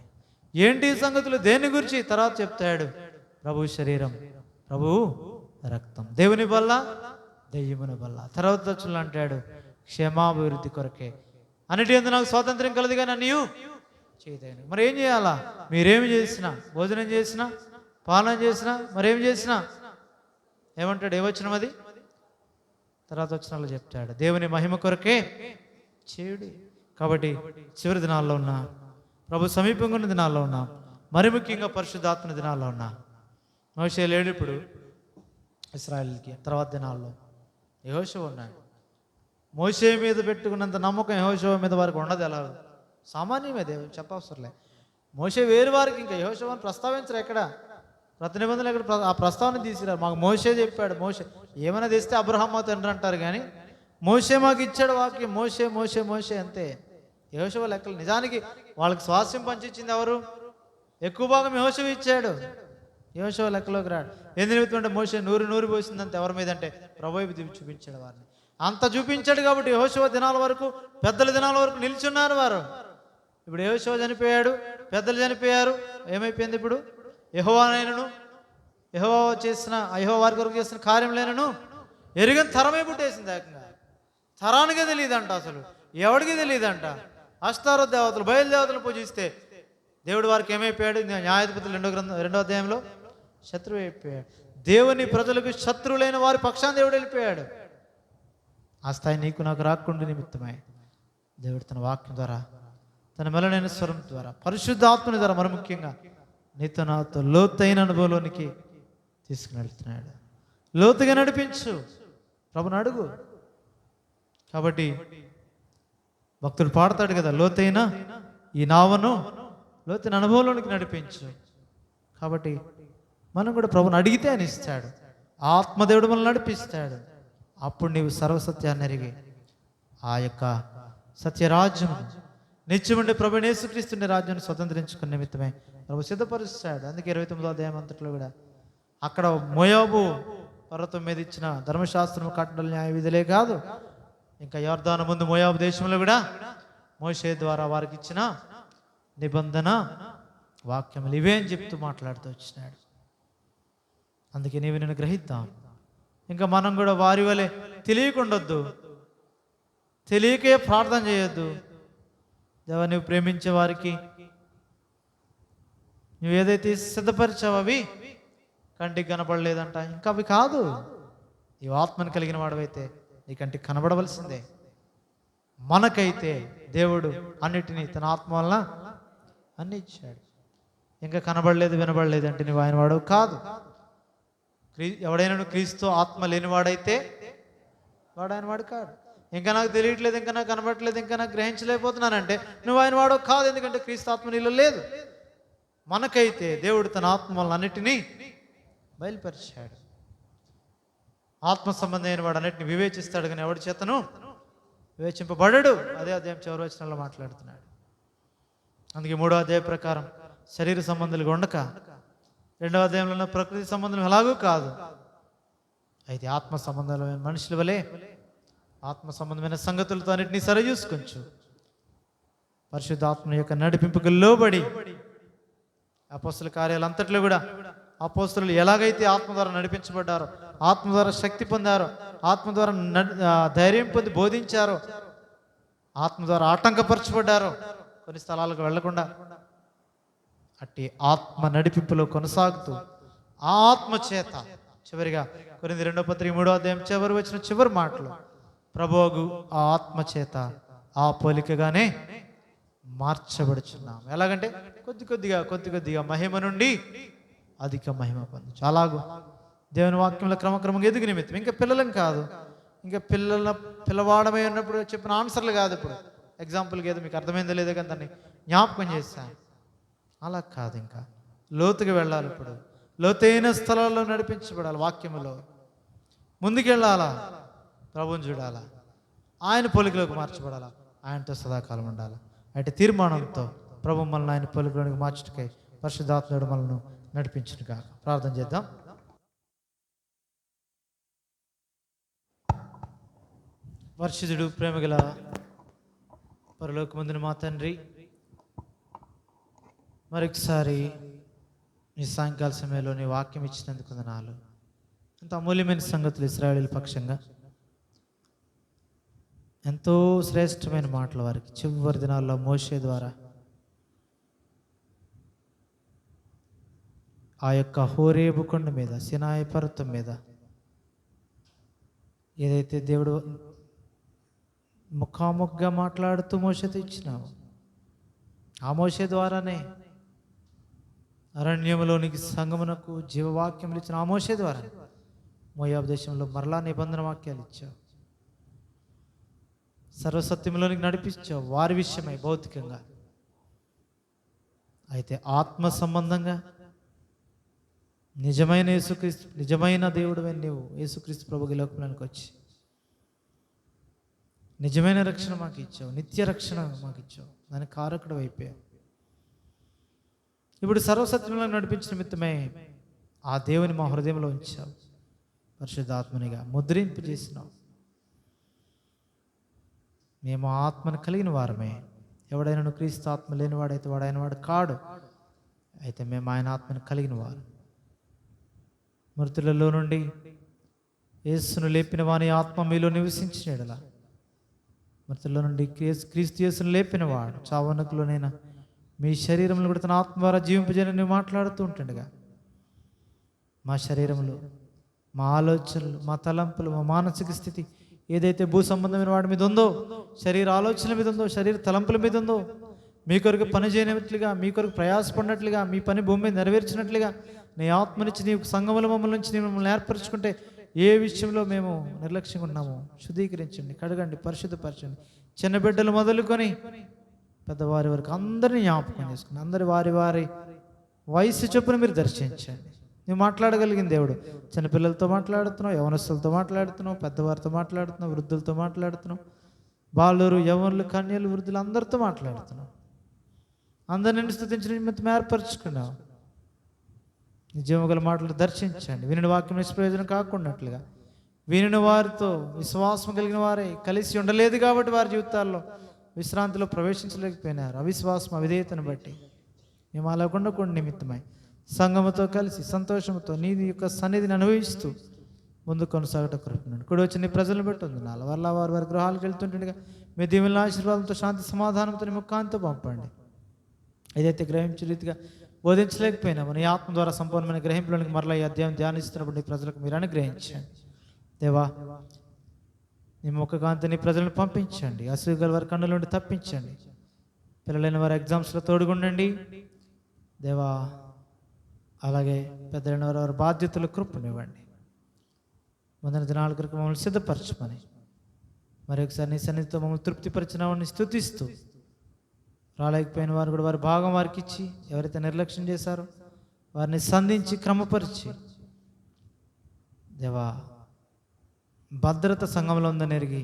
ఏంటి ఈ సంగతులు, దేని గురించి తర్వాత చెప్తాడు? ప్రభు శరీరం, ప్రభు రక్తం, దేవుని వల్ల దెయ్యముని వల్ల. తర్వాత వచనంలో అంటాడు క్షేమాభివృద్ధి కొరకే, అన్నిటి యందు నాకు స్వాతంత్ర్యం కలదు కానీ అన్నయూ చేయలేను. మరి ఏం చేయాలా? మీరేమి చేసినా, భోజనం చేసినా, పాలన చేసినా, మరేం చేసినా ఏమంటాడు? ఏ వచనం అది? తర్వాత వచనాల్లో చెప్తాడు దేవుని మహిమ కొరకే చేయుడి. కాబట్టి చివరి దినాల్లో ఉన్నా, ప్రభు సమీపంగా ఉన్న దినాల్లో ఉన్నా, మరి ముఖ్యంగా పరిశుద్ధాత్మ దినాల్లో ఉన్నా. మోషే లేడు ఇప్పుడు ఇశ్రాయేలుకి. తర్వాత దినాల్లో యెహోషువ ఉన్నాడు. మోషే మీద పెట్టుకున్నంత నమ్మకం యెహోషువ మీద వారికి ఉండదు. ఎలా సామాన్యమే, దేవుడు చెప్పవసరంలే. మోషే వేరు వారికి ఇంకా యెహోషువని ప్రస్తావించరు ఎక్కడ, ప్రతి నిబంధనలు ఎక్కడ ఆ ప్రస్తావన తీసిరారు. మాకు మోషే చెప్పాడు. మోషే ఏమైనా తెస్తే అబ్రహాము తండ్రి అంటారు, కానీ మోషే మాకు ఇచ్చాడు వాక్యం. మోషే మోషే మోషే అంతే. యెహోషువ లెక్కలు. నిజానికి వాళ్ళకి స్వాస్యం పంచిచ్చింది ఎవరు? ఎక్కువ భాగం యెహోషువ ఇచ్చాడు. యెహోషువ లెక్కలోకి రాడు. ఏం నిమిత్తం అంటే మోషే నూరు పోసిందంత ఎవరి మీద అంటే ప్రభు వైపు చూపించాడు వారిని. అంత చూపించాడు కాబట్టి యెహోషువ దినాల వరకు, పెద్దల దినాల వరకు నిల్చున్నారు వారు. ఇప్పుడు యోషువ చనిపోయాడు, పెద్దలు చనిపోయారు, ఏమైపోయింది ఇప్పుడు? యెహోవానైనను యెహోవా వారి కొరకు చేసిన కార్యములైనను ఎరుగని తరమే పుట్టేసింది. ఏకంగా తరానికే తెలియదంట, అసలు ఎవడికి తెలియదంట. అష్టారో దేవతలు, బయలుదేవతలు పూజిస్తే దేవుడు వారికి ఏమైపోయాడు? న్యాయాధిపతులు 2వ అధ్యాయంలో శత్రువు అయిపోయాడు. దేవుని ప్రజలకు శత్రువులైన వారి పక్షాన్ని దేవుడు వెళ్ళిపోయాడు. ఆ స్థాయి నీకు నాకు రాకుండా నిమిత్తమై దేవుడు తన వాక్యం ద్వారా, తన మెలనైన స్వరం ద్వారా, పరిశుద్ధాత్మని ద్వారా మరి ముఖ్యంగా నీతో నాతో లోతైన అనుభవంలోనికి తీసుకుని వెళ్తున్నాడు. లోతుగా నడిపించు, ప్రభుని అడుగు. కాబట్టి భక్తుడు పాడతాడు కదా, లోతైన ఈ నావను లోతైన అనుభవంలోనికి నడిపించు. కాబట్టి మనం కూడా ప్రభుని అడిగితే ఆయన ఇస్తాడు. ఆత్మదేవుడు మనల్ని నడిపిస్తాడు. అప్పుడు నీవు సర్వసత్యాన్ని ఎరిగి ఆ యొక్క సత్యరాజ్యం నిత్యముండే ప్రభు యేసుక్రీస్తుని రాజ్యాన్ని స్వతంత్రించుకునే నిమిత్తమే ప్రభు సిద్ధపరుస్తాడు. అందుకే 29వ అధ్యాయం అంతట్లో కూడా అక్కడ మోయాబు పర్వతం మీద ఇచ్చిన ధర్మశాస్త్రం, కట్టడలు, న్యాయ విధులే కాదు, ఇంకా యోర్దాను ముందు మోయాబు దేశంలో కూడా మోషే ద్వారా వారికి ఇచ్చిన నిబంధన వాక్యములు ఇవే అని చెప్తూ మాట్లాడుతూ వచ్చినాడు. అందుకే నీవు నేను గ్రహిద్దాం. ఇంకా మనం కూడా వారి వలె తెలియకుండొద్దు, తెలియకే ప్రార్థన చేయొద్దు. దేవా, నువ్వు ప్రేమించే వారికి నువ్వు ఏదైతే సిద్ధపరిచావు అవి కంటికి కనపడలేదంట, ఇంకా అవి కాదు. ఈ ఆత్మను కలిగిన వాడవైతే నీ కంటికి కనబడవలసిందే. మనకైతే దేవుడు అన్నిటినీ తన ఆత్మ వలన అన్ని ఇచ్చాడు. ఇంకా కనబడలేదు, వినబడలేదు అంటే నువ్వు ఆయన వాడవు కాదు. ఎవడైనా నువ్వు క్రీస్తు ఆత్మ లేనివాడైతే వాడు ఆయన వాడు కాదు. ఇంకా నాకు తెలియట్లేదు, ఇంకా నాకు కనబడట్లేదు, ఇంకా నాకు గ్రహించలేకపోతున్నానంటే నువ్వు ఆయన వాడవు కాదు. ఎందుకంటే క్రీస్తు ఆత్మ నీలో లేదు. మనకైతే దేవుడు తన ఆత్మ వలన అన్నిటినీ బయలుపరిచాడు. ఆత్మ సంబంధమైన వాడు అన్నిటిని వివేచిస్తాడు, కానీ ఎవడి చేతను వివేచింపబడడు. అదే అధ్యాయం చివరి వచనంలో మాట్లాడుతున్నాడు. అందుకే 3వ అధ్యాయ ప్రకారం శరీర సంబంధాలుగా ఉండక, 2వ అధ్యాయంలో ఉన్న ప్రకృతి సంబంధం ఎలాగూ కాదు, అయితే ఆత్మ సంబంధాలమైన మనుషుల వలె ఆత్మ సంబంధమైన సంగతులతో అన్నిటినీ సరిచూసుకొంచు. పరిశుద్ధాత్మ యొక్క నడిపింపుకు లోబడి అపోస్తల కార్యాలు అంతట్లో కూడా అపోస్తలులు ఎలాగైతే ఆత్మ ద్వారా నడిపించబడ్డారో, ఆత్మ ద్వారా శక్తి పొందారో, ఆత్మ ద్వారా ధైర్యం పొంది బోధించారో, ఆత్మ ద్వారా ఆటంకపరచబడ్డారో, కొన్ని స్థలాలకు వెళ్లకుండా అట్టి ఆత్మ నడిపింపులో కొనసాగుతూ ఆ ఆత్మ చేత చివరిగా కొరింథీ 2వ పత్రిక 3వ అధ్యాయం చివరి వచ్చిన చివరి మాటలు, ప్రభువు ఆ ఆత్మ చేత ఆ పోలికగానే మార్చబడుచున్నాం. ఎలాగంటే కొద్ది కొద్దిగా మహిమ నుండి అధిక మహిమ పొందొచ్చు. అలాగూ దేవుని వాక్యంలో క్రమక్రమంగా ఎదుగు నిమిత్తం ఇంకా పిల్లలం కాదు, ఇంకా పిల్లవాడమై ఉన్నప్పుడు చెప్పిన ఆన్సర్లు కాదు. ఇప్పుడు ఎగ్జాంపుల్కి ఏదో మీకు అర్థమైందో లేదో కానీ దాన్ని జ్ఞాపకం చేశాను. అలా కాదు, ఇంకా లోతుగా వెళ్ళాలి. ఇప్పుడు లోతైన స్థలాల్లో నడిపించబడాలి. వాక్యములో ముందుకెళ్ళాలా, ప్రభువుని చూడాలా, ఆయన పోలికలోకి మార్చబడాలా, ఆయనతో సదాకాలం ఉండాలి. అంటే తీర్మానంతో ప్రభు మనల్ని ఆయన పోలికలోకి మార్చుటకై పరిశుద్ధాత్ముడు మనల్ని నడిపించునుగా. ప్రార్థన చేద్దాం. పరిశుద్ధుడు, ప్రేమగల పరలోకమందున మా తండ్రి, మరొకసారి నీ సాయంకాల సమయంలో నీ వాక్యం ఇచ్చినందుకు వందనాలు. అంత అమూల్యమైన సంగతులు ఇశ్రాయేలీయుల పక్షంగా ఎంతో శ్రేష్టమైన మాటలు వారికి చివరి దినాల్లో మోషే ద్వారా ఆ యొక్క హోరేబు కొండ మీద, సినాయి పర్వతం మీద ఏదైతే దేవుడు ముఖాముఖిగా మాట్లాడుతూ మోషేతో ఇచ్చినావు, ఆ మోషే ద్వారానే అరణ్యములోనికి సంగమునకు జీవవాక్యములు ఇచ్చిన ఆ మోషే ద్వారా మోయాబు దేశంలో మరలా నిబంధన వాక్యాలు ఇచ్చావు. సర్వసత్యంలోనికి నడిపించావు వారి విషయమై భౌతికంగా. అయితే ఆత్మ సంబంధంగా నిజమైన యేసుక్రీస్తు, నిజమైన దేవుడు నీవు యేసుక్రీస్తు ప్రభుకి లోకంలోనికి వచ్చి నిజమైన రక్షణ మాకు ఇచ్చావు, నిత్య రక్షణ మాకు ఇచ్చావు, దానికి కారకుడు అయిపోయావు. ఇప్పుడు సర్వసత్యంలో నడిపించిన నిమిత్తమే ఆ దేవుని మా హృదయంలో ఉంచావు, పరిశుద్ధాత్మనిగా ముద్రింపు చేసినావు. మేము ఆత్మను కలిగిన వారమే, ఎవడైనా క్రీస్తు ఆత్మ లేనివాడైతే వాడు ఆయన వాడు కాడు. అయితే మేము ఆయన ఆత్మను కలిగిన వారు. మృతులలో నుండి యేసును లేపిన వాని ఆత్మ మీలో నివసించిన యెడల, మృతుల్లో నుండి క్రీస్తు యేసును లేపినవాడు చావనకులోనైనా మీ శరీరంలో కూడా తన ఆత్మ ద్వారా జీవింపజేయని మాట్లాడుతూ ఉంటుండగా, మా శరీరంలో, మా ఆలోచనలు, మా తలంపులు, మా మానసిక స్థితి ఏదైతే భూ సంబంధమైన వాడి మీద ఉందో, శరీర ఆలోచనల మీద ఉందో, శరీర తలంపుల మీద ఉందో, మీ కొరకు పని చేయనట్లుగా, మీ కొరకు ప్రయాసపడినట్లుగా, మీ పని భూమి మీద నెరవేర్చినట్లుగా నీ ఆత్మనిచ్చి నీ సంఘముల మమ్మల్ని నుంచి నీ మమ్మల్ని ఏర్పరచుకుంటే ఏ విషయంలో మేము నిర్లక్ష్యంగా ఉన్నామో శుద్ధీకరించండి, కడగండి, పరిశుద్ధపరచండి. చిన్న బిడ్డలు మొదలుకొని పెద్దవారి వరకు అందరినీ జ్ఞాపకం చేసుకుని అందరి వారి వారి వయసు చొప్పున మీరు దర్శించండి. నువ్వు మాట్లాడగలిగిన దేవుడు. చిన్నపిల్లలతో మాట్లాడుతున్నావు, యవనస్తులతో మాట్లాడుతున్నావు, పెద్దవారితో మాట్లాడుతున్నావు, వృద్ధులతో మాట్లాడుతున్నావు, బాలురు, యవనులు, కన్యలు, వృద్ధులు అందరితో మాట్లాడుతున్నావు. అందరిని స్తుతించిన నిమిత్తం ఏర్పరచుకున్నావు. నిజము గల మాటలు దర్శించండి. వినిన వాక్యం నిష్ప్రయోజనం కాకుండాట్లుగా వినిన వారితో విశ్వాసం కలిగిన వారే కలిసి ఉండలేదు కాబట్టి వారి జీవితాల్లో విశ్రాంతిలో ప్రవేశించలేకపోయినారు. అవిశ్వాసం, అవిధేయతను బట్టి మేము అలా ఉండకుండా నిమిత్తమై సంఘముతో కలిసి సంతోషంతో నీ యొక్క సన్నిధిని అనుభవిస్తూ ముందు కొనసాగట కృపను కూడా వచ్చి నీ ప్రజలను బట్టి ఉంది. వల్ల వారి వారి గృహాలకు వెళ్తుండగా మీ దీవుల ఆశీర్వాదంతో శాంతి సమాధానంతో నీ ముఖాంతో పంపండి. ఏదైతే గ్రహించే రీతిగా బోధించలేకపోయినా నీ ఆత్మ ద్వారా సంపూర్ణమైన గ్రహింపులోనికి మరలా ఈ అధ్యాయం ధ్యానిస్తున్నప్పుడు నీ ప్రజలకు మీరు అనుగ్రహించండి. దేవా, నీ ముఖకాంతి నీ ప్రజలను పంపించండి. అసూయ గల వారి కన్నుల నుండి తప్పించండి. పిల్లలైన వారి ఎగ్జామ్స్లో తోడుగుండండి దేవా. అలాగే పెద్దలైన వారి బాధ్యతలు కృపనివ్వండి. ముందున దినాల కొరకు మమ్మల్ని సిద్ధపరచమని మరొకసారి నీ సన్నిధితో మమ్మల్ని తృప్తిపరిచిన వారిని స్తుతిస్తూ, రాలేకపోయిన వారు కూడా వారి భాగం వారికి ఇచ్చి, ఎవరైతే నిర్లక్ష్యం చేశారో వారిని సంధించి క్రమపరిచి దేవా, భద్రత సంఘంలో ఉందని ఎరిగి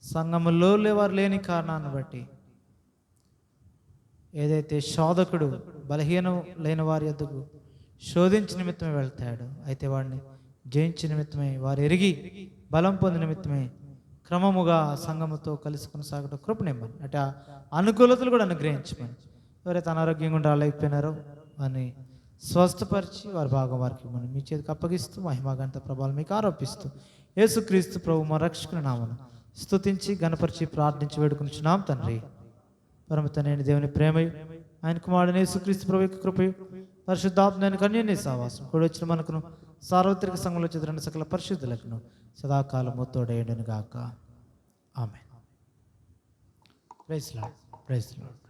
సంఘములో వారు లేని కారణాన్ని బట్టి ఏదైతే శోధకుడు బలహీనం లేని వారి యొద్దకు శోధించి నిమిత్తమే వెళ్తాడు, అయితే వాడిని జయించి నిమిత్తమే వారు ఎరిగి బలం పొంది నిమిత్తమే క్రమముగా సంఘముతో కలిసి కొనసాగటం కృపనివ్వమని, అంటే అనుకూలతలు కూడా అనుగ్రహించమని. ఎవరైతే అనారోగ్యంగా రాలేకపోయినారో వారిని స్వస్థపరిచి వారి భాగం వారికి ఇవ్వమని మీ చేతికి అప్పగిస్తూ మహిమాగంత ప్రభావం మీకు ఆరోపిస్తూ యేసుక్రీస్తు ప్రభు మా రక్షకుని నామమున స్తుతించి గణపరిచి ప్రార్థించి వేడుకొనిచున్నాం తండ్రి. పరమతనైన దేవుని ప్రేమయు ఆయన కుమారుడైన యేసుక్రీస్తు ప్రభు యొక్క కృపయు పరిశుద్ధాత్మ కన్యని సావాసం కూడా వచ్చిన మనకును సార్వత్రిక సంఘంలో చెందిన సకల పరిశుద్ధులకును సదాకాలము తోడేయుడును గాక. Amen. Praise Lord. Praise lord.